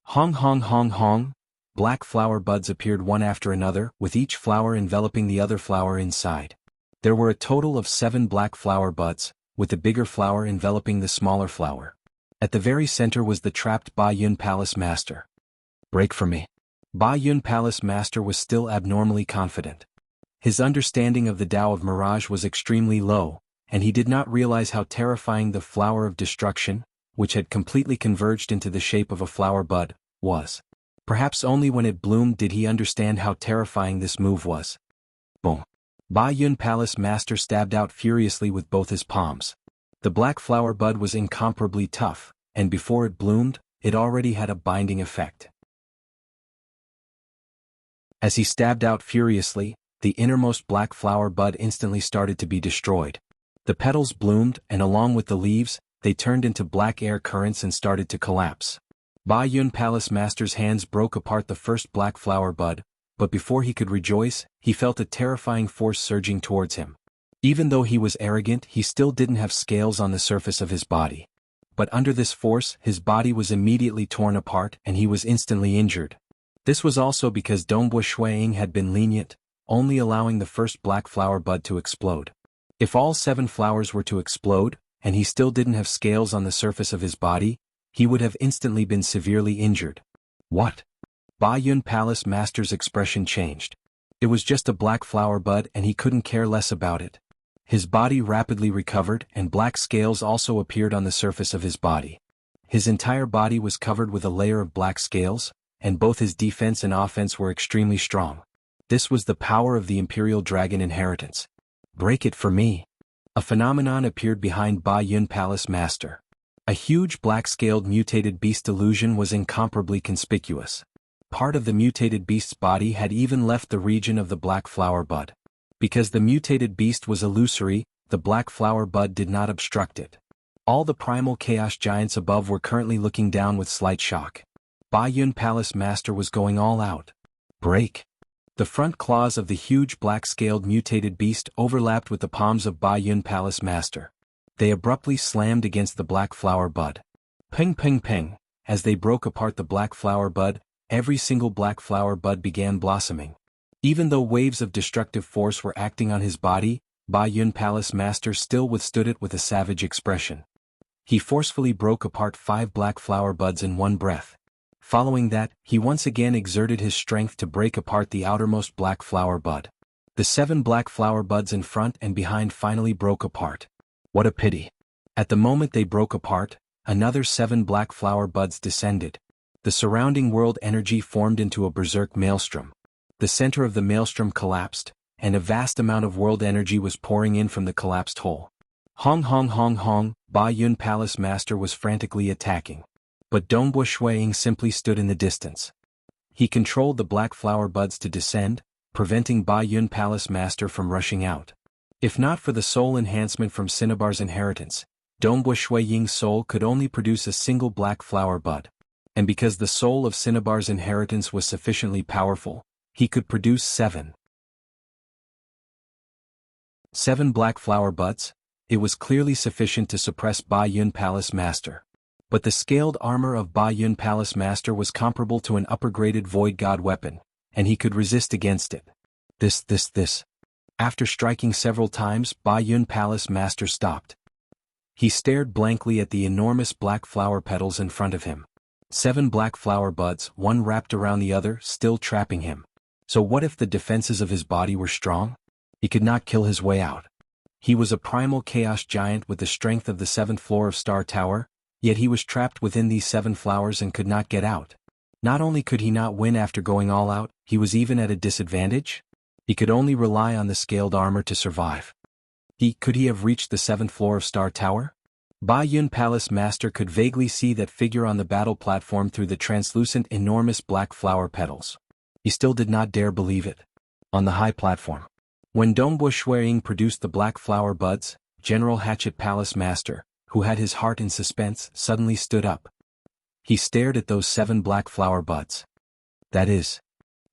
Hong hong hong hong! Black flower buds appeared one after another, with each flower enveloping the other flower inside. There were a total of 7 black flower buds, with the bigger flower enveloping the smaller flower. At the very center was the trapped Ba Yun Palace Master. Break for me. Ba Yun Palace Master was still abnormally confident. His understanding of the Tao of Mirage was extremely low, and he did not realize how terrifying the flower of destruction, which had completely converged into the shape of a flower bud, was. Perhaps only when it bloomed did he understand how terrifying this move was. Boom. Ba Yun Palace Master stabbed out furiously with both his palms. The black flower bud was incomparably tough, and before it bloomed, it already had a binding effect. As he stabbed out furiously, the innermost black flower bud instantly started to be destroyed. The petals bloomed, and along with the leaves, they turned into black air currents and started to collapse. Ba Yun Palace Master's hands broke apart the first black flower bud, but before he could rejoice, he felt a terrifying force surging towards him. Even though he was arrogant, he still didn't have scales on the surface of his body. But under this force, his body was immediately torn apart and he was instantly injured. This was also because Dongbu Shuang had been lenient, only allowing the first black flower bud to explode. If all 7 flowers were to explode, and he still didn't have scales on the surface of his body, he would have instantly been severely injured. What? Ba Yun Palace Master's expression changed. It was just a black flower bud and he couldn't care less about it. His body rapidly recovered and black scales also appeared on the surface of his body. His entire body was covered with a layer of black scales, and both his defense and offense were extremely strong. This was the power of the Imperial Dragon inheritance. Break it for me. A phenomenon appeared behind Ba Yun Palace Master. A huge black-scaled mutated beast illusion was incomparably conspicuous. Part of the mutated beast's body had even left the region of the black flower bud. Because the mutated beast was illusory, the black flower bud did not obstruct it. All the primal chaos giants above were currently looking down with slight shock. Ba Yun Palace Master was going all out. Break. The front claws of the huge black-scaled mutated beast overlapped with the palms of Ba Yun Palace Master. They abruptly slammed against the black flower bud. Ping ping ping. As they broke apart the black flower bud, every single black flower bud began blossoming. Even though waves of destructive force were acting on his body, Ba Yun Palace Master still withstood it with a savage expression. He forcefully broke apart 5 black flower buds in one breath. Following that, he once again exerted his strength to break apart the outermost black flower bud. The 7 black flower buds in front and behind finally broke apart. What a pity. At the moment they broke apart, another 7 black flower buds descended. The surrounding world energy formed into a berserk maelstrom. The center of the maelstrom collapsed, and a vast amount of world energy was pouring in from the collapsed hole. Hong hong hong hong, Ba Yun Palace Master was frantically attacking. But Dongbu Shuang simply stood in the distance. He controlled the black flower buds to descend, preventing Ba Yun Palace Master from rushing out. If not for the soul enhancement from Cinnabar's inheritance, Dongbu Shuang's soul could only produce a single black flower bud. And because the soul of Cinnabar's inheritance was sufficiently powerful, he could produce 7 black flower buds. It was clearly sufficient to suppress Ba Yun Palace Master. But the scaled armor of Ba Yun Palace Master was comparable to an upper-graded Void God weapon, and he could resist against it. This. After striking several times, Ba Yun Palace Master stopped. He stared blankly at the enormous black flower petals in front of him. 7 black flower buds, one wrapped around the other, still trapping him. So what if the defenses of his body were strong? He could not kill his way out. He was a primal chaos giant with the strength of the 7th floor of Star Tower, yet he was trapped within these 7 flowers and could not get out. Not only could he not win after going all out, he was even at a disadvantage. He could only rely on the scaled armor to survive. Could he have reached the 7th floor of Star Tower? Ba Yun Palace Master could vaguely see that figure on the battle platform through the translucent enormous black flower petals. He still did not dare believe it. On the high platform. When Dongbu Shuang produced the black flower buds, General Hatchet Palace Master, who had his heart in suspense, suddenly stood up. He stared at those 7 black flower buds. That is,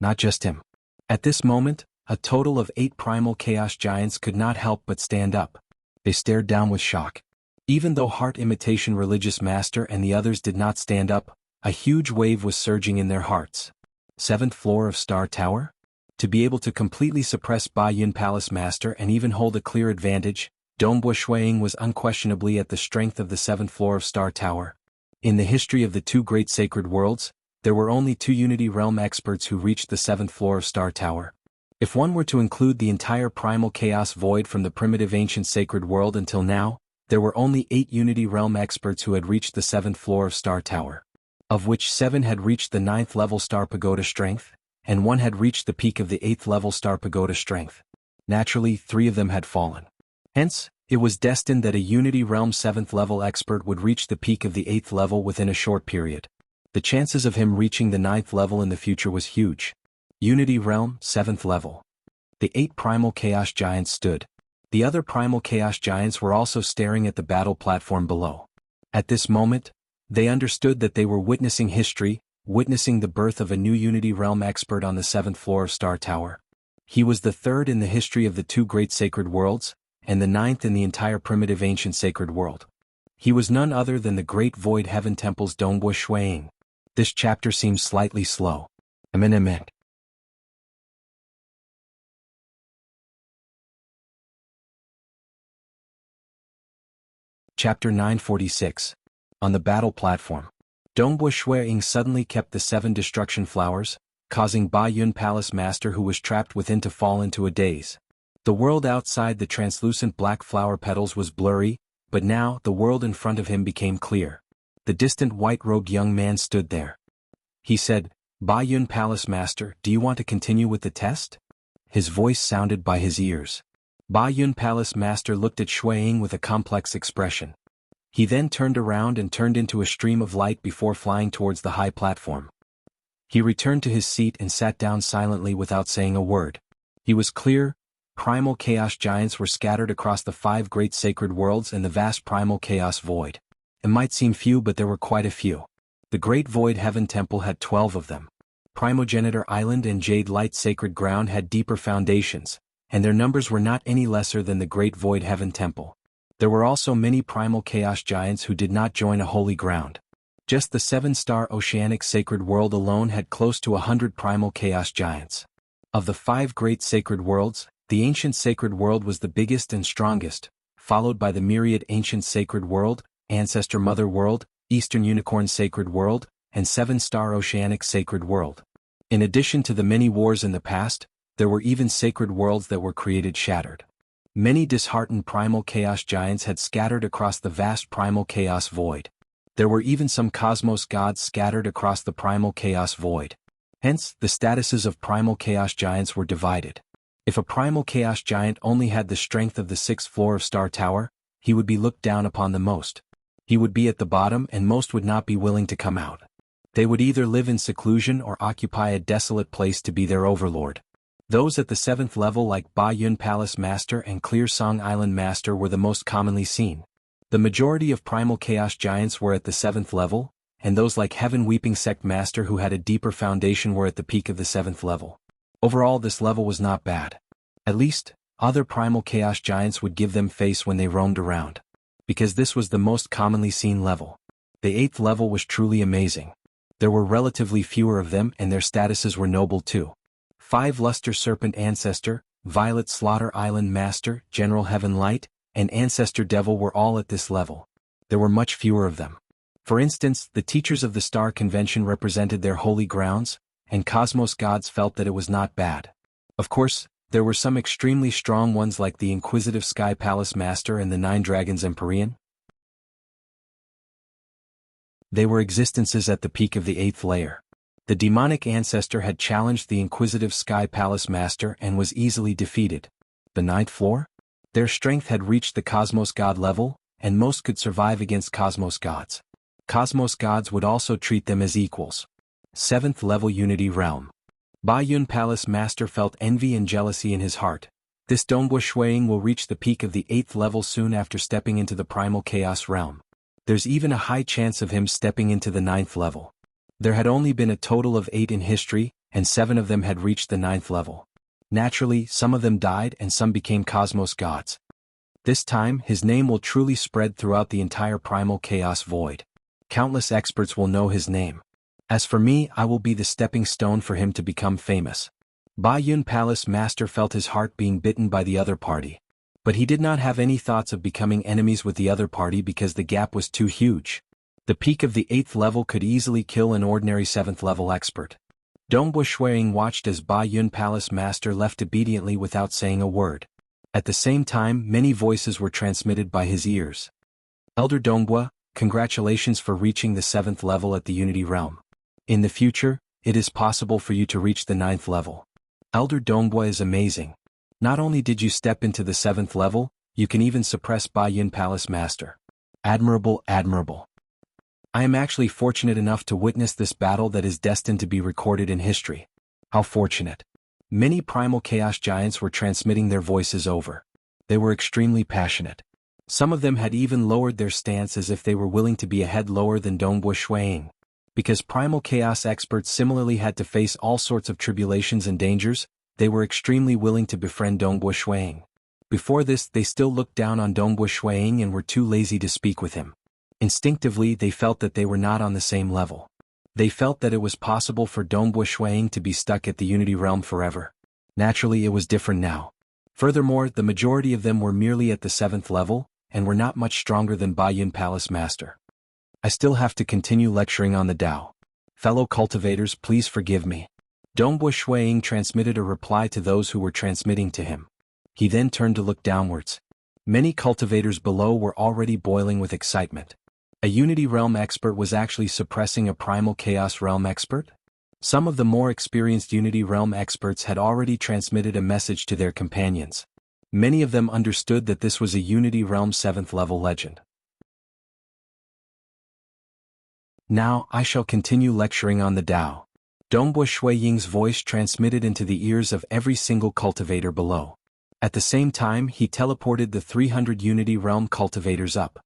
not just him. At this moment, a total of 8 primal chaos giants could not help but stand up. They stared down with shock. Even though Heart Imitation Religious Master and the others did not stand up, a huge wave was surging in their hearts. 7th floor of Star Tower? To be able to completely suppress Ba Yun Palace Master and even hold a clear advantage, Dongbo Shuiying was unquestionably at the strength of the 7th floor of Star Tower. In the history of the 2 great sacred worlds, there were only 2 Unity Realm experts who reached the 7th floor of Star Tower. If one were to include the entire primal chaos void from the primitive ancient sacred world until now, there were only 8 Unity Realm experts who had reached the 7th floor of Star Tower, of which 7 had reached the 9th level Star Pagoda strength, and 1 had reached the peak of the 8th level Star Pagoda strength. Naturally, 3 of them had fallen. Hence, it was destined that a Unity Realm 7th level expert would reach the peak of the 8th level within a short period. The chances of him reaching the 9th level in the future was huge. Unity Realm, 7th level. The 8 primal chaos giants stood. The other primal chaos giants were also staring at the battle platform below. At this moment, they understood that they were witnessing history, witnessing the birth of a new Unity Realm expert on the 7th floor of Star Tower. He was the 3rd in the history of the 2 great sacred worlds, and the 9th in the entire primitive ancient sacred world. He was none other than the great Void Heaven Temple's Dongbo Shuiying. This chapter seems slightly slow. Amen. Chapter 946. On the battle platform. Dongbo Shuiying suddenly kept the 7 destruction flowers, causing Ba Yun Palace Master who was trapped within to fall into a daze. The world outside the translucent black flower petals was blurry, but now the world in front of him became clear. The distant white-robed young man stood there. He said, "Ba Yun Palace Master, do you want to continue with the test?" His voice sounded by his ears. Ba Yun Palace Master looked at Shuiying with a complex expression. He then turned around and turned into a stream of light before flying towards the high platform. He returned to his seat and sat down silently without saying a word. He was clear. Primal chaos giants were scattered across the 5 great sacred worlds and the vast primal chaos void. It might seem few, but there were quite a few. The Great Void Heaven Temple had 12 of them. Primogenitor Island and Jade Light Sacred Ground had deeper foundations, and their numbers were not any lesser than the Great Void Heaven Temple. There were also many primal chaos giants who did not join a holy ground. Just the 7-star Oceanic Sacred World alone had close to 100 primal chaos giants. Of the 5 great sacred worlds, the Ancient Sacred World was the biggest and strongest, followed by the Myriad Ancient Sacred World, Ancestor Mother World, Eastern Unicorn Sacred World, and 7-star Oceanic Sacred World. In addition to the many wars in the past, there were even sacred worlds that were created shattered. Many disheartened primal chaos giants had scattered across the vast primal chaos void. There were even some cosmos gods scattered across the primal chaos void. Hence, the statuses of primal chaos giants were divided. If a primal chaos giant only had the strength of the 6th floor of Star Tower, he would be looked down upon the most. He would be at the bottom and most would not be willing to come out. They would either live in seclusion or occupy a desolate place to be their overlord. Those at the 7th level like Ba Yun Palace Master and Clear Song Island Master were the most commonly seen. The majority of primal chaos giants were at the 7th level, and those like Heaven Weeping Sect Master who had a deeper foundation were at the peak of the 7th level. Overall, this level was not bad. At least, other primal chaos giants would give them face when they roamed around. Because this was the most commonly seen level. The 8th level was truly amazing. There were relatively fewer of them and their statuses were noble too. 5 Luster Serpent Ancestor, Violet Slaughter Island Master, General Heaven Light, and Ancestor Devil were all at this level. There were much fewer of them. For instance, the teachers of the Star Convention represented their holy grounds, and cosmos gods felt that it was not bad. Of course, there were some extremely strong ones like the Inquisitive Sky Palace Master and the 9 Dragons Empyrean. They were existences at the peak of the 8th layer. The demonic ancestor had challenged the Inquisitive Sky Palace Master and was easily defeated. The 9th floor? Their strength had reached the Cosmos God level, and most could survive against Cosmos Gods. Cosmos Gods would also treat them as equals. 7th level Unity Realm. Ba Yun Palace Master felt envy and jealousy in his heart. This Dongbo Shuiying will reach the peak of the 8th level soon after stepping into the Primal Chaos Realm. There's even a high chance of him stepping into the 9th level. There had only been a total of 8 in history, and 7 of them had reached the 9th level. Naturally, some of them died and some became cosmos gods. This time, his name will truly spread throughout the entire primal chaos void. Countless experts will know his name. As for me, I will be the stepping stone for him to become famous. Ba Yun Palace Master felt his heart being bitten by the other party. But he did not have any thoughts of becoming enemies with the other party because the gap was too huge. The peak of the 8th level could easily kill an ordinary 7th level expert. Dongbo Shuiying watched as Ba Yun Palace Master left obediently without saying a word. At the same time, many voices were transmitted by his ears. Elder Dongbo, congratulations for reaching the 7th level at the Unity Realm. In the future, it is possible for you to reach the 9th level. Elder Dongbo is amazing. Not only did you step into the 7th level, you can even suppress Ba Yun Palace Master. Admirable, admirable. I am actually fortunate enough to witness this battle that is destined to be recorded in history. How fortunate. Many primal chaos giants were transmitting their voices over. They were extremely passionate. Some of them had even lowered their stance as if they were willing to be a head lower than Dongbo Shuiying. Because primal chaos experts similarly had to face all sorts of tribulations and dangers, they were extremely willing to befriend Dongbo Shuiying. Before this, they still looked down on Dongbo Shuiying and were too lazy to speak with him. Instinctively, they felt that they were not on the same level. They felt that it was possible for Dongbo Shuiying to be stuck at the Unity Realm forever. Naturally, it was different now. Furthermore, the majority of them were merely at the 7th level, and were not much stronger than Ba Yun Palace Master. I still have to continue lecturing on the Tao. Fellow cultivators, please forgive me. Dongbo Shuiying transmitted a reply to those who were transmitting to him. He then turned to look downwards. Many cultivators below were already boiling with excitement. A Unity Realm expert was actually suppressing a Primal Chaos Realm expert? Some of the more experienced Unity Realm experts had already transmitted a message to their companions. Many of them understood that this was a Unity Realm 7th level legend. Now, I shall continue lecturing on the Tao. Dongbo Shuiying's voice transmitted into the ears of every single cultivator below. At the same time, he teleported the 300 Unity Realm cultivators up.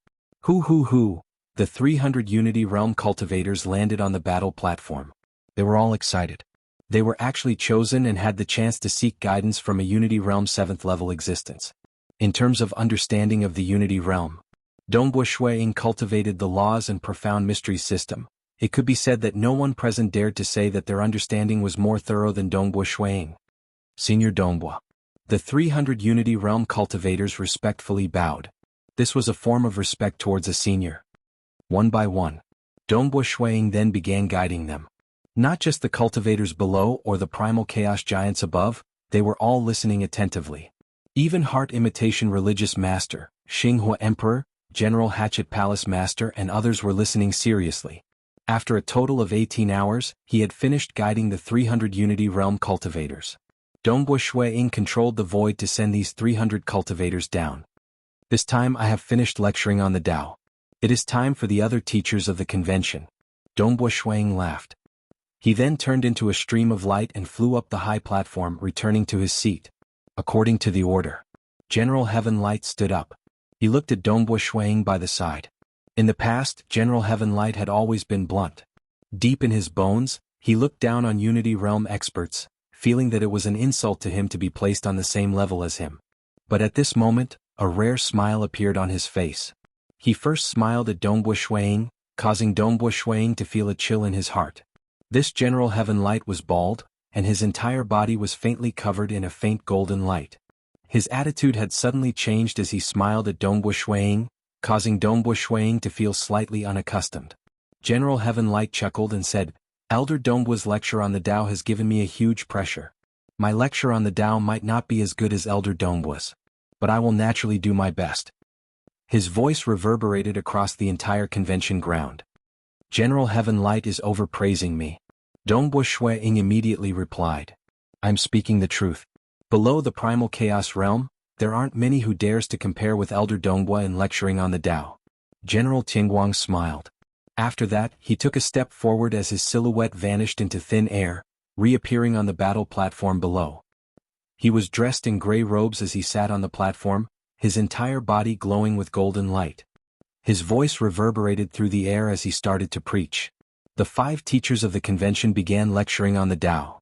Hoo! The 300 Unity Realm cultivators landed on the battle platform. They were all excited. They were actually chosen and had the chance to seek guidance from a Unity Realm 7th level existence. In terms of understanding of the Unity Realm, Dongbo Shuiying cultivated the laws and profound mysteries system. It could be said that no one present dared to say that their understanding was more thorough than Dongbo Shuiying. Senior Dongbo. The 300 Unity Realm cultivators respectfully bowed. This was a form of respect towards a senior. One by one, Dongbo Shuiying then began guiding them. Not just the cultivators below or the primal chaos giants above, they were all listening attentively. Even Heart Imitation Religious Master, Jianghu Emperor, General Hatchet Palace Master and others were listening seriously. After a total of 18 hours, he had finished guiding the 300 Unity Realm cultivators. Dongbo Shuiying controlled the void to send these 300 cultivators down. This time I have finished lecturing on the Tao. It is time for the other teachers of the convention. Dongbo Shuiying laughed. He then turned into a stream of light and flew up the high platform, returning to his seat. According to the order, General Heaven Light stood up. He looked at Dongbo Shuiying by the side. In the past, General Heaven Light had always been blunt. Deep in his bones, he looked down on Unity Realm experts, feeling that it was an insult to him to be placed on the same level as him. But at this moment, a rare smile appeared on his face. He first smiled at Dongbo Shuiying, causing Dongbo Shuiying to feel a chill in his heart. This General Heaven Light was bald, and his entire body was faintly covered in a faint golden light. His attitude had suddenly changed as he smiled at Dongbo Shuiying, causing Dongbo Shuiying to feel slightly unaccustomed. General Heaven Light chuckled and said, Elder Dongbo's lecture on the Tao has given me a huge pressure. My lecture on the Tao might not be as good as Elder Dongbo's, but I will naturally do my best. His voice reverberated across the entire convention ground. General Heaven Light is overpraising me. Dongbo Shuiying immediately replied. I'm speaking the truth. Below the Primal Chaos Realm, there aren't many who dares to compare with Elder Dongbo in lecturing on the Tao. General Tingguang smiled. After that, he took a step forward as his silhouette vanished into thin air, reappearing on the battle platform below. He was dressed in gray robes as he sat on the platform, his entire body glowing with golden light. His voice reverberated through the air as he started to preach. The 5 teachers of the convention began lecturing on the Tao.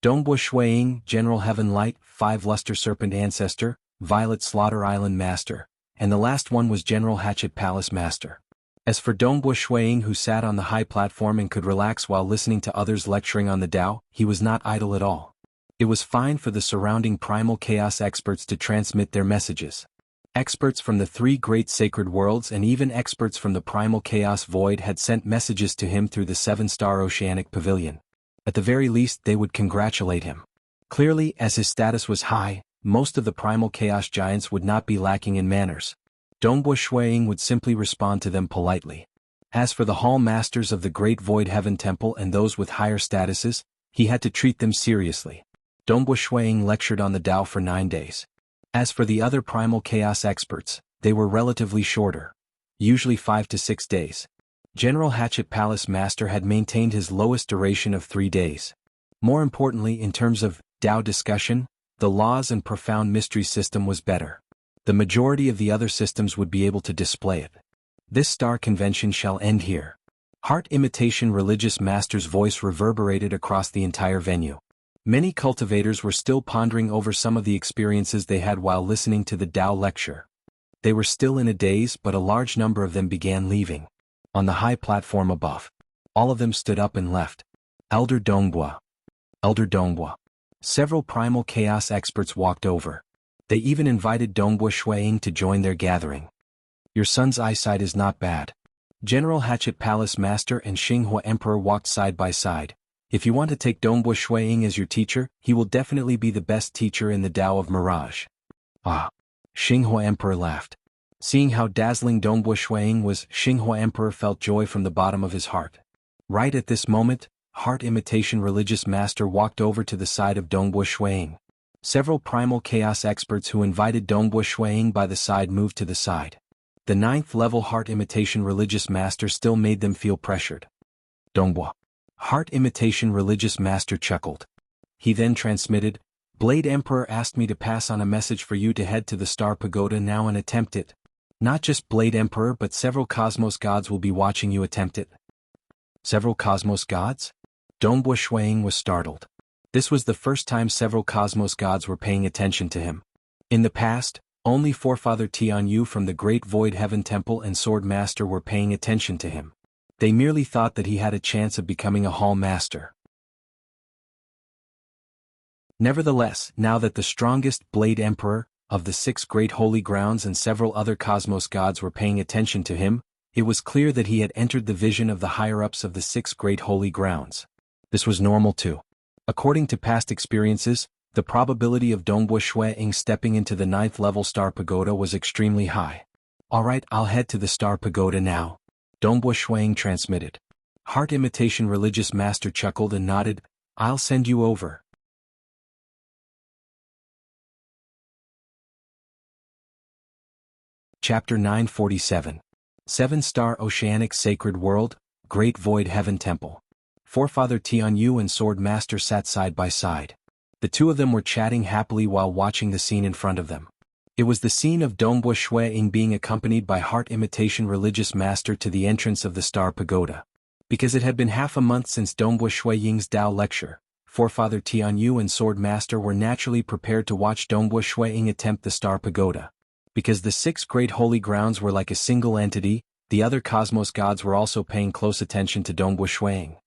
Dongbo Shuiying, General Heaven Light, 5 Luster Serpent Ancestor, Violet Slaughter Island Master, and the last one was General Hatchet Palace Master. As for Dongbo Shuiying, who sat on the high platform and could relax while listening to others lecturing on the Tao, he was not idle at all. It was fine for the surrounding primal chaos experts to transmit their messages. Experts from the 3 great sacred worlds and even experts from the primal chaos void had sent messages to him through the 7-star oceanic pavilion. At the very least, they would congratulate him. Clearly, as his status was high, most of the primal chaos giants would not be lacking in manners. Dongbo Shuiying would simply respond to them politely. As for the hall masters of the Great Void Heaven Temple and those with higher statuses, he had to treat them seriously. Dongbo Shuiying lectured on the Tao for 9 days. As for the other primal chaos experts, they were relatively shorter, usually 5 to 6 days. General Hatchet Palace Master had maintained his lowest duration of 3 days. More importantly, in terms of Tao discussion, the laws and profound mystery system was better. The majority of the other systems would be able to display it. This star convention shall end here. Heart Imitation Religious Master's voice reverberated across the entire venue. Many cultivators were still pondering over some of the experiences they had while listening to the Tao lecture. They were still in a daze, but a large number of them began leaving. On the high platform above, all of them stood up and left. Elder Dongbo. Elder Dongbo. Several primal chaos experts walked over. They even invited Dongbo Shuiying to join their gathering. Your son's eyesight is not bad. General Hatchet Palace Master and Xinghua Emperor walked side by side. If you want to take Dongbo Shuiying as your teacher, he will definitely be the best teacher in the Tao of Mirage. Ah. Xinghua Emperor laughed. Seeing how dazzling Dongbo Shuiying was, Xinghua Emperor felt joy from the bottom of his heart. Right at this moment, Heart Imitation Religious Master walked over to the side of Dongbo Shuiying. Several primal chaos experts who invited Dongbo Shuiying by the side moved to the side. The 9th level Heart Imitation Religious Master still made them feel pressured. Dongbo. Heart Imitation Religious Master chuckled. He then transmitted, Blade Emperor asked me to pass on a message for you to head to the Star Pagoda now and attempt it. Not just Blade Emperor, but several Cosmos gods will be watching you attempt it. Several Cosmos gods? Dongbo Shuiying was startled. This was the first time several Cosmos gods were paying attention to him. In the past, only Forefather Tianyu from the Great Void Heaven Temple and Sword Master were paying attention to him. They merely thought that he had a chance of becoming a Hall Master. Nevertheless, now that the strongest Blade Emperor of the 6 great holy grounds and several other Cosmos gods were paying attention to him, it was clear that he had entered the vision of the higher-ups of the 6 great holy grounds. This was normal too. According to past experiences, the probability of Dongbo Shuiying stepping into the 9th level Star Pagoda was extremely high. Alright, I'll head to the Star Pagoda now. Dongbo Shuiying transmitted. Heart Imitation Religious Master chuckled and nodded, I'll send you over. Chapter 947. 7-star Oceanic Sacred World, Great Void Heaven Temple. Forefather Tianyu and Sword Master sat side by side. The two of them were chatting happily while watching the scene in front of them. It was the scene of Dongbo Shuiying being accompanied by Heart Imitation Religious Master to the entrance of the Star Pagoda. Because it had been half a month since Dongbo Shuiying's Tao lecture, Forefather Tianyu and Sword Master were naturally prepared to watch Dongbo Shuiying attempt the Star Pagoda. Because the 6 great holy grounds were like a single entity, the other Cosmos gods were also paying close attention to Dongbo Shuiying.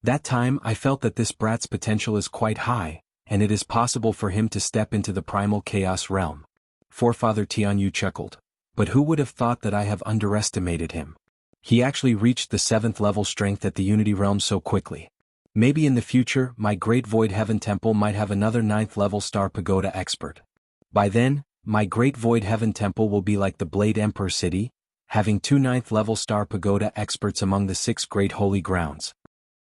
That time I felt that this brat's potential is quite high, and it is possible for him to step into the primal chaos realm. Forefather Tianyu chuckled. But who would have thought that I have underestimated him? He actually reached the 7th level strength at the Unity realm so quickly. Maybe in the future, my Great Void Heaven Temple might have another 9th level Star Pagoda expert. By then, my Great Void Heaven Temple will be like the Blade Emperor City, having 2 9th level Star Pagoda experts among the 6 great holy grounds.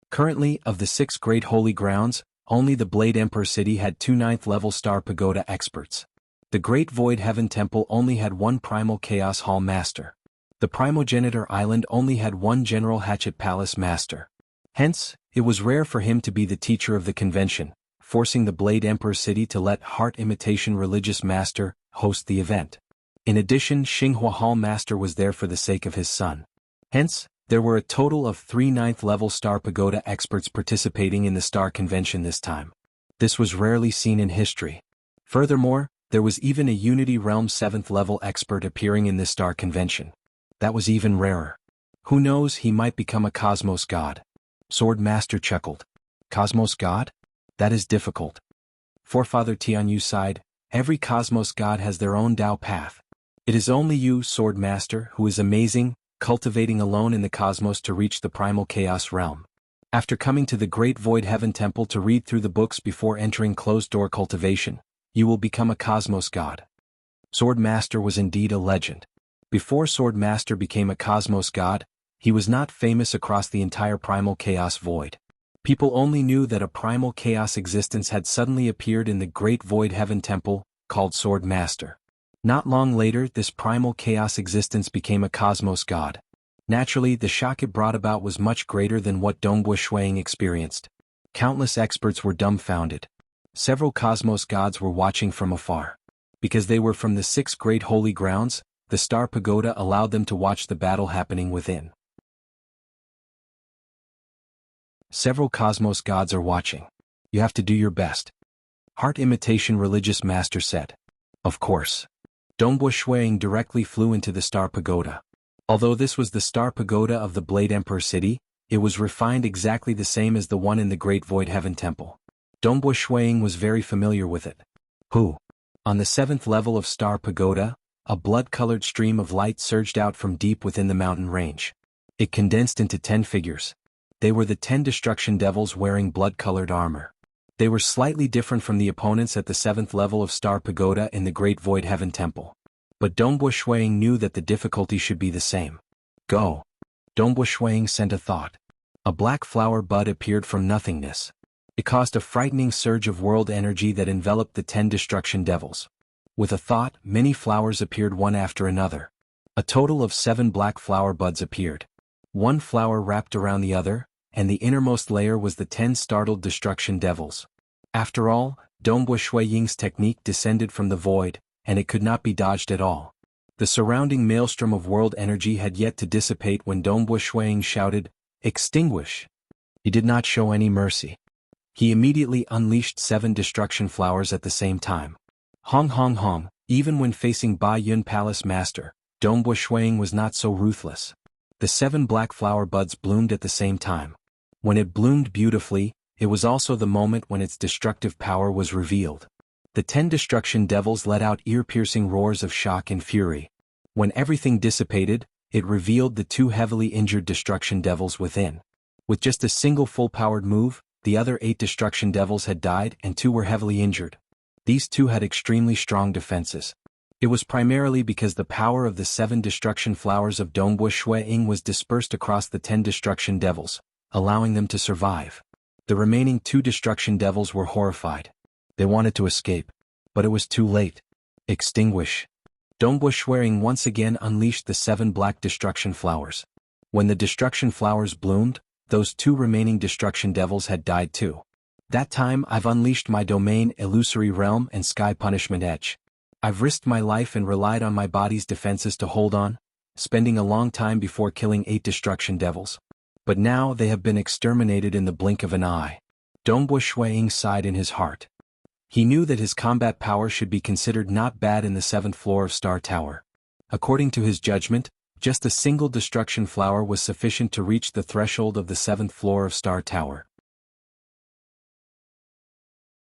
Currently, of the 6 great holy grounds, only the Blade Emperor City had 2 9th level Star Pagoda experts. The Great Void Heaven Temple only had 1 Primal Chaos Hall Master. The Primogenitor Island only had 1 General Hatchet Palace Master. Hence, it was rare for him to be the teacher of the convention, forcing the Blade Emperor City to let Heart Imitation Religious Master host the event. In addition, Xinghua Hall Master was there for the sake of his son. Hence, there were a total of 3 9th-level Star Pagoda experts participating in the Star Convention this time. This was rarely seen in history. Furthermore, there was even a Unity Realm 7th-level expert appearing in this Star Convention. That was even rarer. Who knows, he might become a Cosmos God. Sword Master chuckled. Cosmos God? That is difficult. Forefather Tianyu sighed. Every Cosmos God has their own Tao path. It is only you, Sword Master, who is amazing, cultivating alone in the cosmos to reach the primal chaos realm. After coming to the Great Void Heaven Temple to read through the books before entering closed-door cultivation, you will become a Cosmos God. Sword Master was indeed a legend. Before Sword Master became a Cosmos God, he was not famous across the entire primal chaos void. People only knew that a primal chaos existence had suddenly appeared in the Great Void Heaven Temple, called Sword Master. Not long later, this primal chaos existence became a Cosmos God. Naturally, the shock it brought about was much greater than what Dongbu Shuang experienced. Countless experts were dumbfounded. Several Cosmos Gods were watching from afar. Because they were from the 6 great holy grounds, the Star Pagoda allowed them to watch the battle happening within. Several Cosmos Gods are watching. You have to do your best. Heart Imitation Religious Master said. Of course. Dongbu Shuang directly flew into the Star Pagoda. Although this was the Star Pagoda of the Blade Emperor City, it was refined exactly the same as the one in the Great Void Heaven Temple. Dongbu Shuang was very familiar with it. Who? On the 7th level of Star Pagoda, a blood-colored stream of light surged out from deep within the mountain range. It condensed into 10 figures. They were the 10 destruction devils wearing blood-colored armor. They were slightly different from the opponents at the 7th level of Star Pagoda in the Great Void Heaven Temple. But Dongbu Shuang knew that the difficulty should be the same. Go. Dongbu Shuang sent a thought. A black flower bud appeared from nothingness. It caused a frightening surge of world energy that enveloped the 10 destruction devils. With a thought, many flowers appeared one after another. A total of 7 black flower buds appeared. One flower wrapped around the other, and the innermost layer was the 10 startled destruction devils. After all, Dongbu Shuang's technique descended from the void, and it could not be dodged at all. The surrounding maelstrom of world energy had yet to dissipate when Dongbu Shuang shouted, "Extinguish!" He did not show any mercy. He immediately unleashed 7 destruction flowers at the same time. Hong Hong Hong, even when facing Ba Yun Palace Master, Dongbu Shuang was not so ruthless. The 7 black flower buds bloomed at the same time. When it bloomed beautifully, it was also the moment when its destructive power was revealed. The 10 destruction devils let out ear-piercing roars of shock and fury. When everything dissipated, it revealed the 2 heavily injured destruction devils within. With just a single full-powered move, the other 8 destruction devils had died and 2 were heavily injured. These 2 had extremely strong defenses. It was primarily because the power of the 7 destruction flowers of Dongbu Shuang was dispersed across the 10 destruction devils, allowing them to survive. The remaining 2 destruction devils were horrified. They wanted to escape, but it was too late. Extinguish. Dongbu Shuang once again unleashed the 7 black destruction flowers. When the destruction flowers bloomed, those 2 remaining destruction devils had died too. That time I've unleashed my domain Illusory Realm and Sky Punishment Edge. I've risked my life and relied on my body's defenses to hold on, spending a long time before killing 8 destruction devils. But now they have been exterminated in the blink of an eye. Dongbu Shuang sighed in his heart. He knew that his combat power should be considered not bad in the 7th floor of Star Tower. According to his judgment, just a single destruction flower was sufficient to reach the threshold of the 7th floor of Star Tower.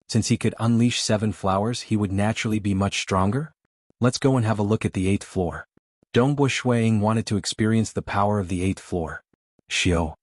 Since he could unleash 7 flowers, he would naturally be much stronger? Let's go and have a look at the 8th floor. Dongbu Shuang wanted to experience the power of the 8th floor. Xiao.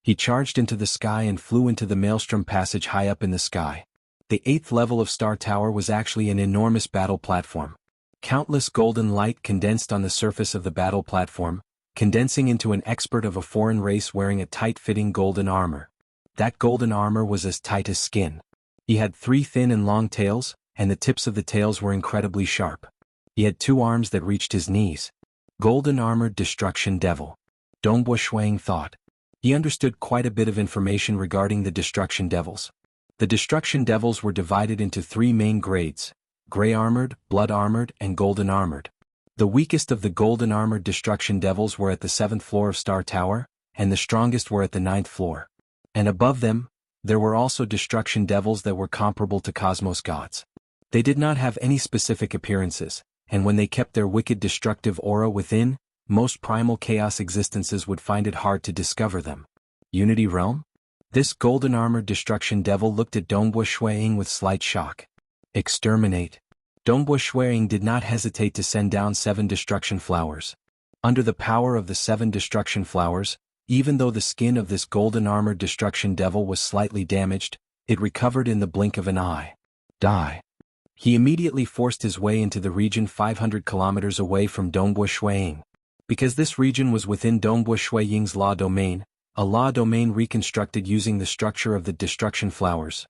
He charged into the sky and flew into the maelstrom passage high up in the sky. The 8th level of Star Tower was actually an enormous battle platform. Countless golden light condensed on the surface of the battle platform, condensing into an expert of a foreign race wearing a tight-fitting golden armor. That golden armor was as tight as skin. He had 3 thin and long tails, and the tips of the tails were incredibly sharp. He had 2 arms that reached his knees. Golden armored destruction devil. Dongbu Shuang thought. He understood quite a bit of information regarding the destruction devils. The destruction devils were divided into 3 main grades: gray armored, blood armored, and golden armored. The weakest of the golden armored destruction devils were at the 7th floor of Star Tower, and the strongest were at the 9th floor. And above them, there were also destruction devils that were comparable to cosmos gods. They did not have any specific appearances, and when they kept their wicked destructive aura within, most primal chaos existences would find it hard to discover them. Unity Realm? This golden armored destruction devil looked at Dongbua Shuiying with slight shock. Exterminate. Dongbua Shuiying did not hesitate to send down 7 destruction flowers. Under the power of the 7 destruction flowers, even though the skin of this golden armored destruction devil was slightly damaged, it recovered in the blink of an eye. Die. He immediately forced his way into the region 500 kilometers away from Dongbua Shuiying. Because this region was within Dongbua Shuiying's law domain, a law domain reconstructed using the structure of the destruction flowers,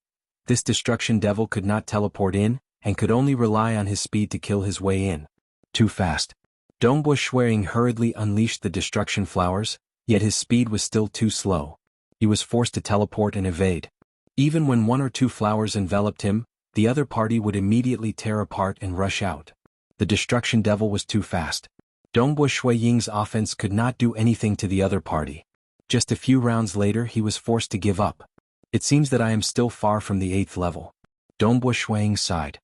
this destruction devil could not teleport in, and could only rely on his speed to kill his way in. Too fast. Dongbua Shuiying hurriedly unleashed the destruction flowers, yet his speed was still too slow. He was forced to teleport and evade. Even when 1 or 2 flowers enveloped him, the other party would immediately tear apart and rush out. The destruction devil was too fast. Dongbua Shuiying's offense could not do anything to the other party. Just a few rounds later he was forced to give up. It seems that I am still far from the 8th level. Dongbua Shuiying sighed.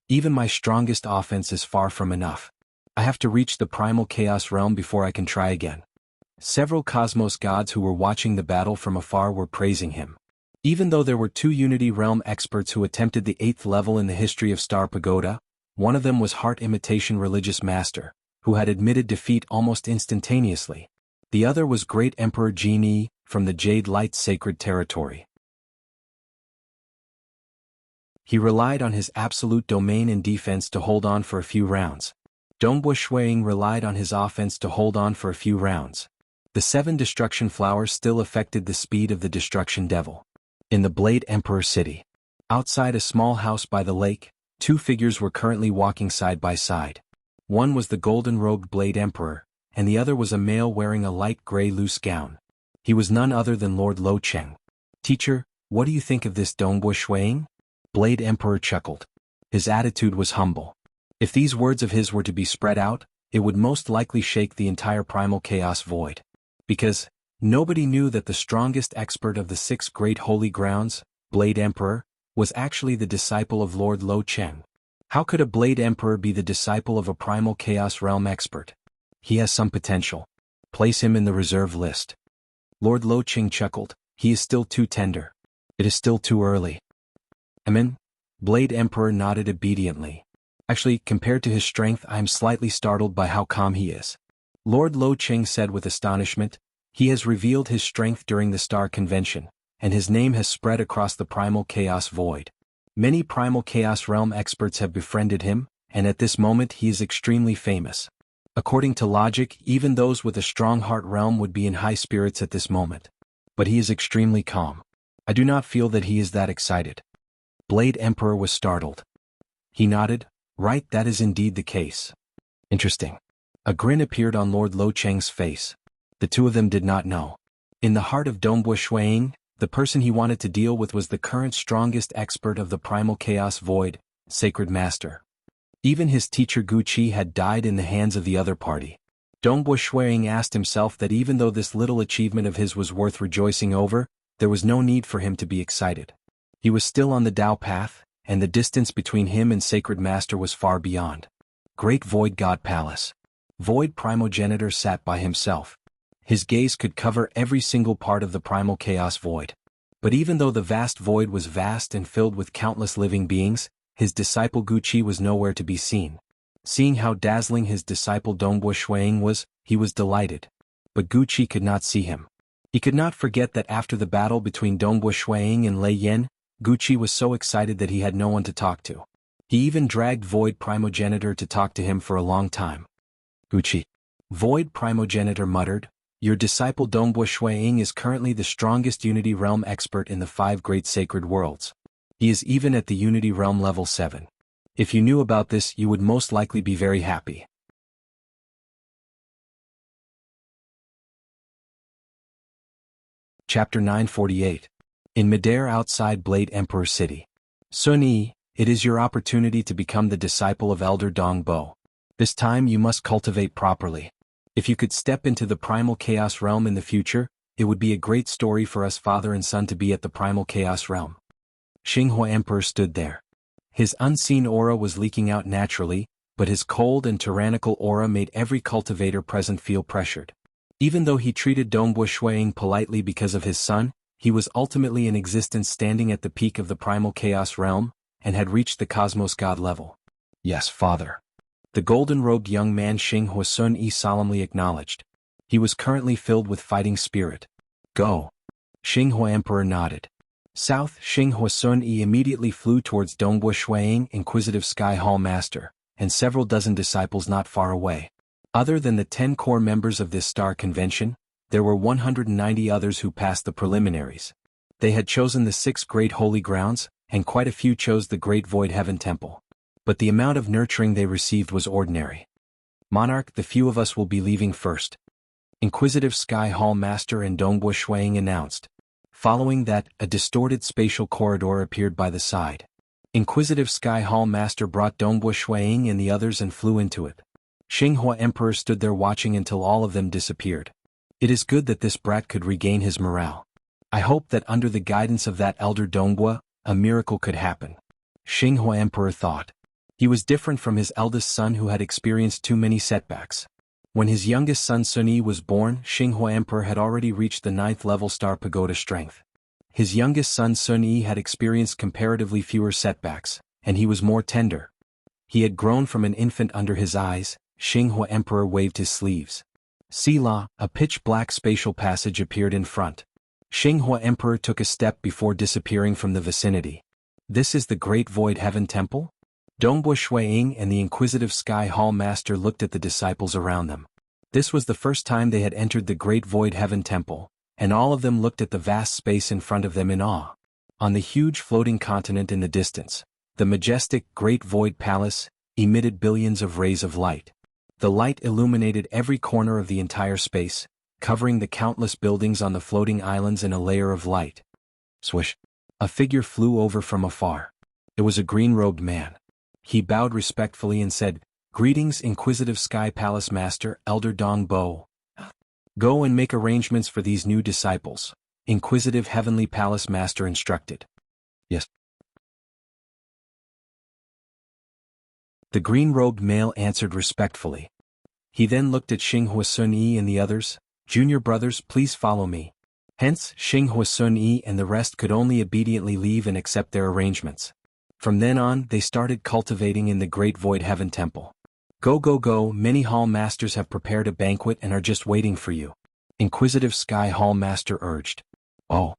Even my strongest offense is far from enough. I have to reach the primal chaos realm before I can try again. Several cosmos gods who were watching the battle from afar were praising him. Even though there were 2 Unity Realm experts who attempted the 8th level in the history of Star Pagoda, one of them was Heart Imitation Religious Master, who had admitted defeat almost instantaneously. The other was Great Emperor Jing from the Jade Light's sacred territory. He relied on his absolute domain and defense to hold on for a few rounds. Dongbua Shuiying relied on his offense to hold on for a few rounds. The 7 destruction flowers still affected the speed of the destruction devil. In the Blade Emperor city, outside a small house by the lake, 2 figures were currently walking side by side. One was the golden-robed Blade Emperor, and the other was a male wearing a light gray loose gown. He was none other than Lord Lo Cheng. Teacher, what do you think of this Dongbua Shuiying? Blade Emperor chuckled. His attitude was humble. If these words of his were to be spread out, it would most likely shake the entire primal chaos void. Because nobody knew that the strongest expert of the 6 great holy grounds, Blade Emperor, was actually the disciple of Lord Lo Cheng. How could a Blade Emperor be the disciple of a primal chaos realm expert? He has some potential. Place him in the reserve list. Lord Lo Cheng chuckled. He is still too tender. It is still too early. Amen? Blade Emperor nodded obediently. Actually, compared to his strength, I am slightly startled by how calm he is. Lord Lo Cheng said with astonishment, he has revealed his strength during the Star Convention, and his name has spread across the primal chaos void. Many primal chaos realm experts have befriended him, and at this moment he is extremely famous. According to logic, even those with a strong heart realm would be in high spirits at this moment. But he is extremely calm. I do not feel that he is that excited. Blade Emperor was startled. He nodded. Right, that is indeed the case. Interesting. A grin appeared on Lord Lo Cheng's face. The two of them did not know. In the heart of Dongbua Shuiying, the person he wanted to deal with was the current strongest expert of the primal chaos void, Sacred Master. Even his teacher Guqi had died in the hands of the other party. Dongbua Shuiying asked himself that even though this little achievement of his was worth rejoicing over, there was no need for him to be excited. He was still on the Tao path, and the distance between him and Sacred Master was far beyond. Great Void God Palace. Void Primogenitor sat by himself. His gaze could cover every single part of the primal chaos void. But even though the vast void was vast and filled with countless living beings, his disciple Guqi was nowhere to be seen. Seeing how dazzling his disciple Dongbua Shuiying was, he was delighted. But Guqi could not see him. He could not forget that after the battle between Dongbua Shuiying and Lei Yan, Guqi was so excited that he had no one to talk to. He even dragged Void Primogenitor to talk to him for a long time. Guqi. Void Primogenitor muttered, your disciple Dongbua Shuiying is currently the strongest Unity Realm expert in the 5 great sacred worlds. He is even at the Unity Realm level 7. If you knew about this, you would most likely be very happy. Chapter 948. In midair outside Blade Emperor City. Sun Yi, it is your opportunity to become the disciple of Elder Dong Bo. This time you must cultivate properly. If you could step into the primal chaos realm in the future, it would be a great story for us father and son to be at the primal chaos realm. Xinghua Emperor stood there. His unseen aura was leaking out naturally, but his cold and tyrannical aura made every cultivator present feel pressured. Even though he treated Dongbo Shuiying politely because of his son, he was ultimately in existence standing at the peak of the primal chaos realm, and had reached the cosmos god level. Yes, father. The golden-robed young man Xinghua Sun-yi solemnly acknowledged. He was currently filled with fighting spirit. Go. Xinghua Emperor nodded. South, Xinghua Sun-yi immediately flew towards Dongbo Shuiying, Inquisitive Sky Hall Master, and several dozen disciples not far away. Other than the 10 core members of this star convention, there were 190 others who passed the preliminaries. They had chosen the 6 great holy grounds, and quite a few chose the Great Void Heaven Temple. But the amount of nurturing they received was ordinary. Monarch, the few of us will be leaving first. Inquisitive Sky Hall Master and Dongbo Shuiying announced. Following that, a distorted spatial corridor appeared by the side. Inquisitive Sky Hall Master brought Dongbo Shuiying and the others and flew into it. Xinghua Emperor stood there watching until all of them disappeared. It is good that this brat could regain his morale. I hope that under the guidance of that elder Dongbo, a miracle could happen. Xinghua Emperor thought. He was different from his eldest son who had experienced too many setbacks. When his youngest son Sun-yi was born, Xinghua Emperor had already reached the 9th level star pagoda strength. His youngest son Sun-yi had experienced comparatively fewer setbacks, and he was more tender. He had grown from an infant under his eyes. Xinghua Emperor waved his sleeves. Sila, a pitch-black spatial passage appeared in front. Xinghua Emperor took a step before disappearing from the vicinity. This is the Great Void Heaven Temple? Dongbo Shuiying and the Inquisitive Sky Hall Master looked at the disciples around them. This was the first time they had entered the Great Void Heaven Temple, and all of them looked at the vast space in front of them in awe. On the huge floating continent in the distance, the majestic Great Void Palace emitted billions of rays of light. The light illuminated every corner of the entire space, covering the countless buildings on the floating islands in a layer of light. Swish! A figure flew over from afar. It was a green-robed man. He bowed respectfully and said, "Greetings, Inquisitive Sky Palace Master, Elder Dong Bo. Go and make arrangements for these new disciples," Inquisitive Heavenly Palace Master instructed. Yes. The green-robed male answered respectfully. He then looked at Xinghua Sun-yi and the others. "Junior brothers, please follow me." Hence, Xinghua Sun-yi and the rest could only obediently leave and accept their arrangements. From then on, they started cultivating in the Great Void Heaven Temple. Go go go, many Hall Masters have prepared a banquet and are just waiting for you," Inquisitive Sky Hall Master urged. Oh.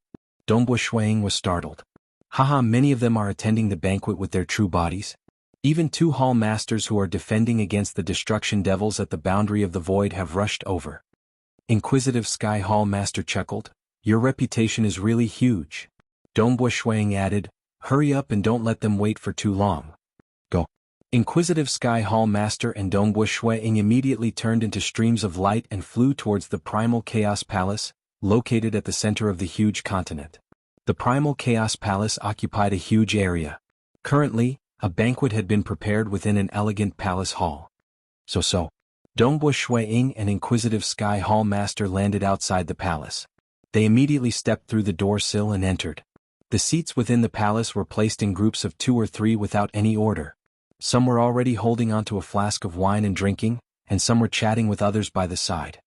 Dongbo Shuiying was startled. Haha, many of them are attending the banquet with their true bodies? Even 2 Hall Masters who are defending against the destruction devils at the boundary of the void have rushed over. Inquisitive Sky Hall Master chuckled. Your reputation is really huge. Dongbo Shuiying added, hurry up and don't let them wait for too long. Go. Inquisitive Sky Hall Master and Dongbo Shuiying immediately turned into streams of light and flew towards the Primal Chaos Palace, located at the center of the huge continent. The Primal Chaos Palace occupied a huge area. Currently, a banquet had been prepared within an elegant palace hall. So. Dongbo Shuiying and Inquisitive Sky Hall Master landed outside the palace. They immediately stepped through the door sill and entered. The seats within the palace were placed in groups of 2 or 3 without any order. Some were already holding onto a flask of wine and drinking, and some were chatting with others by the side.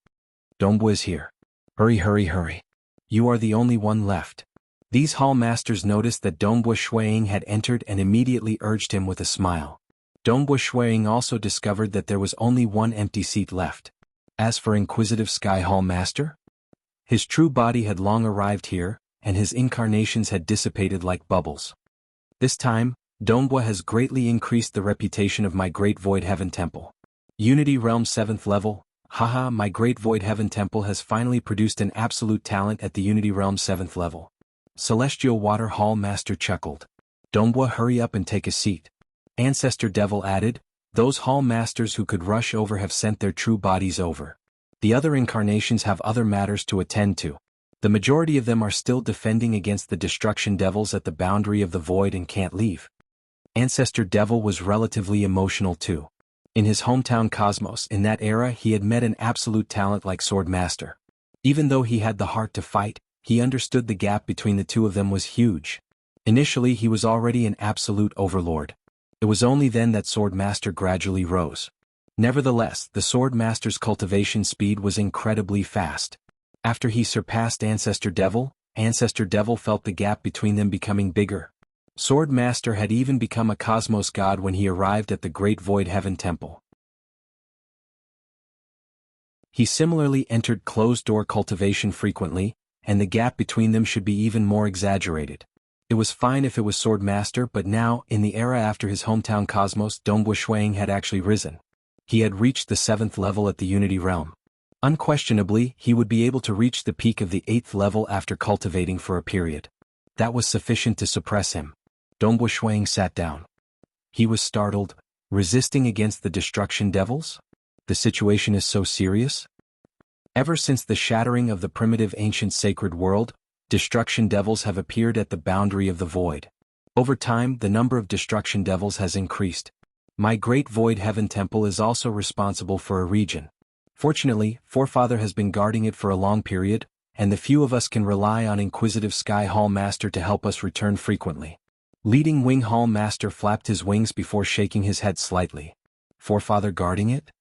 Dongbo is here. Hurry. You are the only one left. These hall masters noticed that Dongbo Shuiying had entered and immediately urged him with a smile. Dongbo Shuiying also discovered that there was only one empty seat left. As for Inquisitive Sky Hall Master, his true body had long arrived here, and his incarnations had dissipated like bubbles. This time, Dongbo has greatly increased the reputation of my Great Void Heaven Temple. Unity Realm 7th level, haha, my Great Void Heaven Temple has finally produced an absolute talent at the Unity Realm 7th level. Celestial Water Hall Master chuckled. Dongbo, hurry up and take a seat. Ancestor Devil added, those hall masters who could rush over have sent their true bodies over. The other incarnations have other matters to attend to. The majority of them are still defending against the destruction devils at the boundary of the void and can't leave. Ancestor Devil was relatively emotional too. In his hometown Cosmos in that era he had met an absolute talent like Swordmaster. Even though he had the heart to fight, he understood the gap between the two of them was huge. Initially he was already an absolute overlord. It was only then that Swordmaster gradually rose. Nevertheless, the Swordmaster's cultivation speed was incredibly fast. After he surpassed Ancestor Devil felt the gap between them becoming bigger. Swordmaster had even become a cosmos god when he arrived at the Great Void Heaven Temple. He similarly entered closed-door cultivation frequently, and the gap between them should be even more exaggerated. It was fine if it was Swordmaster, but now, in the era after his hometown Cosmos, Dongbuo had actually risen. He had reached the 7th level at the Unity Realm. Unquestionably, he would be able to reach the peak of the 8th level after cultivating for a period. That was sufficient to suppress him. Dongbuo sat down. He was startled. Resisting against the Destruction Devils? The situation is so serious? Ever since the shattering of the primitive ancient sacred world, Destruction Devils have appeared at the boundary of the void. Over time, the number of Destruction Devils has increased. My Great Void Heaven Temple is also responsible for a region. Fortunately, Forefather has been guarding it for a long period, and the few of us can rely on Inquisitive Sky Hall Master to help us return frequently. Leading Wing Hall Master flapped his wings before shaking his head slightly. Forefather guarding it?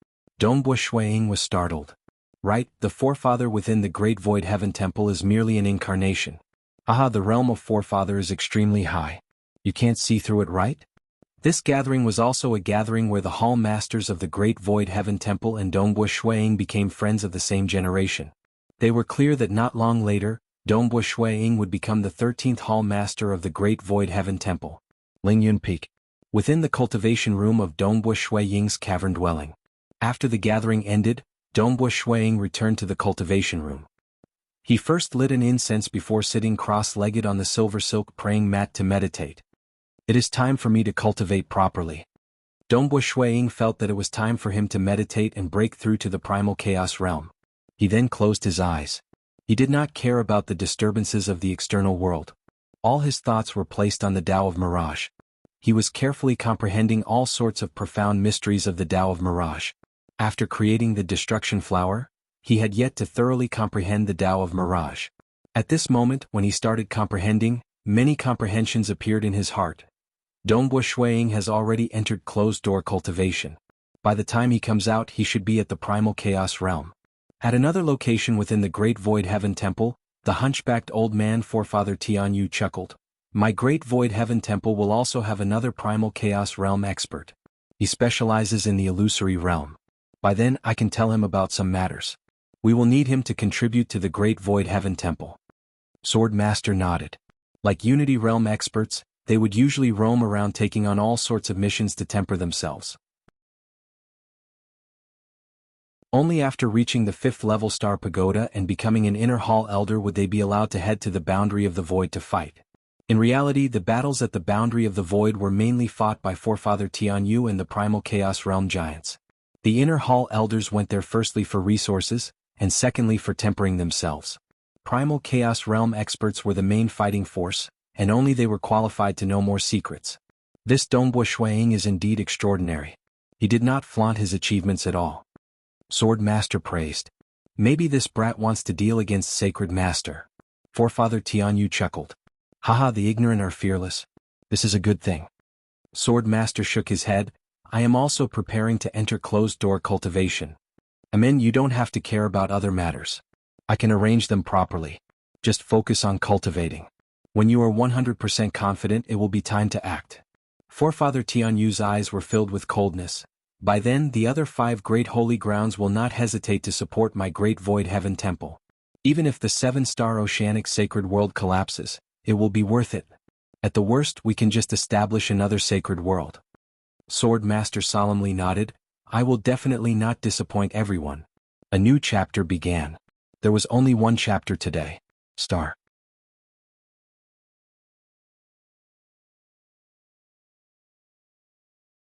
Dongbuo was startled. Right, the Forefather within the Great Void Heaven Temple is merely an incarnation. Aha, the realm of Forefather is extremely high. You can't see through it, right? This gathering was also a gathering where the Hall Masters of the Great Void Heaven Temple and Dongbuo became friends of the same generation. They were clear that not long later, Dongbuo would become the 13th Hall Master of the Great Void Heaven Temple. Lingyun Peak. Within the cultivation room of Dongbuo Ying's cavern dwelling. After the gathering ended, Dongbuo returned to the cultivation room. He first lit an incense before sitting cross-legged on the silver silk praying mat to meditate. It is time for me to cultivate properly. Dongbuo felt that it was time for him to meditate and break through to the primal chaos realm. He then closed his eyes. He did not care about the disturbances of the external world. All his thoughts were placed on the Tao of Mirage. He was carefully comprehending all sorts of profound mysteries of the Tao of Mirage. After creating the Destruction Flower, he had yet to thoroughly comprehend the Tao of Mirage. At this moment, when he started comprehending, many comprehensions appeared in his heart. Dongbuo has already entered closed-door cultivation. By the time he comes out, he should be at the primal chaos realm. At another location within the Great Void Heaven Temple, the hunchbacked old man Forefather Tianyu chuckled. My Great Void Heaven Temple will also have another primal chaos realm expert. He specializes in the illusory realm. By then I can tell him about some matters. We will need him to contribute to the Great Void Heaven Temple. Swordmaster nodded. Like Unity Realm experts, they would usually roam around taking on all sorts of missions to temper themselves. Only after reaching the 5th level Star Pagoda and becoming an Inner Hall Elder would they be allowed to head to the boundary of the void to fight. In reality, the battles at the boundary of the void were mainly fought by Forefather Tianyu and the Primal Chaos Realm Giants. The Inner Hall Elders went there firstly for resources, and secondly for tempering themselves. Primal Chaos Realm experts were the main fighting force, and only they were qualified to know more secrets. This Dongbuo is indeed extraordinary. He did not flaunt his achievements at all. Swordmaster praised. Maybe this brat wants to deal against Sacred Master. Forefather Tianyu chuckled. Haha, the ignorant are fearless. This is a good thing. Swordmaster shook his head. I am also preparing to enter closed-door cultivation. Amen, you don't have to care about other matters. I can arrange them properly. Just focus on cultivating. When you are 100% confident, it will be time to act. Forefather Tianyu's eyes were filled with coldness. By then, the other 5 great holy grounds will not hesitate to support my Great Void Heaven Temple. Even if the 7-star oceanic sacred world collapses, it will be worth it. At the worst, we can just establish another sacred world. Swordmaster solemnly nodded. I will definitely not disappoint everyone. A new chapter began. There was only one chapter today. Star.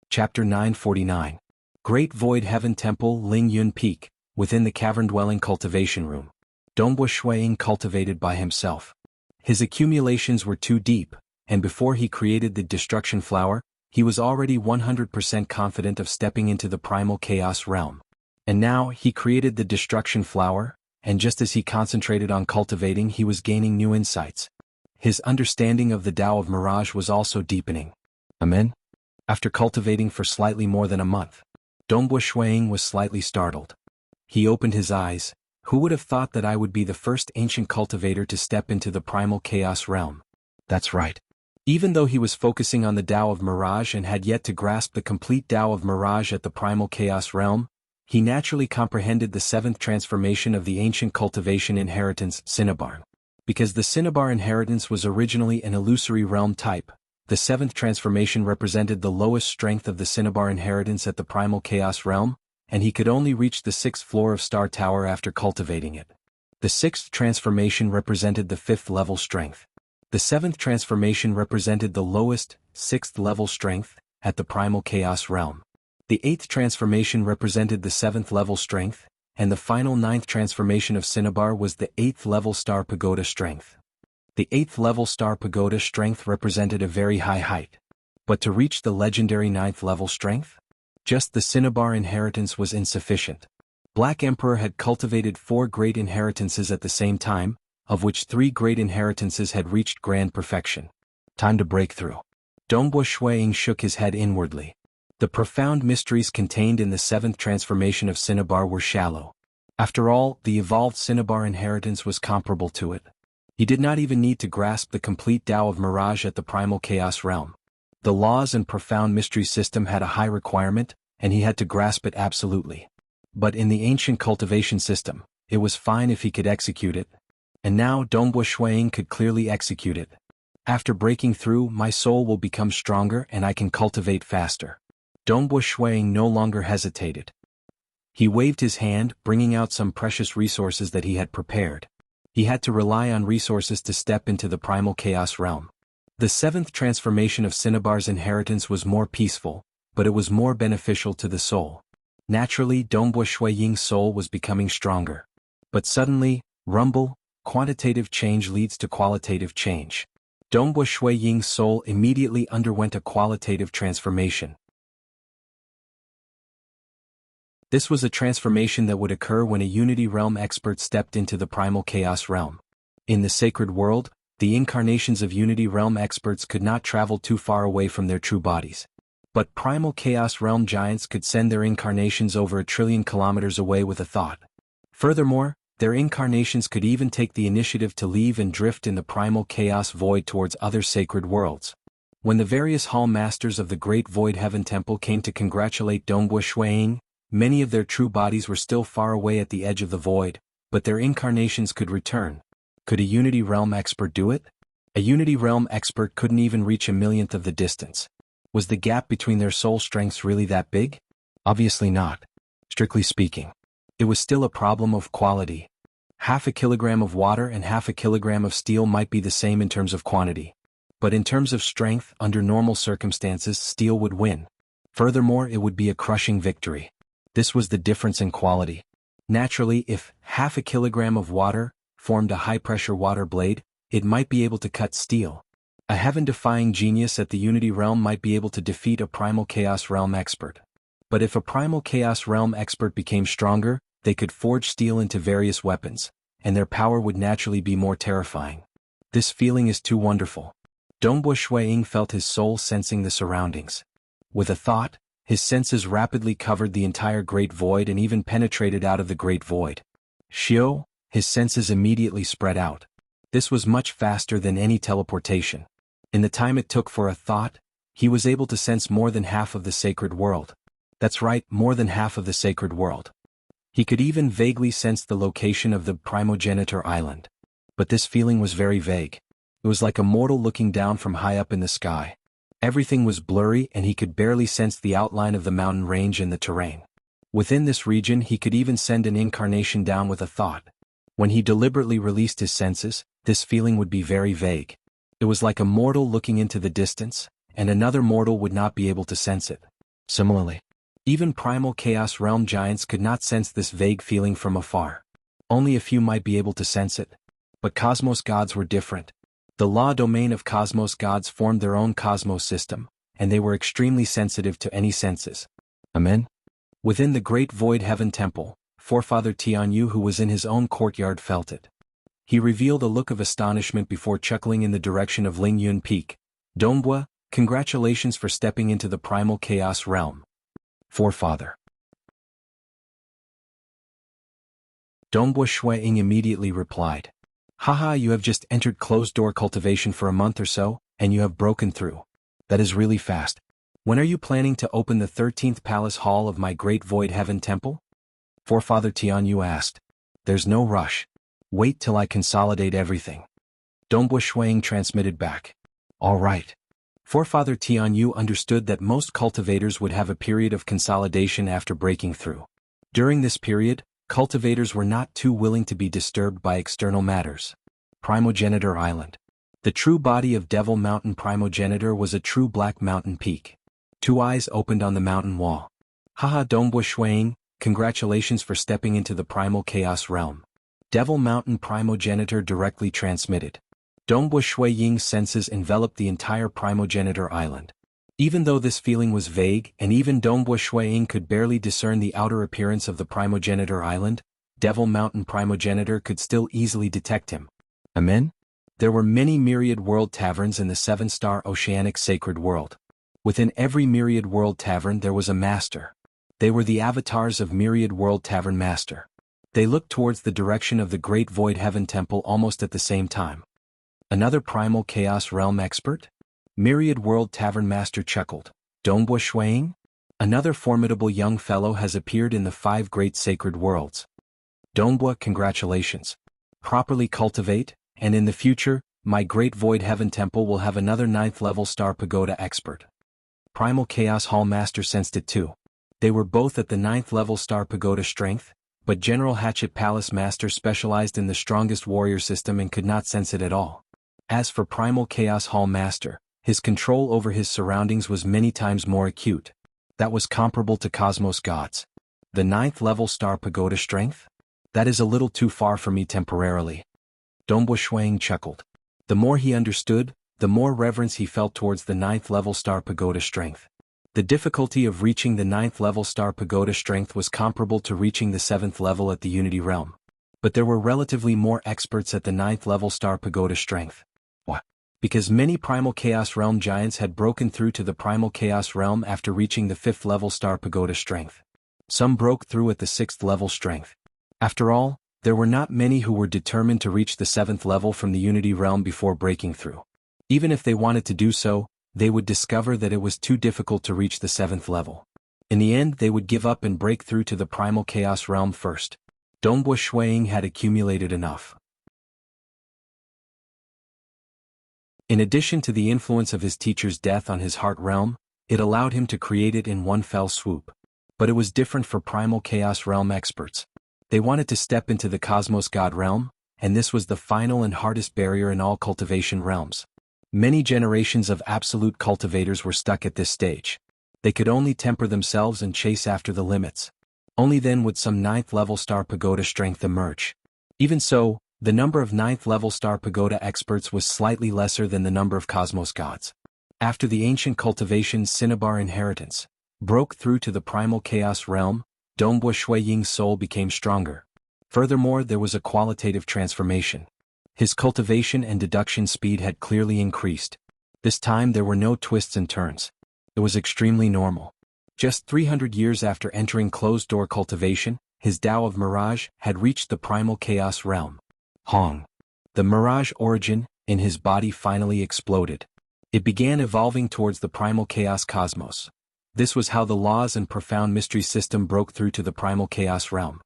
Chapter 949. Great Void Heaven Temple Lingyun Peak, within the cavern-dwelling cultivation room. Dongbuo cultivated by himself. His accumulations were too deep, and before he created the Destruction Flower, He was already 100% confident of stepping into the primal chaos realm. And now, he created the destruction flower, and just as he concentrated on cultivating, he was gaining new insights. His understanding of the Tao of Mirage was also deepening. Amen? After cultivating for slightly more than a month, Dongbua Shuiying was slightly startled. He opened his eyes. Who would have thought that I would be the first ancient cultivator to step into the primal chaos realm? That's right. Even though he was focusing on the Tao of Mirage and had yet to grasp the complete Tao of Mirage at the primal chaos realm, he naturally comprehended the seventh transformation of the ancient cultivation inheritance, Cinnabar. Because the Cinnabar inheritance was originally an illusory realm type, the seventh transformation represented the lowest strength of the Cinnabar inheritance at the primal chaos realm, and he could only reach the sixth floor of Star Tower after cultivating it. The sixth transformation represented the fifth level strength. The seventh transformation represented the lowest, sixth level strength, at the primal chaos realm. The eighth transformation represented the seventh level strength, and the final ninth transformation of Cinnabar was the eighth level Star Pagoda strength. The eighth level Star Pagoda strength represented a very high height. But to reach the legendary ninth level strength? Just the Cinnabar inheritance was insufficient. Black Emperor had cultivated 4 great inheritances at the same time, of which 3 great inheritances had reached grand perfection. Time to break through. Dongbua Shuiying shook his head inwardly. The profound mysteries contained in the seventh transformation of Cinnabar were shallow. After all, the evolved Cinnabar inheritance was comparable to it. He did not even need to grasp the complete Tao of Mirage at the primal chaos realm. The laws and profound mystery system had a high requirement, and he had to grasp it absolutely. But in the ancient cultivation system, it was fine if he could execute it. And now Dongbua Shuiying could clearly execute it. After breaking through, my soul will become stronger and I can cultivate faster. Dongbua Shuiying no longer hesitated. He waved his hand, bringing out some precious resources that he had prepared. He had to rely on resources to step into the primal chaos realm. The seventh transformation of Cinnabar's inheritance was more peaceful, but it was more beneficial to the soul. Naturally, Dongbua Shuiying's soul was becoming stronger. But suddenly, rumble, quantitative change leads to qualitative change. Dongbua Shuiying's soul immediately underwent a qualitative transformation. This was a transformation that would occur when a Unity Realm expert stepped into the Primal Chaos Realm. In the Sacred World, the incarnations of Unity Realm experts could not travel too far away from their true bodies. But Primal Chaos Realm giants could send their incarnations over 1 trillion kilometers away with a thought. Furthermore, their incarnations could even take the initiative to leave and drift in the Primal Chaos Void towards other sacred worlds. When the various Hall Masters of the Great Void Heaven Temple came to congratulate Dongbua Shuiying, many of their true bodies were still far away at the edge of the void, but their incarnations could return. Could a Unity Realm expert do it? A Unity Realm expert couldn't even reach 1/millionth of the distance. Was the gap between their soul strengths really that big? Obviously not. Strictly speaking, it was still a problem of quality. 1/2 kilogram of water and 1/2 kilogram of steel might be the same in terms of quantity. But in terms of strength, under normal circumstances, steel would win. Furthermore, it would be a crushing victory. This was the difference in quality. Naturally, if 1/2 kilogram of water formed a high-pressure water blade, it might be able to cut steel. A heaven-defying genius at the Unity Realm might be able to defeat a Primal Chaos Realm expert. But if a Primal Chaos Realm expert became stronger, they could forge steel into various weapons, and their power would naturally be more terrifying. This feeling is too wonderful. Dongbua Shuiying felt his soul sensing the surroundings. With a thought, his senses rapidly covered the entire Great Void and even penetrated out of the Great Void. Shio, his senses immediately spread out. This was much faster than any teleportation. In the time it took for a thought, he was able to sense more than half of the sacred world. That's right, more than half of the sacred world. He could even vaguely sense the location of the Primogenitor Island. But this feeling was very vague. It was like a mortal looking down from high up in the sky. Everything was blurry and he could barely sense the outline of the mountain range and the terrain. Within this region he could even send an incarnation down with a thought. When he deliberately released his senses, this feeling would be very vague. It was like a mortal looking into the distance, and another mortal would not be able to sense it. Similarly, even Primal Chaos Realm giants could not sense this vague feeling from afar. Only a few might be able to sense it. But Cosmos gods were different. The law domain of Cosmos gods formed their own cosmos system, and they were extremely sensitive to any senses. Amen? Within the great void heaven temple, Forefather Tianyu, who was in his own courtyard, felt it. He revealed a look of astonishment before chuckling in the direction of Lingyun Peak. Dongbua, congratulations for stepping into the primal chaos realm. Forefather. Dongbua Shuiying immediately replied. Haha, you have just entered closed-door cultivation for a month or so, and you have broken through. That is really fast. When are you planning to open the 13th palace hall of my great void heaven temple? Forefather Tianyu asked. There's no rush. Wait till I consolidate everything. Dongbua Shuiying transmitted back. All right. Forefather Tianyu understood that most cultivators would have a period of consolidation after breaking through. During this period, cultivators were not too willing to be disturbed by external matters. Primogenitor Island. The true body of Devil Mountain Primogenitor was a true black mountain peak. Two eyes opened on the mountain wall. Haha, Dongbua Shuiying, congratulations for stepping into the primal chaos realm. Devil Mountain Primogenitor directly transmitted. Dongbua Shuiying's senses enveloped the entire Primogenitor Island. Even though this feeling was vague and even Dongbua Shuiying could barely discern the outer appearance of the Primogenitor Island, Devil Mountain Primogenitor could still easily detect him. Amen? There were many myriad world taverns in the 7-star oceanic sacred world. Within every myriad world tavern there was a master. They were the avatars of myriad world tavern master. They looked towards the direction of the great void heaven temple almost at the same time. Another primal chaos realm expert? Myriad world tavern master chuckled. Dongbua Shuiying? Another formidable young fellow has appeared in the 5 great sacred worlds. Dongbua, congratulations. Properly cultivate, and in the future, my great void heaven temple will have another 9th level star pagoda expert. Primal Chaos Hall Master sensed it too. They were both at the 9th level star pagoda strength, but General Hatchet Palace Master specialized in the strongest warrior system and could not sense it at all. As for Primal Chaos Hall Master, his control over his surroundings was many times more acute. That was comparable to Cosmos Gods. The 9th level star pagoda strength? That is a little too far for me temporarily. Dongbua Shuiying chuckled. The more he understood, the more reverence he felt towards the 9th level star pagoda strength. The difficulty of reaching the 9th level star pagoda strength was comparable to reaching the 7th level at the Unity Realm. But there were relatively more experts at the 9th level star pagoda strength. What? Because many Primal Chaos Realm giants had broken through to the Primal Chaos Realm after reaching the 5th level star pagoda strength. Some broke through at the 6th level strength. After all, there were not many who were determined to reach the 7th level from the Unity Realm before breaking through. Even if they wanted to do so, they would discover that it was too difficult to reach the 7th level. In the end, they would give up and break through to the Primal Chaos Realm first. Dongbua Shuiying had accumulated enough. In addition to the influence of his teacher's death on his heart realm, it allowed him to create it in one fell swoop. But it was different for Primal Chaos Realm experts. They wanted to step into the Cosmos God realm, and this was the final and hardest barrier in all cultivation realms. Many generations of absolute cultivators were stuck at this stage. They could only temper themselves and chase after the limits. Only then would some 9th level star pagoda strength emerge. Even so, the number of 9th level star pagoda experts was slightly lesser than the number of Cosmos Gods. After the ancient cultivation's Cinnabar inheritance broke through to the Primal Chaos Realm, Dongbua Shuiying's soul became stronger. Furthermore, there was a qualitative transformation. His cultivation and deduction speed had clearly increased. This time there were no twists and turns. It was extremely normal. Just 300 years after entering closed-door cultivation, his Tao of Mirage had reached the Primal Chaos Realm. Hong. The Mirage origin, in his body finally exploded. It began evolving towards the Primal Chaos Cosmos. This was how the laws and profound mystery system broke through to the Primal Chaos Realm.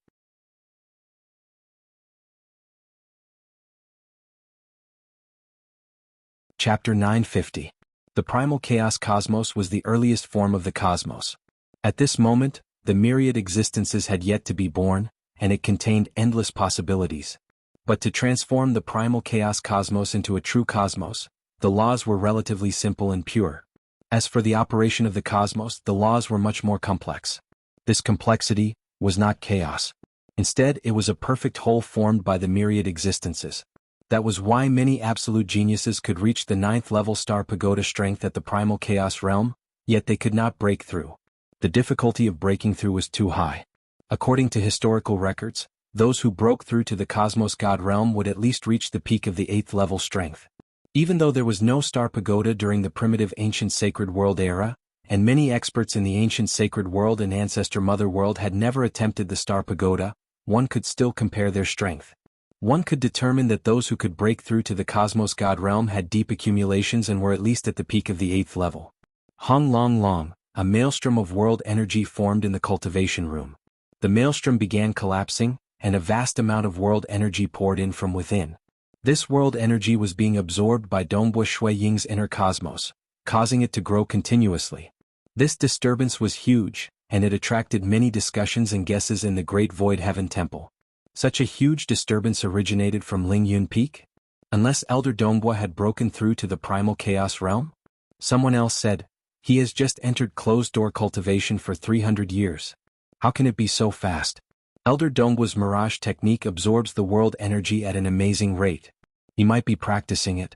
Chapter 950. The Primal Chaos Cosmos was the earliest form of the cosmos. At this moment, the myriad existences had yet to be born, and it contained endless possibilities. But to transform the Primal Chaos Cosmos into a true cosmos, the laws were relatively simple and pure. As for the operation of the cosmos, the laws were much more complex. This complexity was not chaos. Instead, it was a perfect whole formed by the myriad existences. That was why many absolute geniuses could reach the 9th level star pagoda strength at the Primal Chaos Realm, Yet they could not break through. The difficulty of breaking through was too high. According to historical records, those who broke through to the Cosmos God realm would at least reach the peak of the 8th level strength. Even though there was no star pagoda during the primitive ancient sacred world era, and many experts in the ancient sacred world and ancestor mother world had never attempted the star pagoda, one could still compare their strength. One could determine that those who could break through to the Cosmos God realm had deep accumulations and were at least at the peak of the 8th level. Hong Long Long, a maelstrom of world energy formed in the cultivation room. The maelstrom began collapsing, and a vast amount of world energy poured in from within. This world energy was being absorbed by Dongbua Shui Ying's inner cosmos, causing it to grow continuously. This disturbance was huge, and it attracted many discussions and guesses in the Great Void Heaven Temple. Such a huge disturbance originated from Lingyun Peak? Unless Elder Dongbua had broken through to the primal chaos realm? Someone else said, he has just entered closed-door cultivation for 300 years. How can it be so fast? Elder Dongbua's mirage technique absorbs the world energy at an amazing rate. He might be practicing it.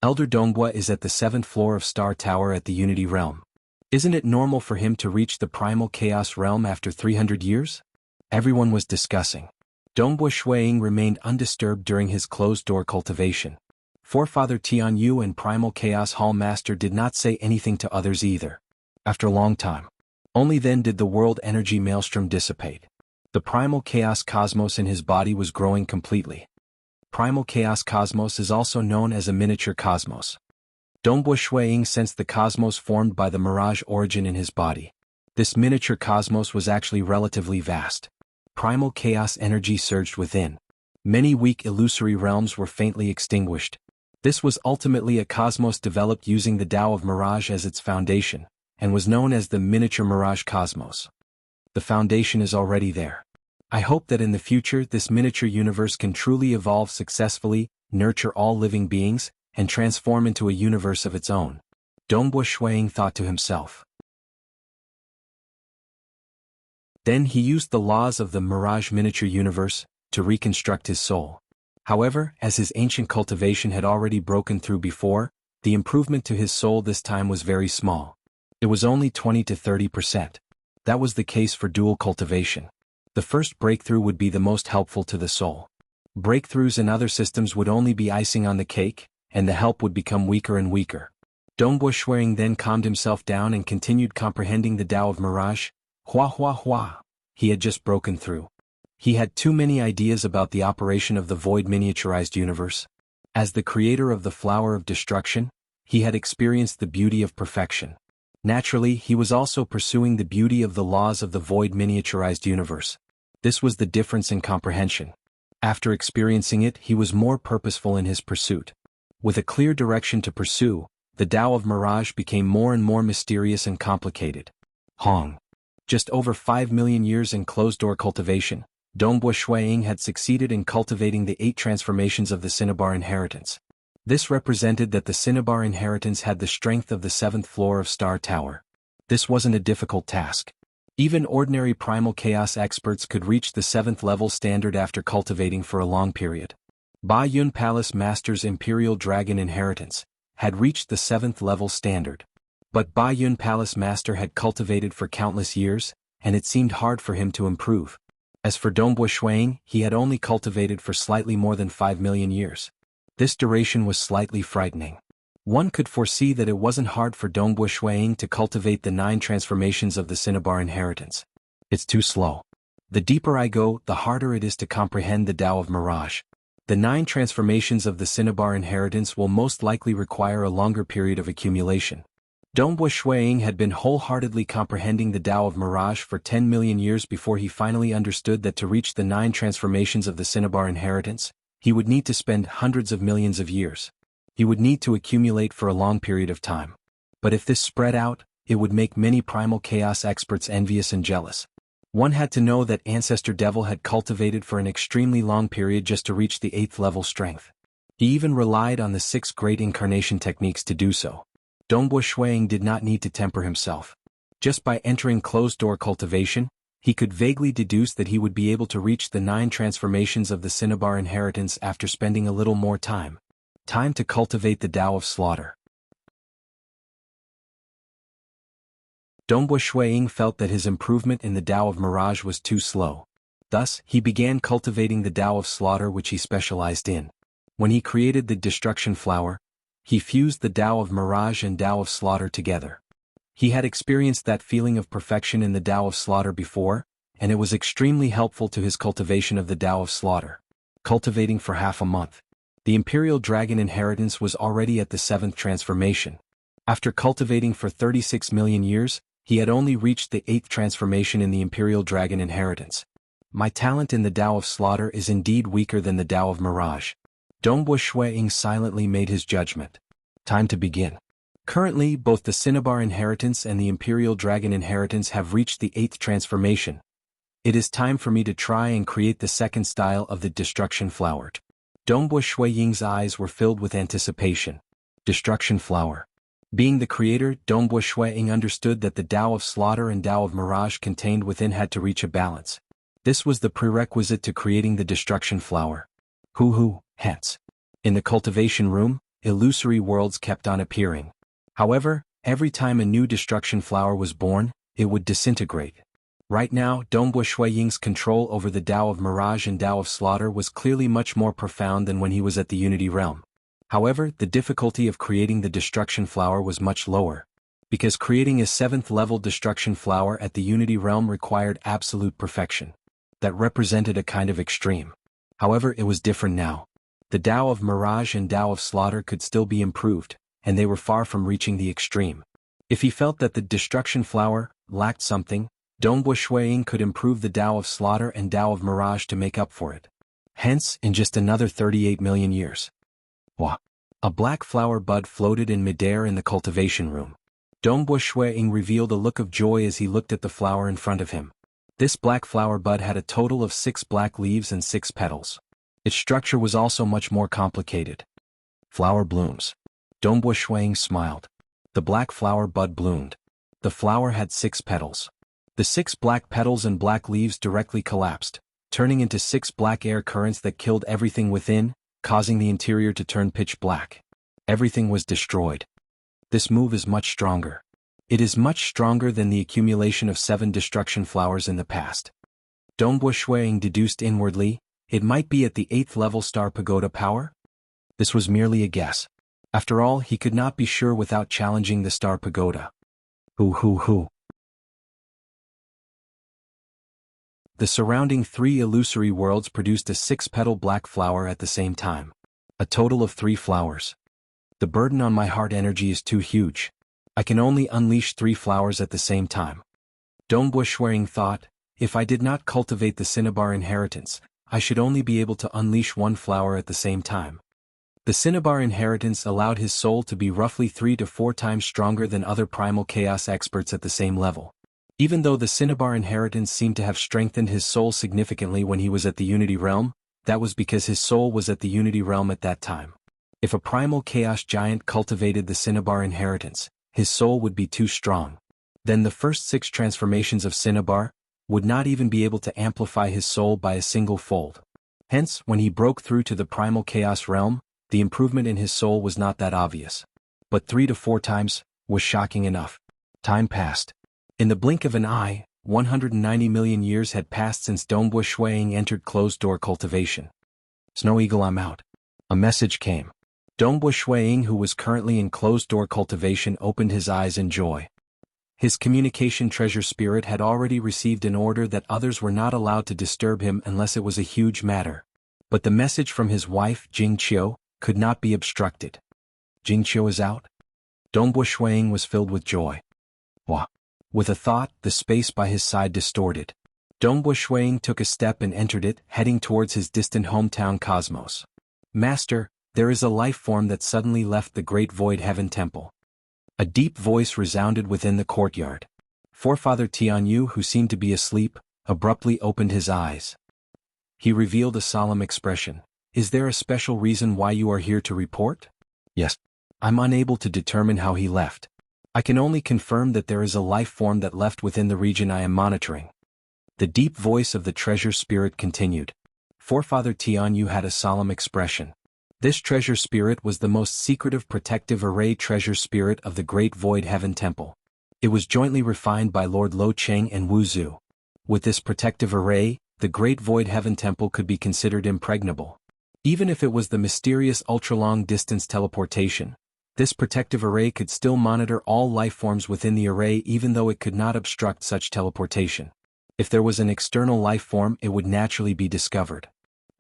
Elder Dongbua is at the 7th floor of Star Tower at the Unity Realm. Isn't it normal for him to reach the primal chaos realm after 300 years? Everyone was discussing. Dongbua Shuiying remained undisturbed during his closed-door cultivation. Forefather Tianyu and Primal Chaos Hall Master did not say anything to others either. After a long time. Only then did the world energy maelstrom dissipate. The primal chaos cosmos in his body was growing completely. Primal chaos cosmos is also known as a miniature cosmos. Dongbua Shuiying sensed the cosmos formed by the mirage origin in his body. This miniature cosmos was actually relatively vast. Primal chaos energy surged within. Many weak illusory realms were faintly extinguished. This was ultimately a cosmos developed using the Tao of Mirage as its foundation, and was known as the miniature mirage cosmos. The foundation is already there. I hope that in the future this miniature universe can truly evolve successfully, nurture all living beings, and transform into a universe of its own. Dongbua Shuiying thought to himself. Then he used the laws of the Mirage miniature universe to reconstruct his soul. However, as his ancient cultivation had already broken through before, the improvement to his soul this time was very small. It was only 20 to 30%. That was the case for dual cultivation. The first breakthrough would be the most helpful to the soul. Breakthroughs in other systems would only be icing on the cake, and the help would become weaker and weaker. Dongbua Shuiying then calmed himself down and continued comprehending the Tao of Mirage. Hua hua hua. He had just broken through. He had too many ideas about the operation of the void miniaturized universe. As the creator of the flower of destruction, he had experienced the beauty of perfection. Naturally, he was also pursuing the beauty of the laws of the void miniaturized universe. This was the difference in comprehension. After experiencing it, he was more purposeful in his pursuit. With a clear direction to pursue, the Tao of Mirage became more and more mysterious and complicated. Hong. Just over 5 million years in closed-door cultivation, Dongbua Shuiying had succeeded in cultivating the 8 transformations of the Cinnabar inheritance. This represented that the Cinnabar inheritance had the strength of the 7th floor of Star Tower. This wasn't a difficult task. Even ordinary primal chaos experts could reach the 7th level standard after cultivating for a long period. Ba Yun Palace Master's Imperial Dragon inheritance had reached the 7th level standard. But Ba Yun Palace Master had cultivated for countless years, and it seemed hard for him to improve. As for Dongbua Shuiying, he had only cultivated for slightly more than 5 million years. This duration was slightly frightening. One could foresee that it wasn't hard for Dongbua Shuiying to cultivate the 9 transformations of the Cinnabar inheritance. It's too slow. The deeper I go, the harder it is to comprehend the Tao of Mirage. The 9 transformations of the Cinnabar inheritance will most likely require a longer period of accumulation. Dongbua Shuiying had been wholeheartedly comprehending the Tao of Mirage for 10 million years before he finally understood that to reach the 9 transformations of the Cinnabar inheritance, he would need to spend hundreds of millions of years. He would need to accumulate for a long period of time. But if this spread out, it would make many primal chaos experts envious and jealous. One had to know that Ancestor Devil had cultivated for an extremely long period just to reach the 8th level strength. He even relied on the 6 great incarnation techniques to do so. Dongbua Shuiying did not need to temper himself. Just by entering closed-door cultivation, he could vaguely deduce that he would be able to reach the 9 transformations of the Cinnabar inheritance after spending a little more time. Time to cultivate the Tao of Slaughter. Dongbo Shuiying felt that his improvement in the Tao of Mirage was too slow. Thus, he began cultivating the Tao of Slaughter, which he specialized in. When he created the Destruction Flower, he fused the Tao of Mirage and Tao of Slaughter together. He had experienced that feeling of perfection in the Tao of Slaughter before, and it was extremely helpful to his cultivation of the Tao of Slaughter. Cultivating for half a month. The Imperial Dragon Inheritance was already at the 7th transformation. After cultivating for 36 million years, he had only reached the 8th transformation in the Imperial Dragon Inheritance. My talent in the Tao of Slaughter is indeed weaker than the Tao of Mirage. Dongbo Shuiying silently made his judgment. Time to begin. Currently, both the Cinnabar Inheritance and the Imperial Dragon Inheritance have reached the 8th transformation. It is time for me to try and create the second style of the Destruction Flower. Dongbo Shuiying's eyes were filled with anticipation. Destruction Flower. Being the creator, Dongbo Shuiying understood that the Tao of Slaughter and Tao of Mirage contained within had to reach a balance. This was the prerequisite to creating the Destruction Flower. Hence. In the cultivation room, illusory worlds kept on appearing. However, every time a new Destruction Flower was born, it would disintegrate. Right now, Dongbo Shuiying's control over the Tao of Mirage and Tao of Slaughter was clearly much more profound than when he was at the Unity Realm. However, the difficulty of creating the Destruction Flower was much lower. Because creating a 7th-level Destruction Flower at the Unity Realm required absolute perfection. That represented a kind of extreme. However, it was different now. The Tao of Mirage and Tao of Slaughter could still be improved, and they were far from reaching the extreme. If he felt that the Destruction Flower lacked something, Dongbo Shuiying could improve the Tao of Slaughter and Tao of Mirage to make up for it. Hence, in just another 38 million years. A black flower bud floated in midair in the cultivation room. Dongbo Shuiying revealed a look of joy as he looked at the flower in front of him. This black flower bud had a total of 6 black leaves and 6 petals. Its structure was also much more complicated. Flower blooms. Dongbo Shuiying smiled. The black flower bud bloomed. The flower had 6 petals. The 6 black petals and black leaves directly collapsed, turning into 6 black air currents that killed everything within, causing the interior to turn pitch black. Everything was destroyed. This move is much stronger. It is much stronger than the accumulation of 7 destruction flowers in the past. Dongbo Shuiying deduced inwardly, it might be at the 8th level Star Pagoda power? This was merely a guess. After all, he could not be sure without challenging the Star Pagoda. The surrounding 3 illusory worlds produced a 6-petal black flower at the same time. A total of 3 flowers. The burden on my heart energy is too huge. I can only unleash 3 flowers at the same time. Dongbo Shuiying thought, if I did not cultivate the Cinnabar Inheritance, I should only be able to unleash 1 flower at the same time. The Cinnabar Inheritance allowed his soul to be roughly 3 to 4 times stronger than other primal chaos experts at the same level. Even though the Cinnabar Inheritance seemed to have strengthened his soul significantly when he was at the Unity Realm, that was because his soul was at the Unity Realm at that time. If a primal chaos giant cultivated the Cinnabar Inheritance, his soul would be too strong. Then the first 6 transformations of Cinnabar would not even be able to amplify his soul by a single fold. Hence, when he broke through to the primal chaos realm, the improvement in his soul was not that obvious. But 3 to 4 times was shocking enough. Time passed. In the blink of an eye, 190 million years had passed since Dongbo Shuiying entered closed-door cultivation. Snow Eagle, I'm out. A message came. Dongbo Shuiying, who was currently in closed-door cultivation, opened his eyes in joy. His communication treasure spirit had already received an order that others were not allowed to disturb him unless it was a huge matter. But the message from his wife, Jing could not be obstructed. Jing is out? Dongbo Shuiying was filled with joy. With a thought, the space by his side distorted. Dongbo Shuiying took a step and entered it, heading towards his distant hometown Cosmos. Master, there is a life form that suddenly left the Great Void Heaven Temple. A deep voice resounded within the courtyard. Forefather Tianyu, who seemed to be asleep, abruptly opened his eyes. He revealed a solemn expression. Is there a special reason why you are here to report? Yes. I'm unable to determine how he left. I can only confirm that there is a life form that left within the region I am monitoring. The deep voice of the treasure spirit continued. Forefather Tianyu had a solemn expression. This treasure spirit was the most secretive protective array treasure spirit of the Great Void Heaven Temple. It was jointly refined by Lord Lo Cheng and Wu Zhu. With this protective array, the Great Void Heaven Temple could be considered impregnable. Even if it was the mysterious ultra-long-distance teleportation, this protective array could still monitor all life forms within the array even though it could not obstruct such teleportation. If there was an external life form, it would naturally be discovered.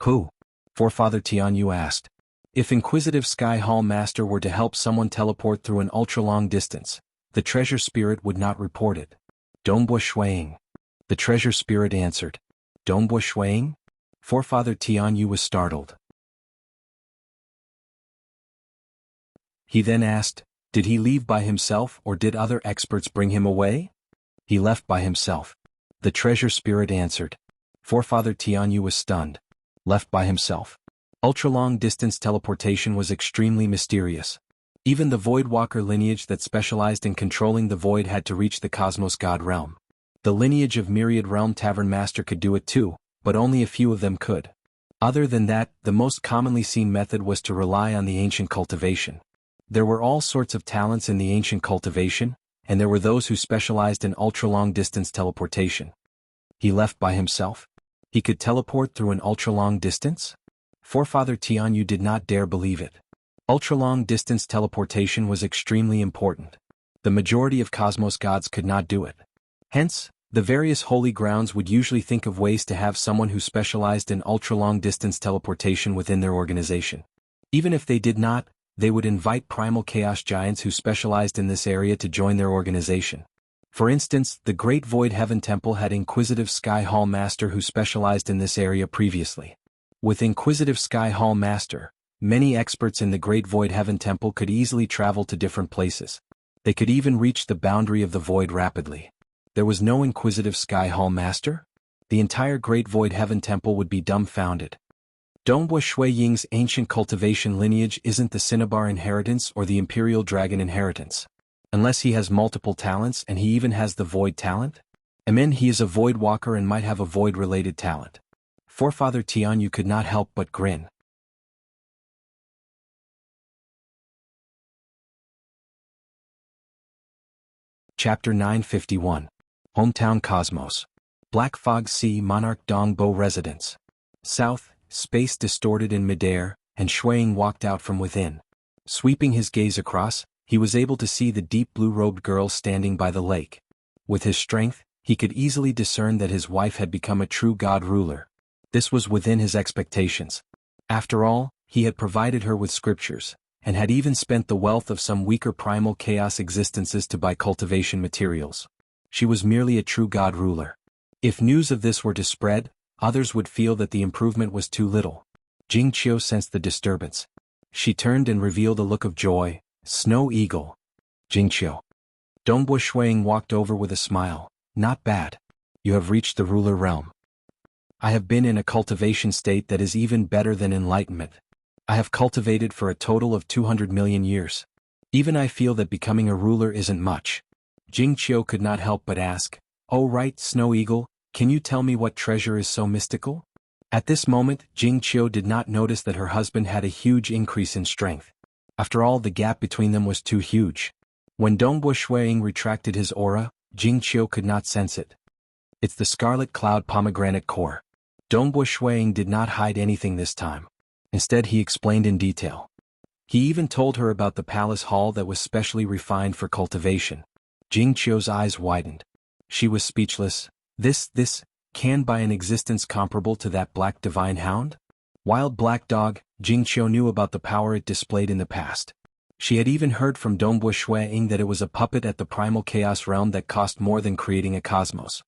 Who? Forefather Tianyu asked. If Inquisitive Sky Hall Master were to help someone teleport through an ultra-long distance, the treasure spirit would not report it. Dongbo Shuiying. The treasure spirit answered. Dongbo Shuiying? Forefather Tianyu was startled. He then asked, did he leave by himself or did other experts bring him away? He left by himself. The treasure spirit answered. Forefather Tianyu was stunned. Left by himself. Ultra-long distance teleportation was extremely mysterious. Even the Voidwalker lineage that specialized in controlling the void had to reach the Cosmos God realm. The lineage of Myriad Realm Tavern Master could do it too, but only a few of them could. Other than that, the most commonly seen method was to rely on the ancient cultivation. There were all sorts of talents in the ancient cultivation, and there were those who specialized in ultra-long distance teleportation. He left by himself? He could teleport through an ultra-long distance? Forefather Tianyu did not dare believe it. Ultra-long distance teleportation was extremely important. The majority of cosmos gods could not do it. Hence, the various holy grounds would usually think of ways to have someone who specialized in ultra-long distance teleportation within their organization. Even if they did not, they would invite primal chaos giants who specialized in this area to join their organization. For instance, the Great Void Heaven Temple had Inquisitive Sky Hall Master who specialized in this area previously. With Inquisitive Sky Hall Master, many experts in the Great Void Heaven Temple could easily travel to different places. They could even reach the boundary of the void rapidly. There was no Inquisitive Sky Hall Master? The entire Great Void Heaven Temple would be dumbfounded. Dongbo Shuiying's ancient cultivation lineage isn't the Cinnabar inheritance or the Imperial Dragon inheritance. Unless he has multiple talents and he even has the void talent? He is a void walker and might have a void-related talent. Forefather Tianyu could not help but grin. Chapter 951. Hometown Cosmos. Black Fog Sea Monarch Dongbo Residence. South, space distorted in midair, and Shuiying walked out from within. Sweeping his gaze across, he was able to see the deep blue-robed girl standing by the lake. With his strength, he could easily discern that his wife had become a true god ruler. This was within his expectations. After all, he had provided her with scriptures, and had even spent the wealth of some weaker primal chaos existences to buy cultivation materials. She was merely a true god ruler. If news of this were to spread, others would feel that the improvement was too little. Jingqiu sensed the disturbance. She turned and revealed a look of joy. Snow Eagle. Jingqiu. Dongbo Shuiying walked over with a smile. Not bad. You have reached the ruler realm. I have been in a cultivation state that is even better than enlightenment. I have cultivated for a total of 200 million years. Even I feel that becoming a ruler isn't much. Jingqiu could not help but ask, "Oh right, Snow Eagle, can you tell me what treasure is so mystical?" At this moment, Jingqiu did not notice that her husband had a huge increase in strength. After all, the gap between them was too huge. When Dongbo Shuiying retracted his aura, Jingqiu could not sense it. It's the Scarlet Cloud Pomegranate Core. Dongbo Shuiying did not hide anything this time. Instead, he explained in detail. He even told her about the palace hall that was specially refined for cultivation. Jingqiu's eyes widened. She was speechless. This can buy an existence comparable to that black divine hound? Wild black dog. Jingqiu knew about the power it displayed in the past. She had even heard from Dongbo Shuiying that it was a puppet at the primal chaos realm that cost more than creating a cosmos.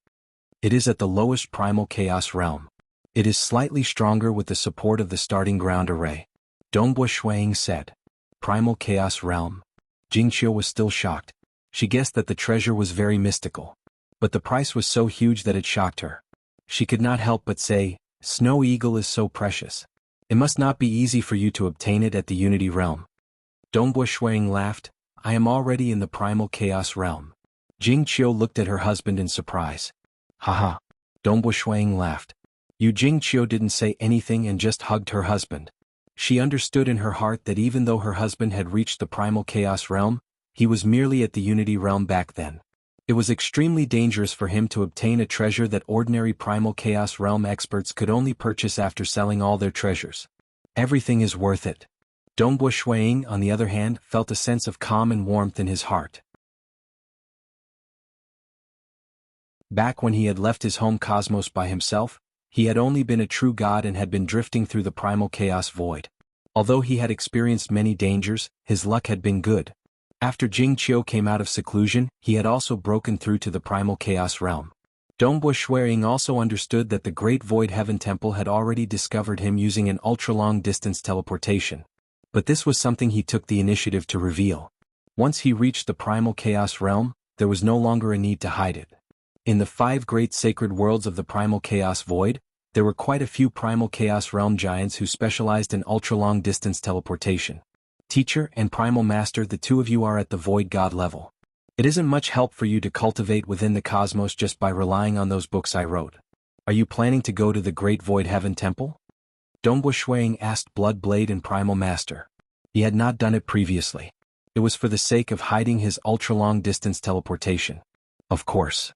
It is at the lowest primal chaos realm. It is slightly stronger with the support of the starting ground array. Dongbo Shuiying said. Primal chaos realm. Jingqiu was still shocked. She guessed that the treasure was very mystical. But the price was so huge that it shocked her. She could not help but say, Snow Eagle is so precious. It must not be easy for you to obtain it at the Unity realm. Dongbo Shuiying laughed. I am already in the primal chaos realm. Jingqiu looked at her husband in surprise. Haha. Dongbo Shuiying laughed. Jingqiu didn't say anything and just hugged her husband. She understood in her heart that even though her husband had reached the primal chaos realm, he was merely at the Unity realm back then. It was extremely dangerous for him to obtain a treasure that ordinary Primal Chaos Realm experts could only purchase after selling all their treasures. Everything is worth it. Dongbo Shuiying, on the other hand, felt a sense of calm and warmth in his heart. Back when he had left his home cosmos by himself, he had only been a true god and had been drifting through the primal chaos void. Although he had experienced many dangers, his luck had been good. After Jingqiu came out of seclusion, he had also broken through to the primal chaos realm. Dongbo Shuiying also understood that the Great Void Heaven Temple had already discovered him using an ultra-long distance teleportation. But this was something he took the initiative to reveal. Once he reached the primal chaos realm, there was no longer a need to hide it. In the 5 great sacred worlds of the primal chaos void, there were quite a few primal chaos realm giants who specialized in ultra-long distance teleportation. Teacher and Primal Master, the two of you are at the Void God level. It isn't much help for you to cultivate within the cosmos just by relying on those books I wrote. Are you planning to go to the Great Void Heaven Temple? Dongbo Shuiying asked Bloodblade and Primal Master. He had not done it previously. It was for the sake of hiding his ultra-long distance teleportation. Of course.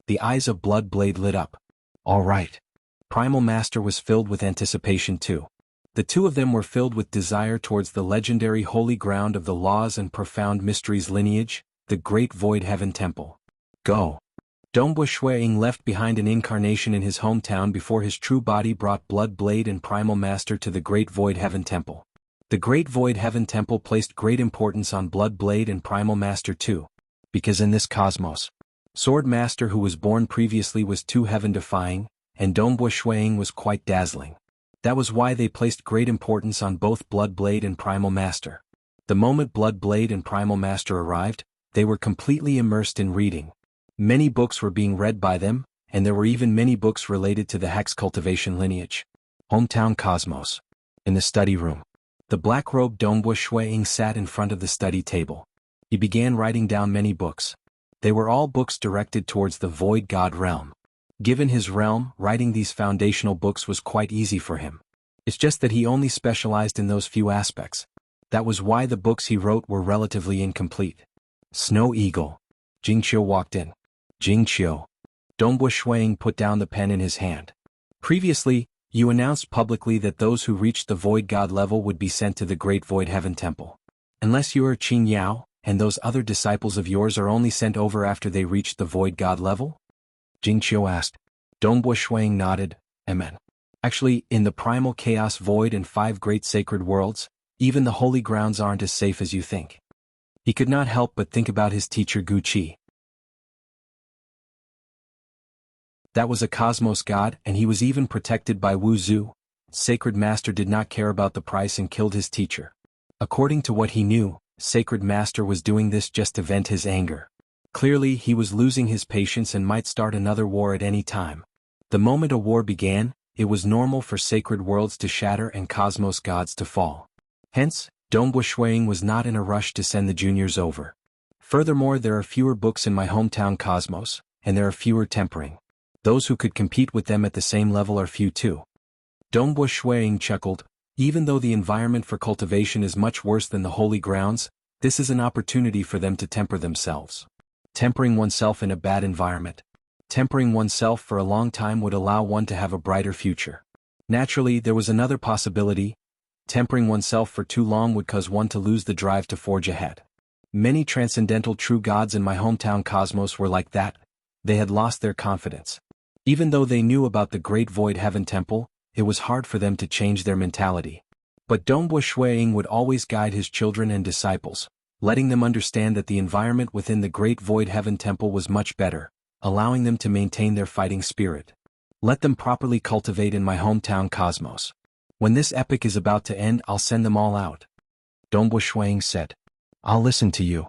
The eyes of Bloodblade lit up. All right. Primal Master was filled with anticipation too. The two of them were filled with desire towards the legendary holy ground of the laws and profound mysteries lineage, the Great Void Heaven Temple. Go. Dongbo Shuiying left behind an incarnation in his hometown before his true body brought Bloodblade and Primal Master to the Great Void Heaven Temple. The Great Void Heaven Temple placed great importance on Bloodblade and Primal Master too, because in this cosmos, Swordmaster who was born previously was too heaven-defying, and Dongbo Shuiying was quite dazzling. That was why they placed great importance on both Bloodblade and Primal Master. The moment Bloodblade and Primal Master arrived, they were completely immersed in reading. Many books were being read by them, and there were even many books related to the Hex Cultivation lineage. Hometown Cosmos. In the study room, the black-robed Dongbo Shuiying sat in front of the study table. He began writing down many books. They were all books directed towards the Void God realm. Given his realm, writing these foundational books was quite easy for him. It's just that he only specialized in those few aspects. That was why the books he wrote were relatively incomplete. Snow Eagle. Jingqiu walked in. Jingqiu. Dongbo Shuiying put down the pen in his hand. Previously, you announced publicly that those who reached the Void God level would be sent to the Great Void Heaven Temple. Unless you are Qing Yao, and those other disciples of yours are only sent over after they reached the Void God level? Jingqiu asked. Dongbo Shuiying nodded. Amen. Actually, in the primal chaos void and 5 great sacred worlds, even the holy grounds aren't as safe as you think. He could not help but think about his teacher Gu Qi. That was a cosmos god, and he was even protected by Wu Zhu. Sacred Master did not care about the price and killed his teacher. According to what he knew, Sacred Master was doing this just to vent his anger. Clearly, he was losing his patience and might start another war at any time. The moment a war began, it was normal for sacred worlds to shatter and cosmos gods to fall. Hence, Dongbo Shuiying was not in a rush to send the juniors over. Furthermore, there are fewer books in my hometown cosmos, and there are fewer tempering. Those who could compete with them at the same level are few too. Dongbo Shuiying chuckled. Even though the environment for cultivation is much worse than the holy grounds, this is an opportunity for them to temper themselves. Tempering oneself in a bad environment. Tempering oneself for a long time would allow one to have a brighter future. Naturally, there was another possibility. Tempering oneself for too long would cause one to lose the drive to forge ahead. Many transcendental true gods in my hometown cosmos were like that. They had lost their confidence. Even though they knew about the Great Void Heaven Temple, it was hard for them to change their mentality. But Dongbo Shuiying would always guide his children and disciples, letting them understand that the environment within the Great Void Heaven Temple was much better, allowing them to maintain their fighting spirit. Let them properly cultivate in my hometown cosmos. When this epic is about to end, I'll send them all out. Dongbo Shuiying said. I'll listen to you.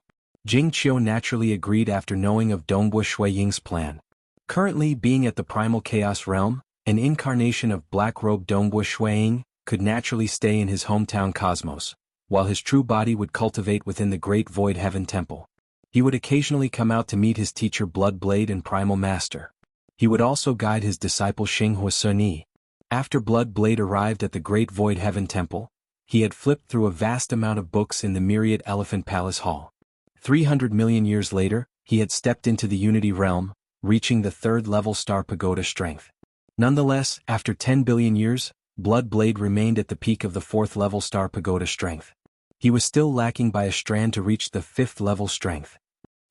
Jingqiu naturally agreed after knowing of Dongbo Shuiying's plan. Currently being at the primal chaos realm, an incarnation of black-robed Dongbo Shuiying could naturally stay in his hometown cosmos, while his true body would cultivate within the Great Void Heaven Temple. He would occasionally come out to meet his teacher Bloodblade and Primal Master. He would also guide his disciple Xinghua Suni. After Bloodblade arrived at the Great Void Heaven Temple, he had flipped through a vast amount of books in the Myriad Elephant Palace Hall. 300 million years later, he had stepped into the Unity realm, reaching the third-level Star Pagoda strength. Nonetheless, after 10 billion years, Blood Blade remained at the peak of the fourth-level Star Pagoda strength. He was still lacking by a strand to reach the fifth-level strength.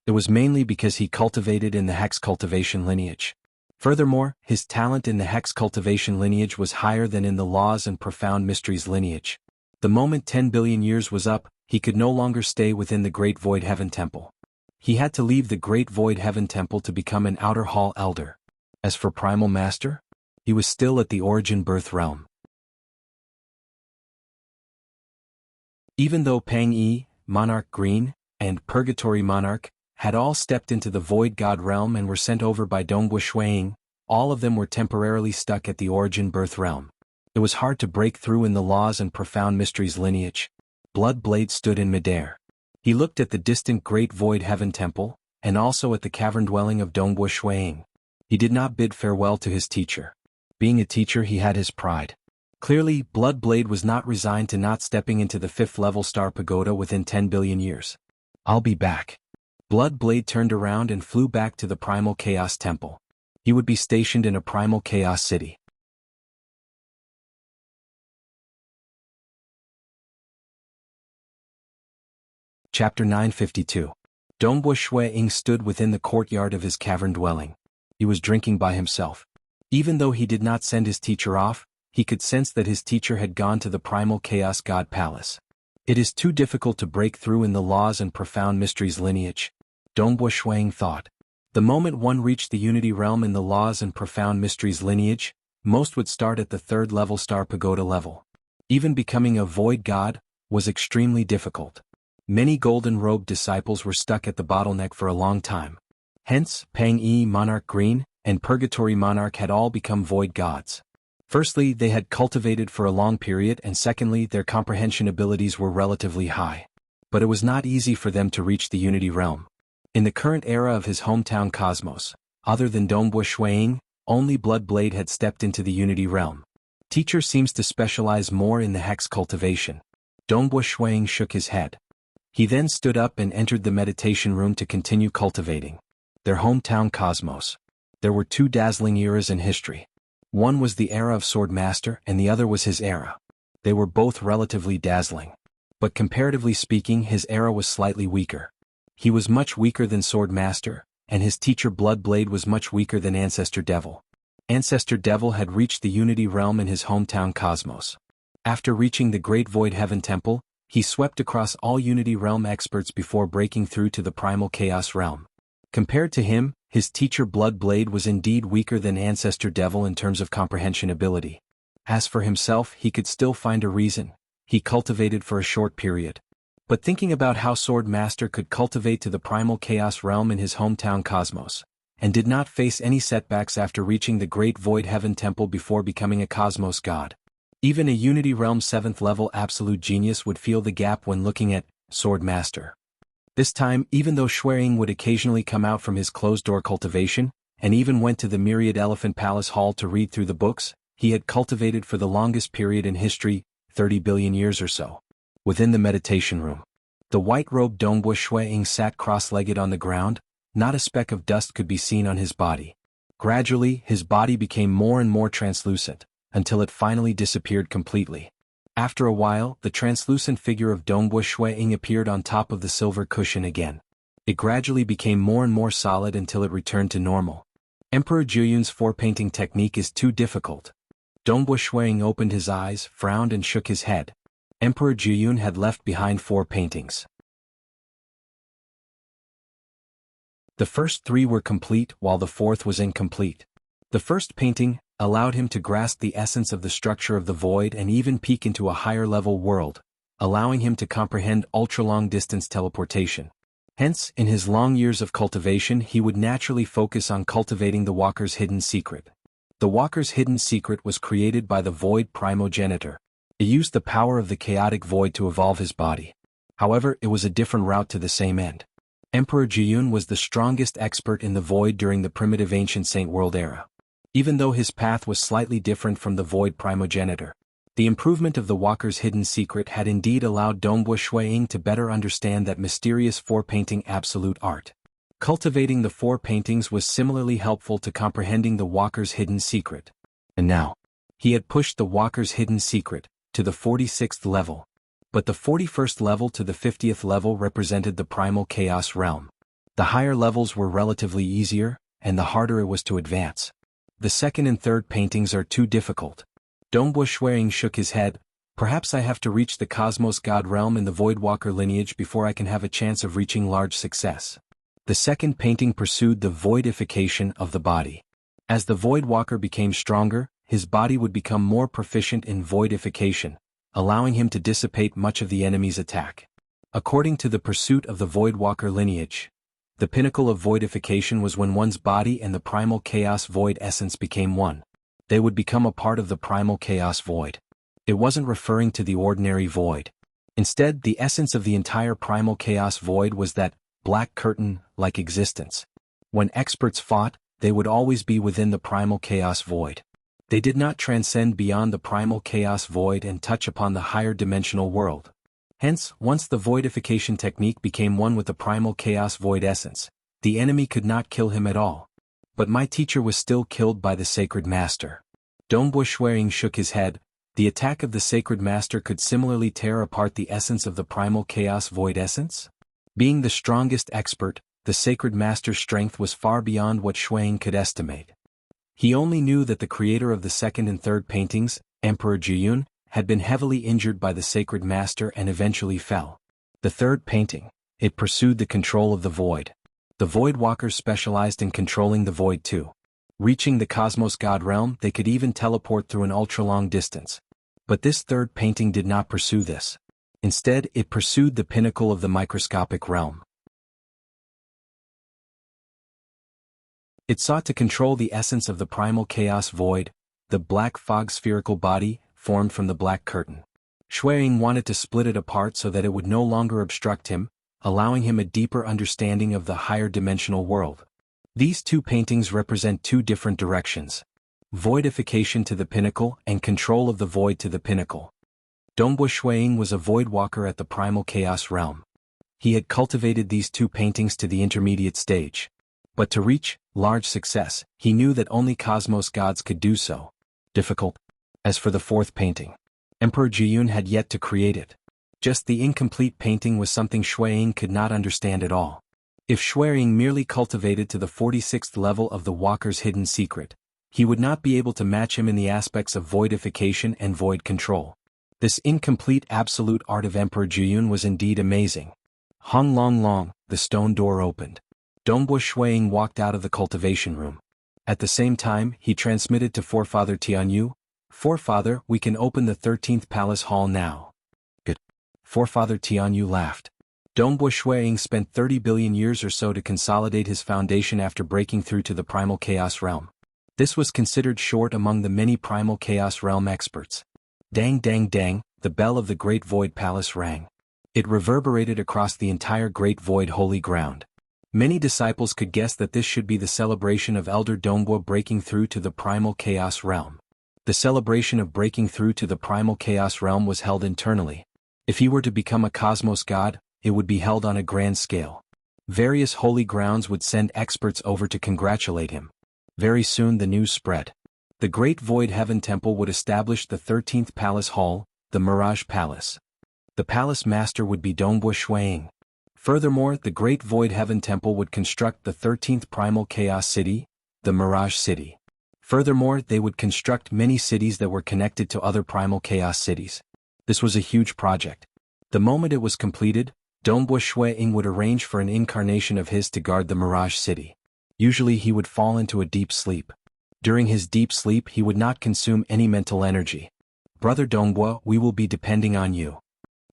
It was mainly because he cultivated in the Hex Cultivation lineage. Furthermore, his talent in the Hex Cultivation lineage was higher than in the Laws and Profound Mysteries lineage. The moment 10 billion years was up, he could no longer stay within the Great Void Heaven Temple. He had to leave the Great Void Heaven Temple to become an Outer Hall Elder. As for Primal Master, he was still at the Origin Birth realm. Even though Pang Yi, Monarch Green, and Purgatory Monarch had all stepped into the Void God realm and were sent over by Dongbu Shuiying, all of them were temporarily stuck at the Origin Birth realm. It was hard to break through in the Laws and Profound Mysteries lineage. Blood Blade stood in midair. He looked at the distant Great Void Heaven Temple, and also at the cavern dwelling of Dongbu Shuiying. He did not bid farewell to his teacher. Being a teacher, he had his pride. Clearly, Blood Blade was not resigned to not stepping into the fifth-level Star Pagoda within 10 billion years. "I'll be back." Blood Blade turned around and flew back to the Primal Chaos Temple. He would be stationed in a Primal Chaos City. Chapter 952. Dongbu Shuiying stood within the courtyard of his cavern dwelling. He was drinking by himself. Even though he did not send his teacher off, he could sense that his teacher had gone to the Primal Chaos God Palace. It is too difficult to break through in the Laws and Profound Mysteries lineage, Dongbu Shuiying thought. The moment one reached the Unity realm in the Laws and Profound Mysteries lineage, most would start at the third-level Star Pagoda level. Even becoming a Void God was extremely difficult. Many golden-robed disciples were stuck at the bottleneck for a long time. Hence, Pang Yi, Monarch Green, and Purgatory Monarch had all become Void Gods. Firstly, they had cultivated for a long period, and secondly, their comprehension abilities were relatively high. But it was not easy for them to reach the Unity realm. In the current era of his hometown cosmos, other than Dongbu Shuiying, only Blood Blade had stepped into the Unity realm. Teacher seems to specialize more in the Hex Cultivation. Dongbu Shuiying shook his head. He then stood up and entered the meditation room to continue cultivating. Their hometown cosmos. There were two dazzling eras in history. One was the era of Swordmaster and the other was his era. They were both relatively dazzling. But comparatively speaking, his era was slightly weaker. He was much weaker than Swordmaster, and his teacher Blood Blade was much weaker than Ancestor Devil. Ancestor Devil had reached the Unity realm in his hometown cosmos. After reaching the Great Void Heaven Temple, he swept across all Unity realm experts before breaking through to the Primal Chaos realm. Compared to him, his teacher Blood Blade was indeed weaker than Ancestor Devil in terms of comprehension ability. As for himself, he could still find a reason. He cultivated for a short period. But thinking about how Swordmaster could cultivate to the Primal Chaos realm in his hometown cosmos, and did not face any setbacks after reaching the Great Void Heaven Temple before becoming a Cosmos God. Even a Unity Realm 7th level Absolute Genius would feel the gap when looking at Swordmaster. This time, even though Shuiying would occasionally come out from his closed-door cultivation, and even went to the Myriad Elephant Palace Hall to read through the books, he had cultivated for the longest period in history, 30 billion years or so. Within the meditation room, the white-robed Dongbu Shuiying sat cross-legged on the ground. Not a speck of dust could be seen on his body. Gradually, his body became more and more translucent, until it finally disappeared completely. After a while, the translucent figure of Dongbu Shuiying appeared on top of the silver cushion again. It gradually became more and more solid until it returned to normal. Emperor Juyun's four-painting technique is too difficult. Dongbu Shuiying opened his eyes, frowned and shook his head. Emperor Juyun had left behind 4 paintings. The first 3 were complete while the 4th was incomplete. The first painting allowed him to grasp the essence of the structure of the void and even peek into a higher-level world, allowing him to comprehend ultra-long-distance teleportation. Hence, in his long years of cultivation, he would naturally focus on cultivating the Walker's hidden secret. The Walker's hidden secret was created by the Void Primogenitor. It used the power of the chaotic void to evolve his body. However, it was a different route to the same end. Emperor Jiyun was the strongest expert in the void during the primitive ancient Saint World era. Even though his path was slightly different from the Void Primogenitor, the improvement of the Walker's hidden secret had indeed allowed Dongbu Shuiying to better understand that mysterious four-painting absolute art. Cultivating the 4 paintings was similarly helpful to comprehending the walker's hidden secret. And now, he had pushed the walker's hidden secret to the 46th level. But the 41st level to the 50th level represented the primal chaos realm. The higher levels were relatively easier, and the harder it was to advance. The second and third paintings are too difficult. Dongbo Shuang shook his head. Perhaps I have to reach the Cosmos God realm in the Voidwalker lineage before I can have a chance of reaching large success. The second painting pursued the voidification of the body. As the Voidwalker became stronger, his body would become more proficient in voidification, allowing him to dissipate much of the enemy's attack. According to the pursuit of the Voidwalker lineage, the pinnacle of voidification was when one's body and the primal chaos void essence became one. They would become a part of the primal chaos void. It wasn't referring to the ordinary void. Instead, the essence of the entire primal chaos void was that black curtain-like existence. When experts fought, they would always be within the primal chaos void. They did not transcend beyond the primal chaos void and touch upon the higher dimensional world. Hence, once the voidification technique became one with the primal chaos void essence, the enemy could not kill him at all. But my teacher was still killed by the sacred master. Dongbo Shuang shook his head. The attack of the sacred master could similarly tear apart the essence of the primal chaos void essence? Being the strongest expert, the sacred master's strength was far beyond what Shuang could estimate. He only knew that the creator of the second and third paintings, Emperor Jianghu, had been heavily injured by the sacred master and eventually fell. The third painting, it pursued the control of the void. The Voidwalkers specialized in controlling the void too. Reaching the Cosmos God realm, they could even teleport through an ultra-long distance. But this third painting did not pursue this. Instead, it pursued the pinnacle of the microscopic realm. It sought to control the essence of the primal chaos void, the black fog spherical body, formed from the black curtain. Shuang wanted to split it apart so that it would no longer obstruct him, allowing him a deeper understanding of the higher dimensional world. These 2 paintings represent 2 different directions. Voidification to the pinnacle and control of the void to the pinnacle. Dongbo Shuang was a voidwalker at the primal chaos realm. He had cultivated these 2 paintings to the intermediate stage. But to reach large success, he knew that only cosmos gods could do so. Difficult. As for the 4th painting, Emperor Jianghu had yet to create it. Just the incomplete painting was something Shuang could not understand at all. If Shuang merely cultivated to the 46th level of the walker's hidden secret, he would not be able to match him in the aspects of voidification and void control. This incomplete absolute art of Emperor Jianghu was indeed amazing. Hong long long, the stone door opened. Dongbo Shuang walked out of the cultivation room. At the same time, he transmitted to Forefather Tianyu, "Forefather, we can open the 13th Palace Hall now." Good. Forefather Tianyu laughed. Dongbo Shuang spent 30 billion years or so to consolidate his foundation after breaking through to the primal chaos realm. This was considered short among the many primal chaos realm experts. Dang dang dang, the bell of the Great Void Palace rang. It reverberated across the entire Great Void holy ground. Many disciples could guess that this should be the celebration of Elder Dongbo breaking through to the primal chaos realm. The celebration of breaking through to the primal chaos realm was held internally. If he were to become a cosmos god, it would be held on a grand scale. Various holy grounds would send experts over to congratulate him. Very soon the news spread. The Great Void Heaven Temple would establish the 13th Palace Hall, the Mirage Palace. The palace master would be Dongbo Shuang. Furthermore, the Great Void Heaven Temple would construct the 13th Primal Chaos City, the Mirage City. Furthermore, they would construct many cities that were connected to other Primal Chaos cities. This was a huge project. The moment it was completed, Dongbo Shuang would arrange for an incarnation of his to guard the Mirage City. Usually he would fall into a deep sleep. During his deep sleep he would not consume any mental energy. Brother Dongbo, we will be depending on you.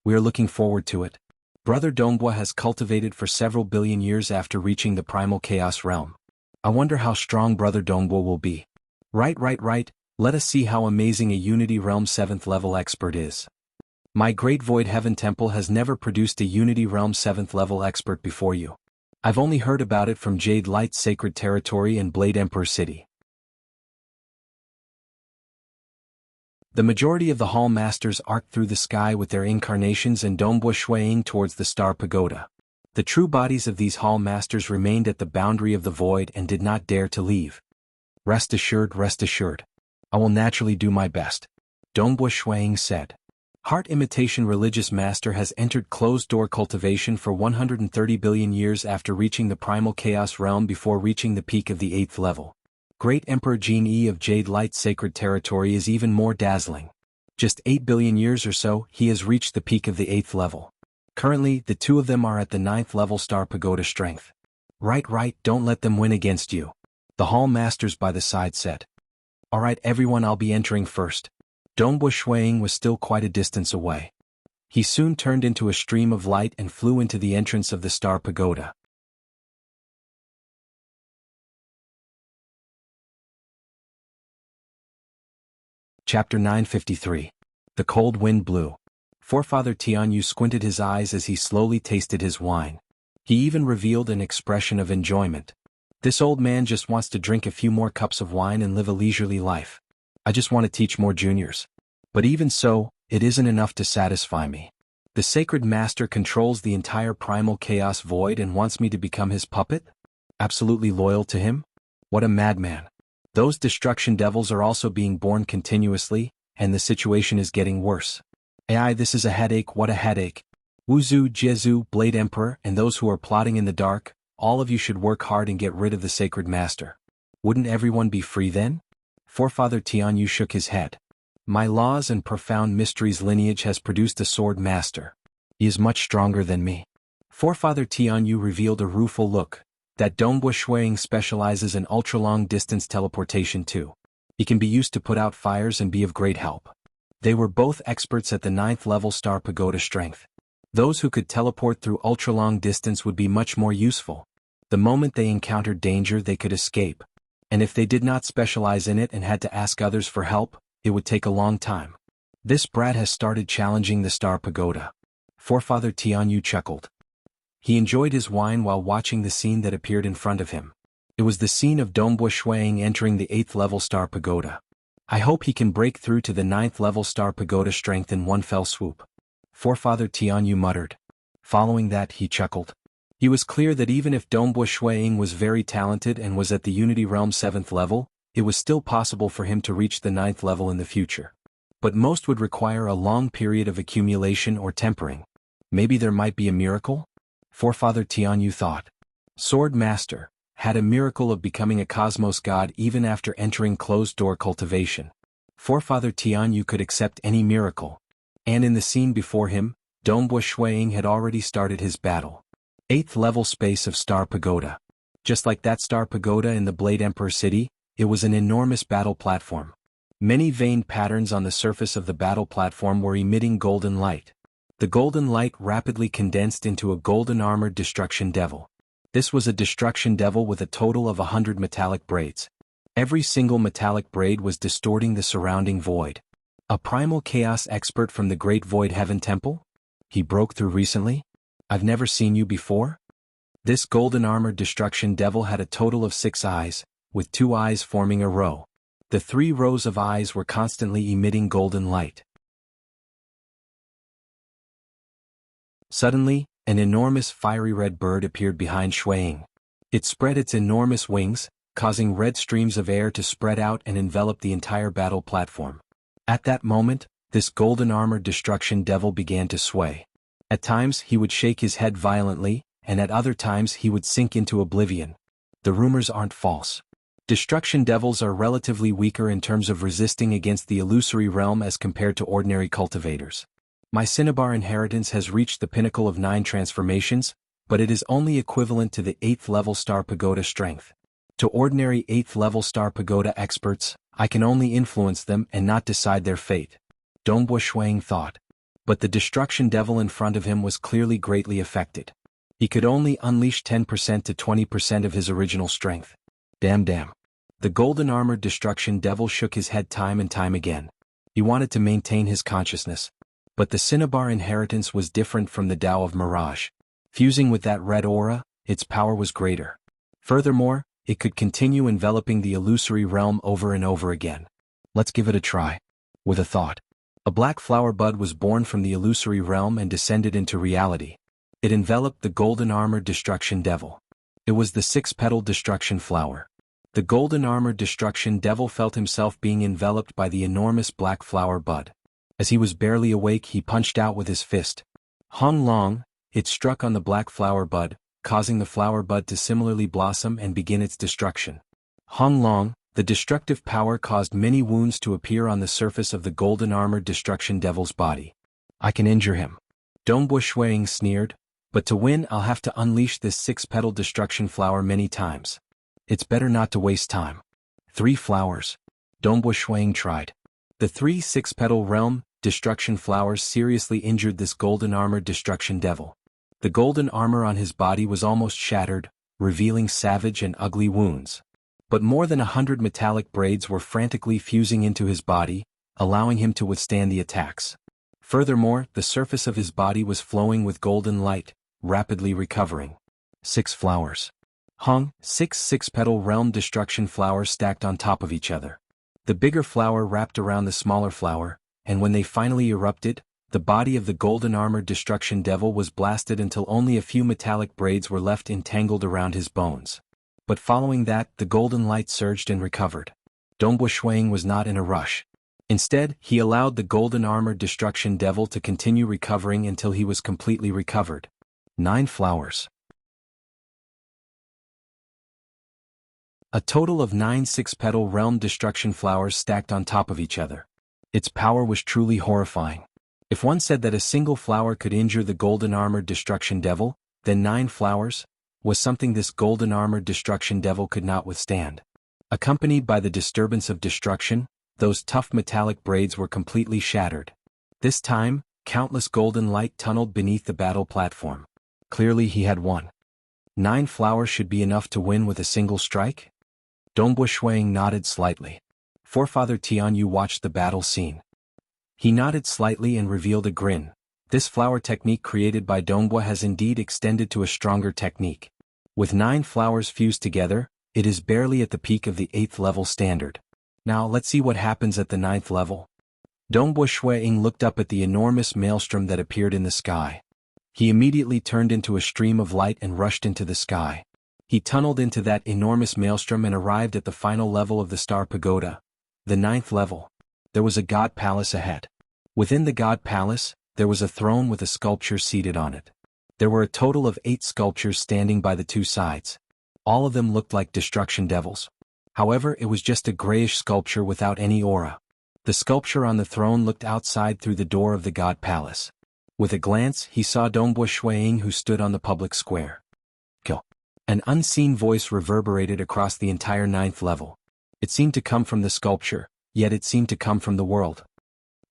We are looking forward to it. Brother Dongbo has cultivated for several billion years after reaching the Primal Chaos realm. I wonder how strong Brother Dongbo will be. Right. Let us see how amazing a Unity Realm 7th level expert is. My Great Void Heaven Temple has never produced a Unity Realm 7th level expert before you. I've only heard about it from Jade Light's Sacred Territory and Blade Emperor City. The majority of the Hall Masters arced through the sky with their incarnations and Dongbo Shuang towards the Star Pagoda. The true bodies of these hall masters remained at the boundary of the void and did not dare to leave. Rest assured, I will naturally do my best, Dongbo Shuang said. Heart imitation religious master has entered closed-door cultivation for 130 billion years after reaching the primal chaos realm before reaching the peak of the 8th level. Great Emperor Jing of Jade Light's sacred territory is even more dazzling. Just 8 billion years or so, he has reached the peak of the 8th level. Currently, the two of them are at the 9th level Star Pagoda strength. Right, don't let them win against you, the hall masters by the side said. Alright everyone, I'll be entering first. Dongbo Shuang was still quite a distance away. He soon turned into a stream of light and flew into the entrance of the Star Pagoda. Chapter 953. The cold wind blew. Forefather Tianyu squinted his eyes as he slowly tasted his wine. He even revealed an expression of enjoyment. This old man just wants to drink a few more cups of wine and live a leisurely life. I just want to teach more juniors. But even so, it isn't enough to satisfy me. The sacred master controls the entire primal chaos void and wants me to become his puppet? Absolutely loyal to him? What a madman. Those destruction devils are also being born continuously, and the situation is getting worse. AI, this is a headache, what a headache. Wuzu, Jezu, Blade Emperor, and those who are plotting in the dark, all of you should work hard and get rid of the sacred master. Wouldn't everyone be free then? Forefather Tianyu shook his head. My laws and profound mysteries lineage has produced a sword master. He is much stronger than me. Forefather Tianyu revealed a rueful look. That Dongbo Shuang specializes in ultra-long distance teleportation too. He can be used to put out fires and be of great help. They were both experts at the 9th level Star Pagoda strength. Those who could teleport through ultra-long distance would be much more useful. The moment they encountered danger, they could escape. And if they did not specialize in it and had to ask others for help, it would take a long time. This brat has started challenging the Star Pagoda. Forefather Tianyu chuckled. He enjoyed his wine while watching the scene that appeared in front of him. It was the scene of Dongbo Shuang entering the 8th level Star Pagoda. I hope he can break through to the 9th level Star Pagoda strength in one fell swoop. Forefather Tianyu muttered. Following that, he chuckled. He was clear that even if Dongbo Shuang was very talented and was at the Unity Realm 7th level, it was still possible for him to reach the 9th level in the future. But most would require a long period of accumulation or tempering. Maybe there might be a miracle? Forefather Tianyu thought. Sword Master had a miracle of becoming a cosmos god even after entering closed-door cultivation. Forefather Tianyu could accept any miracle. And in the scene before him, Dongbo Shuang had already started his battle. 8th level space of Star Pagoda. Just like that Star Pagoda in the Blade Emperor city, it was an enormous battle platform. Many veined patterns on the surface of the battle platform were emitting golden light. The golden light rapidly condensed into a golden armored destruction devil. This was a destruction devil with a total of 100 metallic braids. Every single metallic braid was distorting the surrounding void. A primal chaos expert from the Great Void Heaven Temple? He broke through recently? I've never seen you before? This golden armored destruction devil had a total of 6 eyes, with 2 eyes forming a row. The 3 rows of eyes were constantly emitting golden light. Suddenly, an enormous fiery red bird appeared behind Shuang. It spread its enormous wings, causing red streams of air to spread out and envelop the entire battle platform. At that moment, this golden armored destruction devil began to sway. At times he would shake his head violently, and at other times he would sink into oblivion. The rumors aren't false. Destruction devils are relatively weaker in terms of resisting against the illusory realm as compared to ordinary cultivators. My Cinnabar inheritance has reached the pinnacle of 9 transformations, but it is only equivalent to the 8th level Star Pagoda strength. To ordinary 8th level Star Pagoda experts, I can only influence them and not decide their fate. Dongbo Shuang thought. But the destruction devil in front of him was clearly greatly affected. He could only unleash 10% to 20% of his original strength. Damn. The golden armored destruction devil shook his head time and time again. He wanted to maintain his consciousness. But the Cinnabar inheritance was different from the Tao of Mirage. Fusing with that red aura, its power was greater. Furthermore, it could continue enveloping the illusory realm over and over again. Let's give it a try. With a thought. A black flower bud was born from the illusory realm and descended into reality. It enveloped the golden armored destruction devil. It was the six-petaled destruction flower. The golden armored destruction devil felt himself being enveloped by the enormous black flower bud. As he was barely awake, he punched out with his fist. Hong long, it struck on the black flower bud, causing the flower bud to similarly blossom and begin its destruction. Hong long, the destructive power caused many wounds to appear on the surface of the golden armored destruction devil's body. I can injure him. Dongbo Shuiying sneered, but to win I'll have to unleash this six-petaled destruction flower many times. It's better not to waste time. 3 flowers. Dongbo Shuiying tried. The 3 six-petal realm destruction flowers seriously injured this golden armored destruction devil. The golden armor on his body was almost shattered, revealing savage and ugly wounds. But more than 100 metallic braids were frantically fusing into his body, allowing him to withstand the attacks. Furthermore, the surface of his body was flowing with golden light, rapidly recovering. 6 flowers. Hung, 6 six-petal realm destruction flowers stacked on top of each other. The bigger flower wrapped around the smaller flower, and when they finally erupted, the body of the golden armored destruction devil was blasted until only a few metallic braids were left entangled around his bones. But following that, the golden light surged and recovered. Dongbo Shuiying was not in a rush. Instead, he allowed the golden armored destruction devil to continue recovering until he was completely recovered. 9 flowers. A total of 9 six-petal realm destruction flowers stacked on top of each other. Its power was truly horrifying. If one said that a single flower could injure the golden armored destruction devil, then 9 flowers was something this golden armored destruction devil could not withstand. Accompanied by the disturbance of destruction, those tough metallic braids were completely shattered. This time, countless golden light tunneled beneath the battle platform. Clearly he had won. 9 flowers should be enough to win with a single strike? Dongbo Shuiying nodded slightly. Forefather Tianyu watched the battle scene. He nodded slightly and revealed a grin. This flower technique created by Dongbo has indeed extended to a stronger technique. With 9 flowers fused together, it is barely at the peak of the 8th level standard. Now let's see what happens at the 9th level. Dongbo Shuiying looked up at the enormous maelstrom that appeared in the sky. He immediately turned into a stream of light and rushed into the sky. He tunneled into that enormous maelstrom and arrived at the final level of the Star Pagoda, the 9th level. There was a god palace ahead. Within the god palace, there was a throne with a sculpture seated on it. There were a total of 8 sculptures standing by the 2 sides. All of them looked like destruction devils. However, it was just a grayish sculpture without any aura. The sculpture on the throne looked outside through the door of the god palace. With a glance, he saw Dongbo Shuiying, who stood on the public square. Kill. An unseen voice reverberated across the entire 9th level. It seemed to come from the sculpture, yet it seemed to come from the world.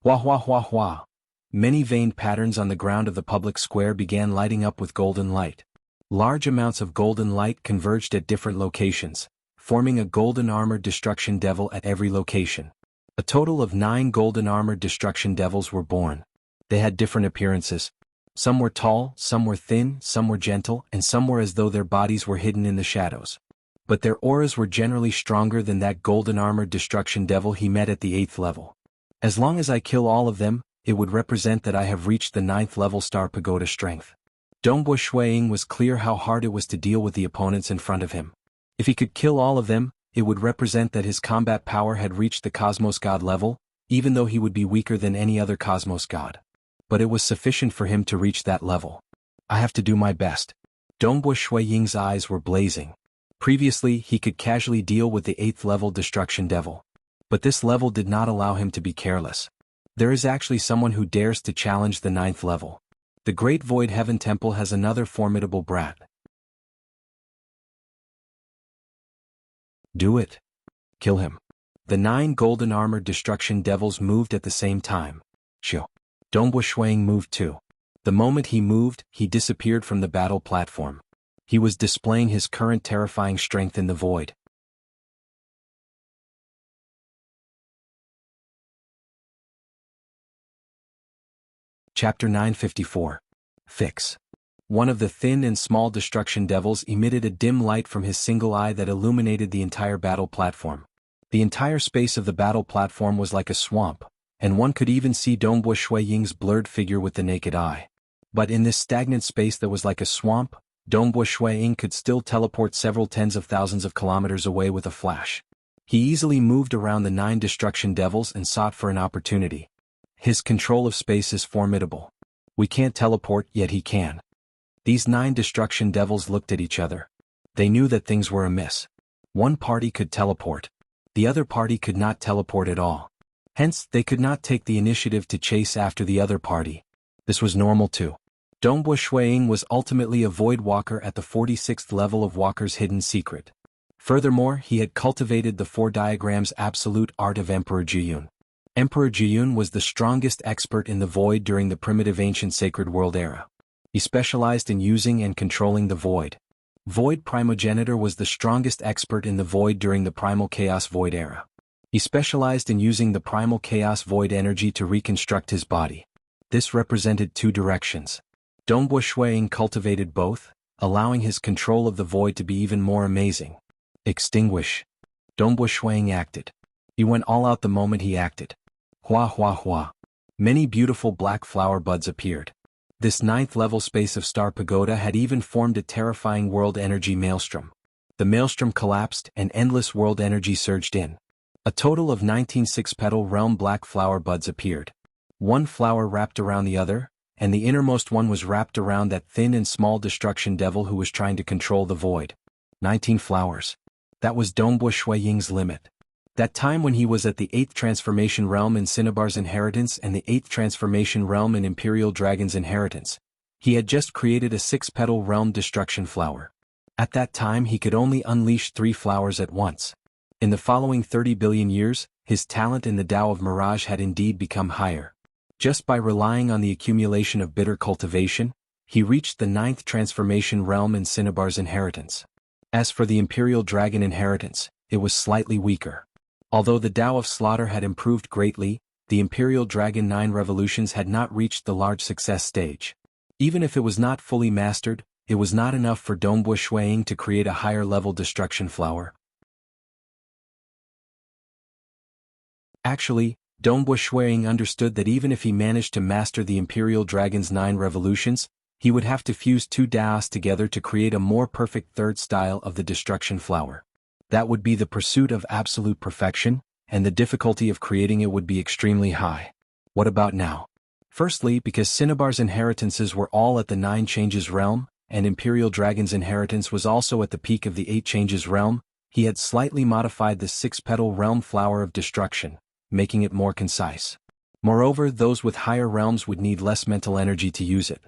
Wah wah wah wah. Many veined patterns on the ground of the public square began lighting up with golden light. Large amounts of golden light converged at different locations, forming a golden armored destruction devil at every location. A total of 9 golden armored destruction devils were born. They had different appearances. Some were tall, some were thin, some were gentle, and some were as though their bodies were hidden in the shadows. But their auras were generally stronger than that golden armored destruction devil he met at the 8th level. As long as I kill all of them, it would represent that I have reached the 9th level Star Pagoda strength. Dongbo Shuiying was clear how hard it was to deal with the opponents in front of him. If he could kill all of them, it would represent that his combat power had reached the Cosmos God level, even though he would be weaker than any other Cosmos God. But it was sufficient for him to reach that level. I have to do my best. Dongbo Shuiying's eyes were blazing. Previously, he could casually deal with the 8th level destruction devil. But this level did not allow him to be careless. There is actually someone who dares to challenge the 9th level. The Great Void Heaven Temple has another formidable brat. Do it. Kill him. The 9 golden armored destruction devils moved at the same time. Shio. Dongbo Shuiying moved too. The moment he moved, he disappeared from the battle platform. He was displaying his current terrifying strength in the void. Chapter 954. Fix. One of the thin and small destruction devils emitted a dim light from his single eye that illuminated the entire battle platform. The entire space of the battle platform was like a swamp, and one could even see Dongbo Shuiying's blurred figure with the naked eye. But in this stagnant space that was like a swamp, Dongbo Shuiying could still teleport several tens of thousands of kilometers away with a flash. He easily moved around the 9 destruction devils and sought for an opportunity. His control of space is formidable. We can't teleport, yet he can. These 9 destruction devils looked at each other. They knew that things were amiss. One party could teleport. The other party could not teleport at all. Hence, they could not take the initiative to chase after the other party. This was normal too. Dongbo Shuiying was ultimately a void walker at the 46th level of Walker's hidden secret. Furthermore, he had cultivated the 4 diagrams absolute art of Emperor Jiyun. Emperor Jiyun was the strongest expert in the void during the primitive ancient sacred world era. He specialized in using and controlling the void. Void Primogenitor was the strongest expert in the void during the primal chaos void era. He specialized in using the primal chaos void energy to reconstruct his body. This represented 2 directions. Dongbo Shuiying cultivated both, allowing his control of the void to be even more amazing. Extinguish. Dongbo Shuiying acted. He went all out the moment he acted. Hua hua hua. Many beautiful black flower buds appeared. This 9th level space of Star Pagoda had even formed a terrifying world energy maelstrom. The maelstrom collapsed and endless world energy surged in. A total of 19 6-petal realm black flower buds appeared. One flower wrapped around the other, and the innermost one was wrapped around that thin and small destruction devil who was trying to control the void. 19 flowers. That was Dongbo Shuiying's limit. That time when he was at the 8th transformation realm in Cinnabar's inheritance and the 8th transformation realm in Imperial Dragon's inheritance, he had just created a 6-petal realm destruction flower. At that time he could only unleash 3 flowers at once. In the following 30 billion years, his talent in the Tao of Mirage had indeed become higher. Just by relying on the accumulation of bitter cultivation, he reached the 9th transformation realm in Cinnabar's inheritance. As for the Imperial Dragon inheritance, it was slightly weaker. Although the Tao of Slaughter had improved greatly, the Imperial Dragon 9 revolutions had not reached the large success stage. Even if it was not fully mastered, it was not enough for Dongbo Shuiying to create a higher level destruction flower. Actually, Dongbo Shuiying understood that even if he managed to master the Imperial Dragon's 9 revolutions, he would have to fuse 2 Daos together to create a more perfect third style of the destruction flower. That would be the pursuit of absolute perfection, and the difficulty of creating it would be extremely high. What about now? Firstly, because Cinnabar's inheritances were all at the 9 changes realm, and Imperial Dragon's inheritance was also at the peak of the 8 changes realm, he had slightly modified the 6-petal realm flower of destruction, making it more concise. Moreover, those with higher realms would need less mental energy to use it.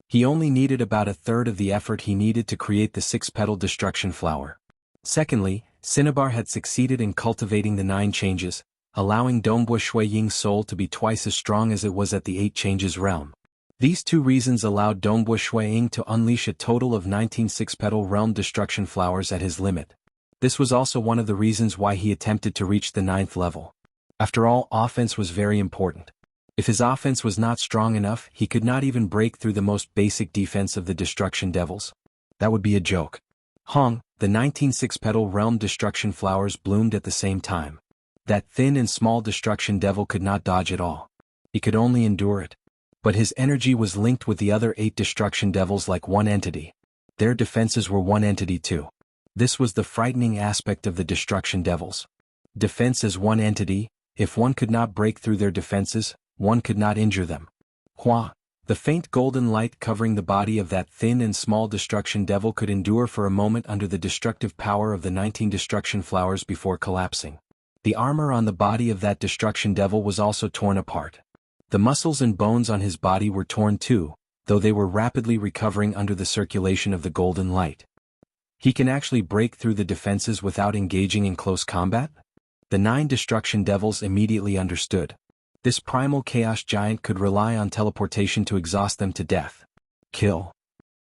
He only needed about a third of the effort he needed to create the 6-petal destruction flower. Secondly, Cinnabar had succeeded in cultivating the 9 changes, allowing Dongbo Shuiying's soul to be twice as strong as it was at the 8 changes realm. These 2 reasons allowed Dongbo Shuiying to unleash a total of 19 6-petal realm destruction flowers at his limit. This was also one of the reasons why he attempted to reach the 9th level. After all, offense was very important. If his offense was not strong enough, he could not even break through the most basic defense of the destruction devils. That would be a joke. Hong, the 19 6-petal realm destruction flowers bloomed at the same time. That thin and small destruction devil could not dodge it all. He could only endure it. But his energy was linked with the other 8 destruction devils like one entity. Their defenses were one entity too. This was the frightening aspect of the destruction devils. Defense as one entity, if one could not break through their defenses, one could not injure them. Hua. The faint golden light covering the body of that thin and small destruction devil could endure for a moment under the destructive power of the 19 destruction flowers before collapsing. The armor on the body of that destruction devil was also torn apart. The muscles and bones on his body were torn too, though they were rapidly recovering under the circulation of the golden light. He can actually break through the defenses without engaging in close combat? The 9 destruction devils immediately understood. This primal chaos giant could rely on teleportation to exhaust them to death. Kill.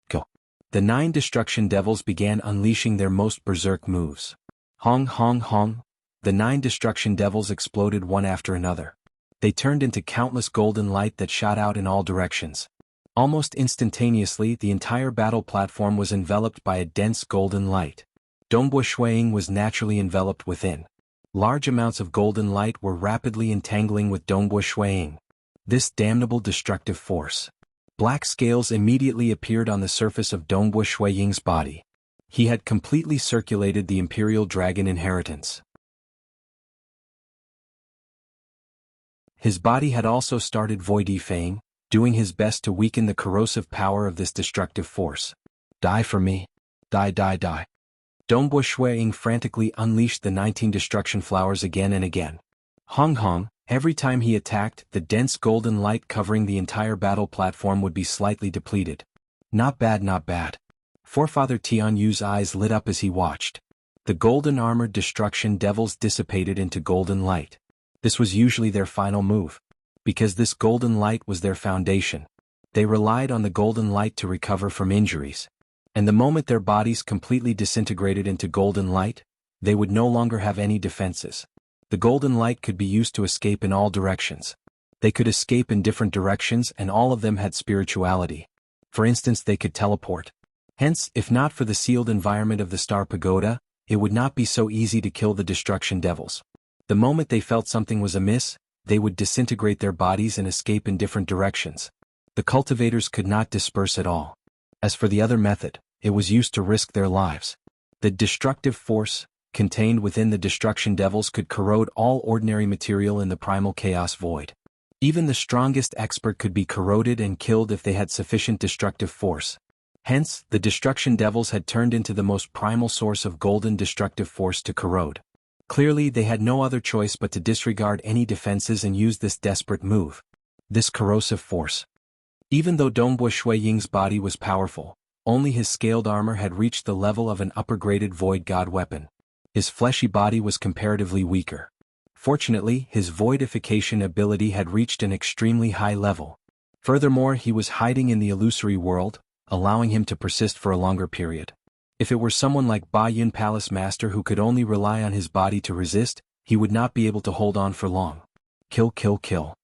Kill. The 9 destruction devils began unleashing their most berserk moves. Hong hong hong. The 9 destruction devils exploded one after another. They turned into countless golden light that shot out in all directions. Almost instantaneously, the entire battle platform was enveloped by a dense golden light. Dongbo Shuiying was naturally enveloped within. Large amounts of golden light were rapidly entangling with Dongbo Shuiying. This damnable destructive force. Black scales immediately appeared on the surface of Dongbo Shuiying's body. He had completely circulated the Imperial Dragon inheritance. His body had also started voidifying, doing his best to weaken the corrosive power of this destructive force. Die for me. Die, die, die. Dongbo Shuiying frantically unleashed the 19 destruction flowers again and again. Hong Hong, every time he attacked, the dense golden light covering the entire battle platform would be slightly depleted. Not bad, not bad. Forefather Tianyu's eyes lit up as he watched. The golden armored destruction devils dissipated into golden light. This was usually their final move. Because this golden light was their foundation. They relied on the golden light to recover from injuries. And the moment their bodies completely disintegrated into golden light, they would no longer have any defenses. The golden light could be used to escape in all directions. They could escape in different directions and all of them had spirituality. For instance, they could teleport. Hence, if not for the sealed environment of the Star Pagoda, it would not be so easy to kill the destruction devils. The moment they felt something was amiss, they would disintegrate their bodies and escape in different directions. The cultivators could not disperse at all. As for the other method, it was used to risk their lives. The destructive force, contained within the destruction devils, could corrode all ordinary material in the primal chaos void. Even the strongest expert could be corroded and killed if they had sufficient destructive force. Hence, the destruction devils had turned into the most primal source of golden destructive force to corrode. Clearly, they had no other choice but to disregard any defenses and use this desperate move. This corrosive force. Even though Dongbo Shuiying's body was powerful, only his scaled armor had reached the level of an upper-graded void god weapon. His fleshy body was comparatively weaker. Fortunately, his voidification ability had reached an extremely high level. Furthermore, he was hiding in the illusory world, allowing him to persist for a longer period. If it were someone like Ba Yun Palace Master who could only rely on his body to resist, he would not be able to hold on for long. Kill, kill, kill.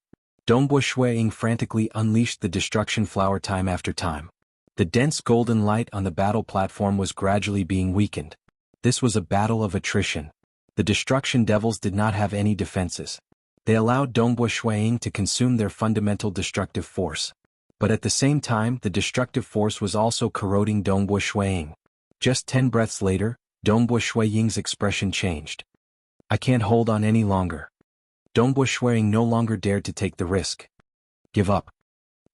Dongbo Shuiying frantically unleashed the destruction flower time after time. The dense golden light on the battle platform was gradually being weakened. This was a battle of attrition. The destruction devils did not have any defenses. They allowed Dongbo Shuiying to consume their fundamental destructive force. But at the same time, the destructive force was also corroding Dongbo Shuiying. Just 10 breaths later, Dongbo Shuiying's expression changed. I can't hold on any longer. Dongbo Shuiying no longer dared to take the risk. Give up.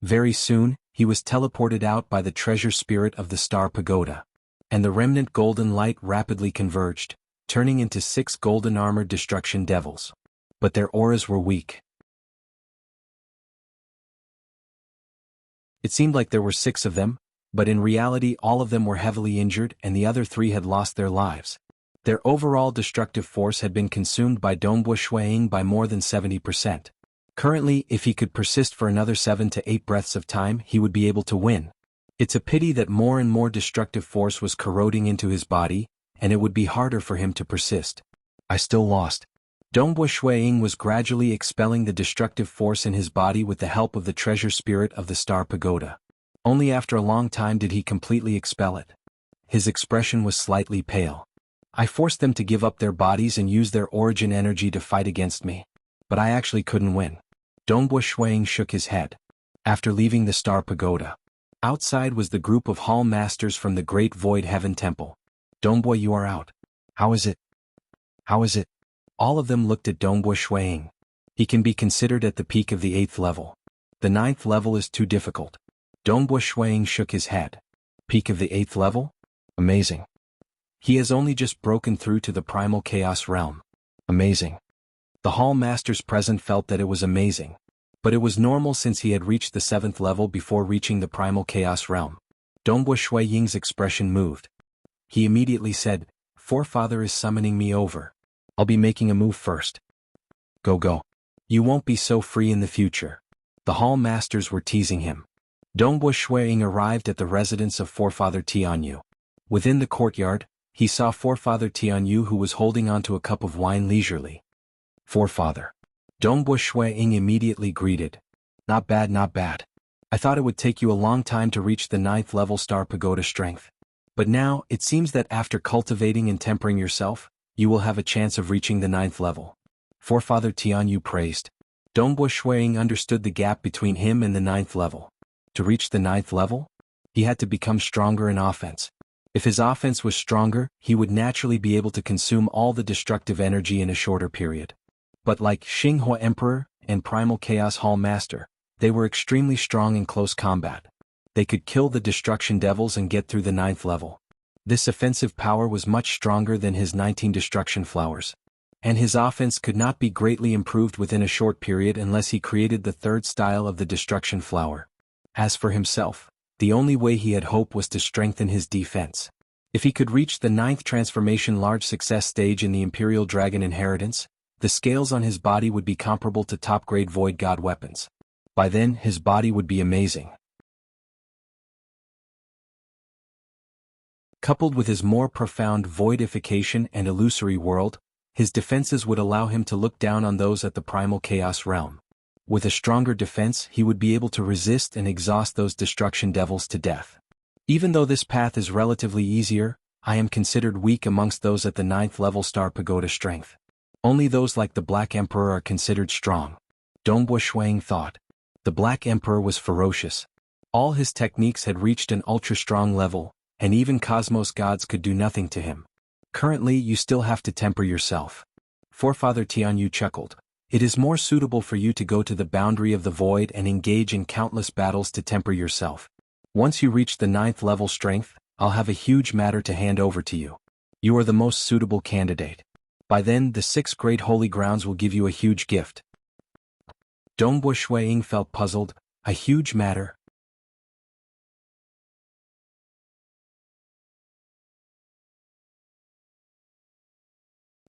Very soon, he was teleported out by the treasure spirit of the Star Pagoda. And the remnant golden light rapidly converged, turning into 6 golden armored destruction devils. But their auras were weak. It seemed like there were 6 of them, but in reality all of them were heavily injured and the other 3 had lost their lives. Their overall destructive force had been consumed by Dongbo Shuiying by more than 70%. Currently, if he could persist for another 7 to 8 breaths of time, he would be able to win. It's a pity that more and more destructive force was corroding into his body, and it would be harder for him to persist. I still lost. Dongbo Shuiying was gradually expelling the destructive force in his body with the help of the treasure spirit of the Star Pagoda. Only after a long time did he completely expel it. His expression was slightly pale. I forced them to give up their bodies and use their origin energy to fight against me. But I actually couldn't win. Dongbo Shuiying shook his head. After leaving the Star Pagoda, outside was the group of hall masters from the Great Void Heaven Temple. Dongbo, you are out. How is it? How is it? All of them looked at Dongbo Shuiying. He can be considered at the peak of the 8th level. The 9th level is too difficult. Dongbo Shuiying shook his head. Peak of the 8th level? Amazing. He has only just broken through to the primal chaos realm. Amazing. The hall masters present felt that it was amazing. But it was normal since he had reached the 7th level before reaching the primal chaos realm. Dongbo Shuiying's expression moved. He immediately said, Forefather is summoning me over. I'll be making a move first. Go go. You won't be so free in the future. The hall masters were teasing him. Dongbo Shuiying arrived at the residence of Forefather Tianyu. Within the courtyard, he saw Forefather Tianyu who was holding onto a cup of wine leisurely. Forefather. Dongbo Shuiying immediately greeted. Not bad, not bad. I thought it would take you a long time to reach the 9th level Star Pagoda strength. But now, it seems that after cultivating and tempering yourself, you will have a chance of reaching the 9th level. Forefather Tianyu praised. Dongbo Shuiying understood the gap between him and the 9th level. To reach the 9th level, he had to become stronger in offense. If his offense was stronger, he would naturally be able to consume all the destructive energy in a shorter period. But like Xinghua Emperor and Primal Chaos Hall Master, they were extremely strong in close combat. They could kill the destruction devils and get through the 9th level. This offensive power was much stronger than his 19 destruction flowers. And his offense could not be greatly improved within a short period unless he created the 3rd style of the destruction flower. As for himself, the only way he had hope was to strengthen his defense. If he could reach the 9th transformation large success stage in the Imperial Dragon Inheritance, the scales on his body would be comparable to top-grade Void God weapons. By then, his body would be amazing. Coupled with his more profound voidification and illusory world, his defenses would allow him to look down on those at the primal chaos realm. With a stronger defense, he would be able to resist and exhaust those destruction devils to death. Even though this path is relatively easier, I am considered weak amongst those at the 9th level Star Pagoda strength. Only those like the Black Emperor are considered strong. Dongbua Shuang thought. The Black Emperor was ferocious. All his techniques had reached an ultra-strong level, and even Cosmos gods could do nothing to him. Currently, you still have to temper yourself. Forefather Tianyu chuckled. It is more suitable for you to go to the boundary of the void and engage in countless battles to temper yourself. Once you reach the 9th level strength, I'll have a huge matter to hand over to you. You are the most suitable candidate. By then, the 6 great holy grounds will give you a huge gift. Dongbua Shuang felt puzzled. A huge matter?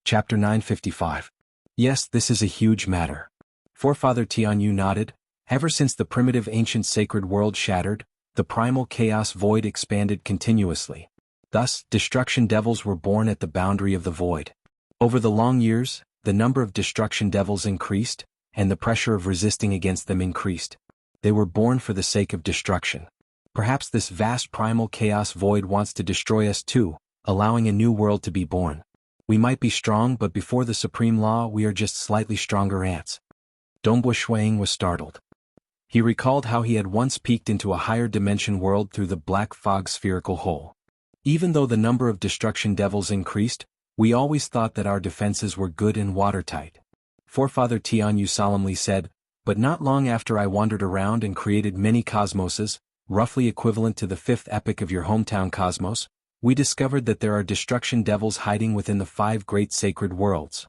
Chapter 955. Yes, this is a huge matter. Forefather Tianyu nodded. Ever since the primitive ancient sacred world shattered, the primal chaos void expanded continuously. Thus, destruction devils were born at the boundary of the void. Over the long years, the number of destruction devils increased, and the pressure of resisting against them increased. They were born for the sake of destruction. Perhaps this vast primal chaos void wants to destroy us too, allowing a new world to be born. We might be strong, but before the supreme law we are just slightly stronger ants. Dongbua Shuang was startled. He recalled how he had once peeked into a higher dimension world through the black fog spherical hole. Even though the number of destruction devils increased, we always thought that our defenses were good and watertight. Forefather Tianyu solemnly said, but not long after I wandered around and created many cosmoses, roughly equivalent to the 5th epoch of your hometown cosmos, we discovered that there are destruction devils hiding within the 5 great sacred worlds.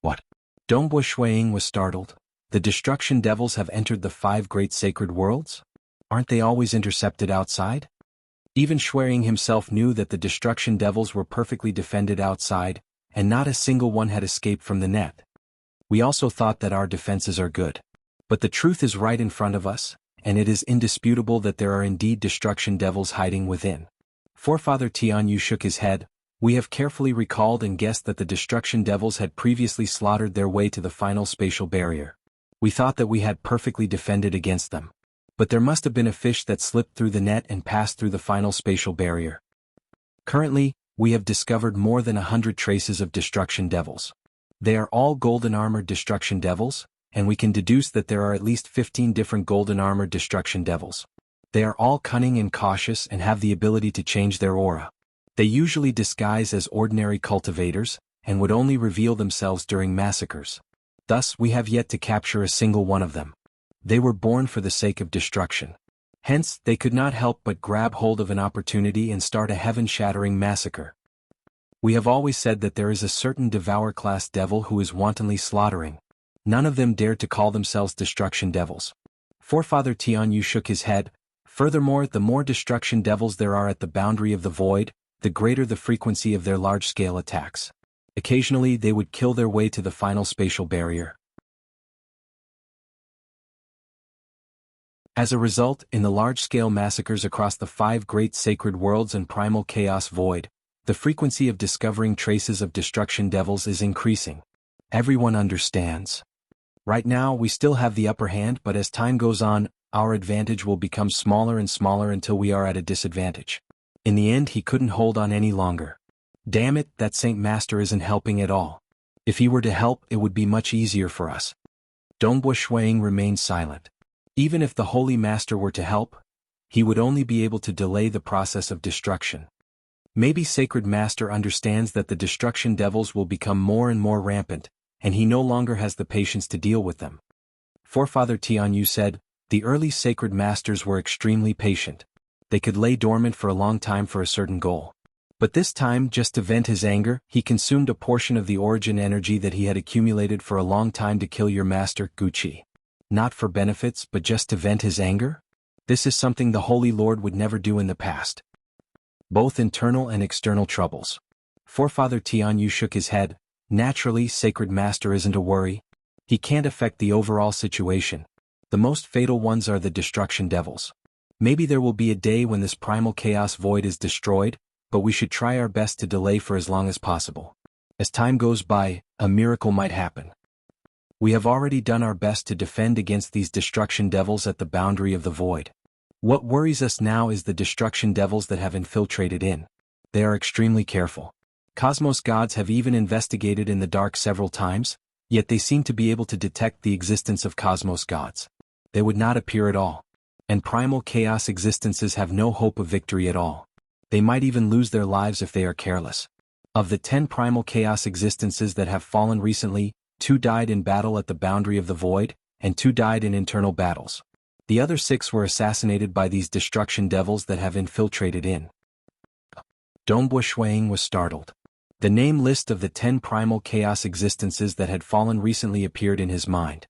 What? Dongbua Shuang was startled. The destruction devils have entered the 5 great sacred worlds? Aren't they always intercepted outside? Even Shuang himself knew that the destruction devils were perfectly defended outside, and not a single one had escaped from the net. We also thought that our defenses are good. But the truth is right in front of us, and it is indisputable that there are indeed destruction devils hiding within. Forefather Tianyu shook his head. We have carefully recalled and guessed that the destruction devils had previously slaughtered their way to the final spatial barrier. We thought that we had perfectly defended against them. But there must have been a fish that slipped through the net and passed through the final spatial barrier. Currently, we have discovered more than 100 traces of destruction devils. They are all golden armored destruction devils, and we can deduce that there are at least 15 different golden armored destruction devils. They are all cunning and cautious and have the ability to change their aura. They usually disguise as ordinary cultivators, and would only reveal themselves during massacres. Thus, we have yet to capture a single one of them. They were born for the sake of destruction. Hence, they could not help but grab hold of an opportunity and start a heaven-shattering massacre. We have always said that there is a certain devour-class devil who is wantonly slaughtering. None of them dared to call themselves destruction devils. Forefather Tianyu shook his head. Furthermore, the more destruction devils there are at the boundary of the void, the greater the frequency of their large-scale attacks. Occasionally, they would kill their way to the final spatial barrier. As a result, in the large-scale massacres across the 5 great sacred worlds and primal chaos void, the frequency of discovering traces of destruction devils is increasing. Everyone understands. Right now, we still have the upper hand, but as time goes on, our advantage will become smaller and smaller until we are at a disadvantage. In the end, he couldn't hold on any longer. Damn it, that Saint Master isn't helping at all. If he were to help, it would be much easier for us. Dongbua Shuang remained silent. Even if the Holy Master were to help, he would only be able to delay the process of destruction. Maybe Sacred Master understands that the destruction devils will become more and more rampant, and he no longer has the patience to deal with them. Forefather Tianyu said, the early Sacred Masters were extremely patient. They could lay dormant for a long time for a certain goal. But this time, just to vent his anger, he consumed a portion of the origin energy that he had accumulated for a long time to kill your master, Guqi. Not for benefits, but just to vent his anger? This is something the Holy Lord would never do in the past. Both internal and external troubles. Forefather Tianyu shook his head. Naturally, Sacred Master isn't a worry. He can't affect the overall situation. The most fatal ones are the destruction devils. Maybe there will be a day when this primal chaos void is destroyed, but we should try our best to delay for as long as possible. As time goes by, a miracle might happen. We have already done our best to defend against these destruction devils at the boundary of the void. What worries us now is the destruction devils that have infiltrated in. They are extremely careful. Cosmos gods have even investigated in the dark several times, yet they seem to be able to detect the existence of cosmos gods. They would not appear at all. And primal chaos existences have no hope of victory at all. They might even lose their lives if they are careless. Of the 10 primal chaos existences that have fallen recently, 2 died in battle at the boundary of the void, and 2 died in internal battles. The other 6 were assassinated by these destruction devils that have infiltrated in. Dongbo Shuang was startled. The name list of the 10 primal chaos existences that had fallen recently appeared in his mind.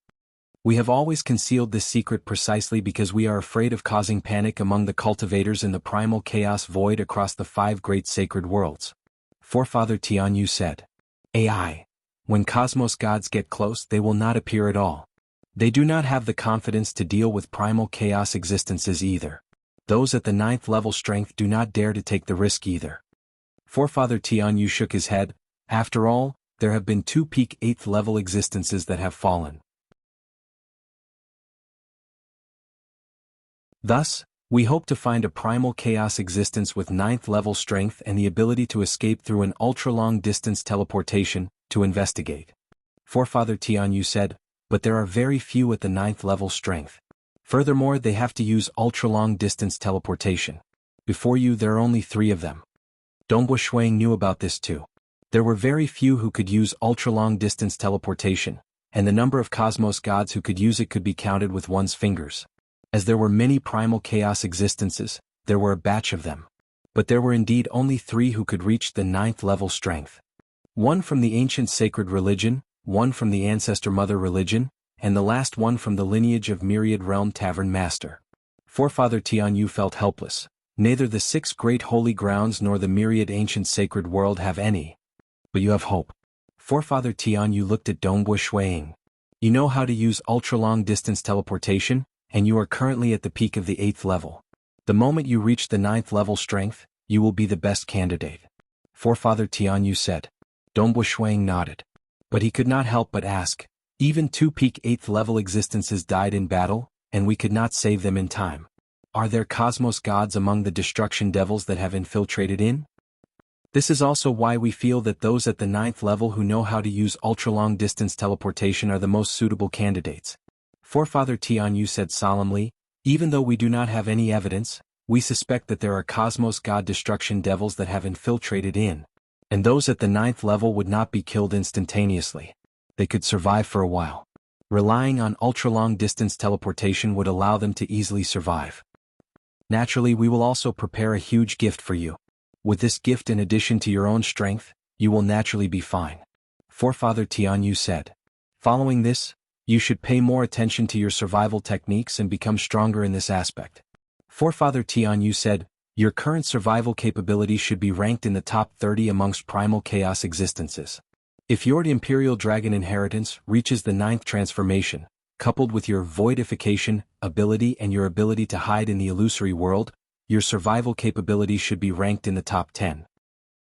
We have always concealed this secret precisely because we are afraid of causing panic among the cultivators in the primal chaos void across the 5 great sacred worlds. Forefather Tianyu said. AI. When cosmos gods get close, they will not appear at all. They do not have the confidence to deal with primal chaos existences either. Those at the 9th level strength do not dare to take the risk either. Forefather Tianyu shook his head. After all, there have been 2 peak 8th level existences that have fallen. Thus, we hope to find a primal chaos existence with 9th level strength and the ability to escape through an ultra-long distance teleportation, to investigate. Forefather Tianyu said, but there are very few at the 9th level strength. Furthermore, they have to use ultra-long distance teleportation. Before you, there are only 3 of them. Dongbo Shuang knew about this too. There were very few who could use ultra-long distance teleportation, and the number of cosmos gods who could use it could be counted with one's fingers. As there were many primal chaos existences, there were a batch of them. But there were indeed only 3 who could reach the 9th level strength. 1 from the ancient sacred religion, 1 from the ancestor mother religion, and the last one from the lineage of Myriad Realm Tavern Master. Forefather Tianyu felt helpless. Neither the 6 great holy grounds nor the myriad ancient sacred world have any. But you have hope. Forefather Tianyu looked at Dongbo Shuang. You know how to use ultra-long distance teleportation, and you are currently at the peak of the 8th level. The moment you reach the 9th level strength, you will be the best candidate. Forefather Tianyu said. Dongbo Shuang nodded. But he could not help but ask, even 2 peak 8th level existences died in battle, and we could not save them in time. Are there cosmos gods among the destruction devils that have infiltrated in? This is also why we feel that those at the 9th level who know how to use ultra-long distance teleportation are the most suitable candidates. Forefather Tianyu said solemnly, even though we do not have any evidence, we suspect that there are cosmos god destruction devils that have infiltrated in. And those at the 9th level would not be killed instantaneously. They could survive for a while. Relying on ultra-long distance teleportation would allow them to easily survive. Naturally, we will also prepare a huge gift for you. With this gift in addition to your own strength, you will naturally be fine. Forefather Tianyu said. Following this, you should pay more attention to your survival techniques and become stronger in this aspect. Forefather Tianyu said, your current survival capability should be ranked in the top 30 amongst primal chaos existences. If your Imperial Dragon inheritance reaches the 9th transformation, coupled with your voidification ability and your ability to hide in the illusory world, your survival capability should be ranked in the top 10.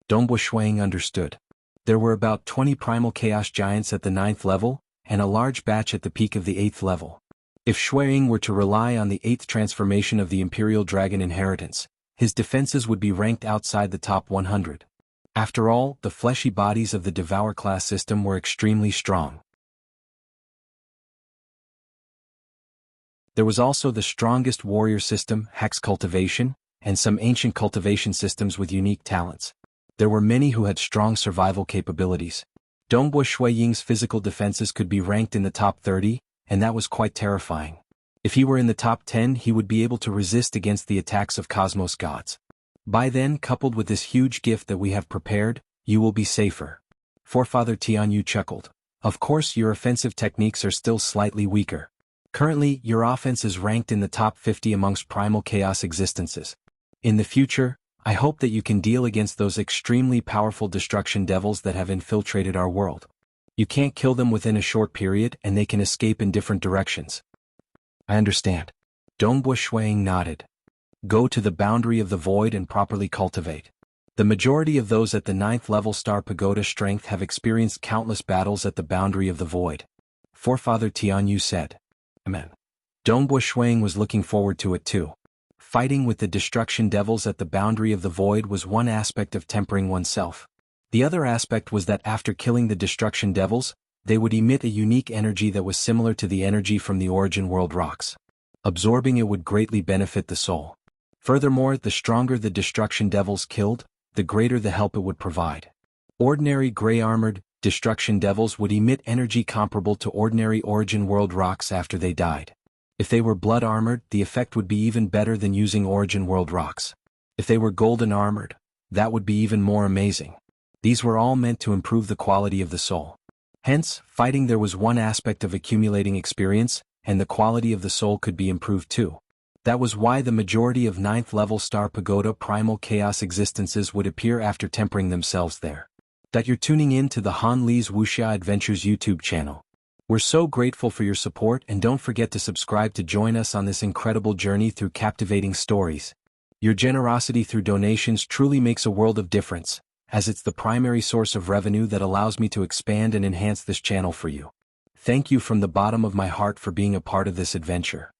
Dongbo Shuang understood. There were about 20 primal chaos giants at the 9th level, and a large batch at the peak of the 8th level. If Shuang were to rely on the 8th transformation of the Imperial Dragon inheritance, his defenses would be ranked outside the top 100. After all, the fleshy bodies of the Devour class system were extremely strong. There was also the strongest warrior system, Hex Cultivation, and some ancient cultivation systems with unique talents. There were many who had strong survival capabilities. Dongbo Shui Ying's physical defenses could be ranked in the top 30, and that was quite terrifying. If he were in the top 10, he would be able to resist against the attacks of cosmos gods. By then, coupled with this huge gift that we have prepared, you will be safer. Forefather Tianyu chuckled. Of course, your offensive techniques are still slightly weaker. Currently, your offense is ranked in the top 50 amongst primal chaos existences. In the future, I hope that you can deal against those extremely powerful destruction devils that have infiltrated our world. You can't kill them within a short period and they can escape in different directions. I understand. Dongbo Shuang nodded. Go to the boundary of the void and properly cultivate. The majority of those at the 9th level Star Pagoda strength have experienced countless battles at the boundary of the void. Forefather Tianyu said. Amen. Dongbo Shuang was looking forward to it too. Fighting with the destruction devils at the boundary of the void was one aspect of tempering oneself. The other aspect was that after killing the destruction devils, they would emit a unique energy that was similar to the energy from the origin world rocks. Absorbing it would greatly benefit the soul. Furthermore, the stronger the destruction devils killed, the greater the help it would provide. Ordinary gray-armored destruction devils would emit energy comparable to ordinary origin world rocks after they died. If they were blood-armored, the effect would be even better than using origin world rocks. If they were golden-armored, that would be even more amazing. These were all meant to improve the quality of the soul. Hence, fighting there was one aspect of accumulating experience, and the quality of the soul could be improved too. That was why the majority of 9th level Star Pagoda primal chaos existences would appear after tempering themselves there. That you're tuning in to the Han Li's Wuxia Adventures YouTube channel. We're so grateful for your support, and don't forget to subscribe to join us on this incredible journey through captivating stories. Your generosity through donations truly makes a world of difference, as it's the primary source of revenue that allows me to expand and enhance this channel for you. Thank you from the bottom of my heart for being a part of this adventure.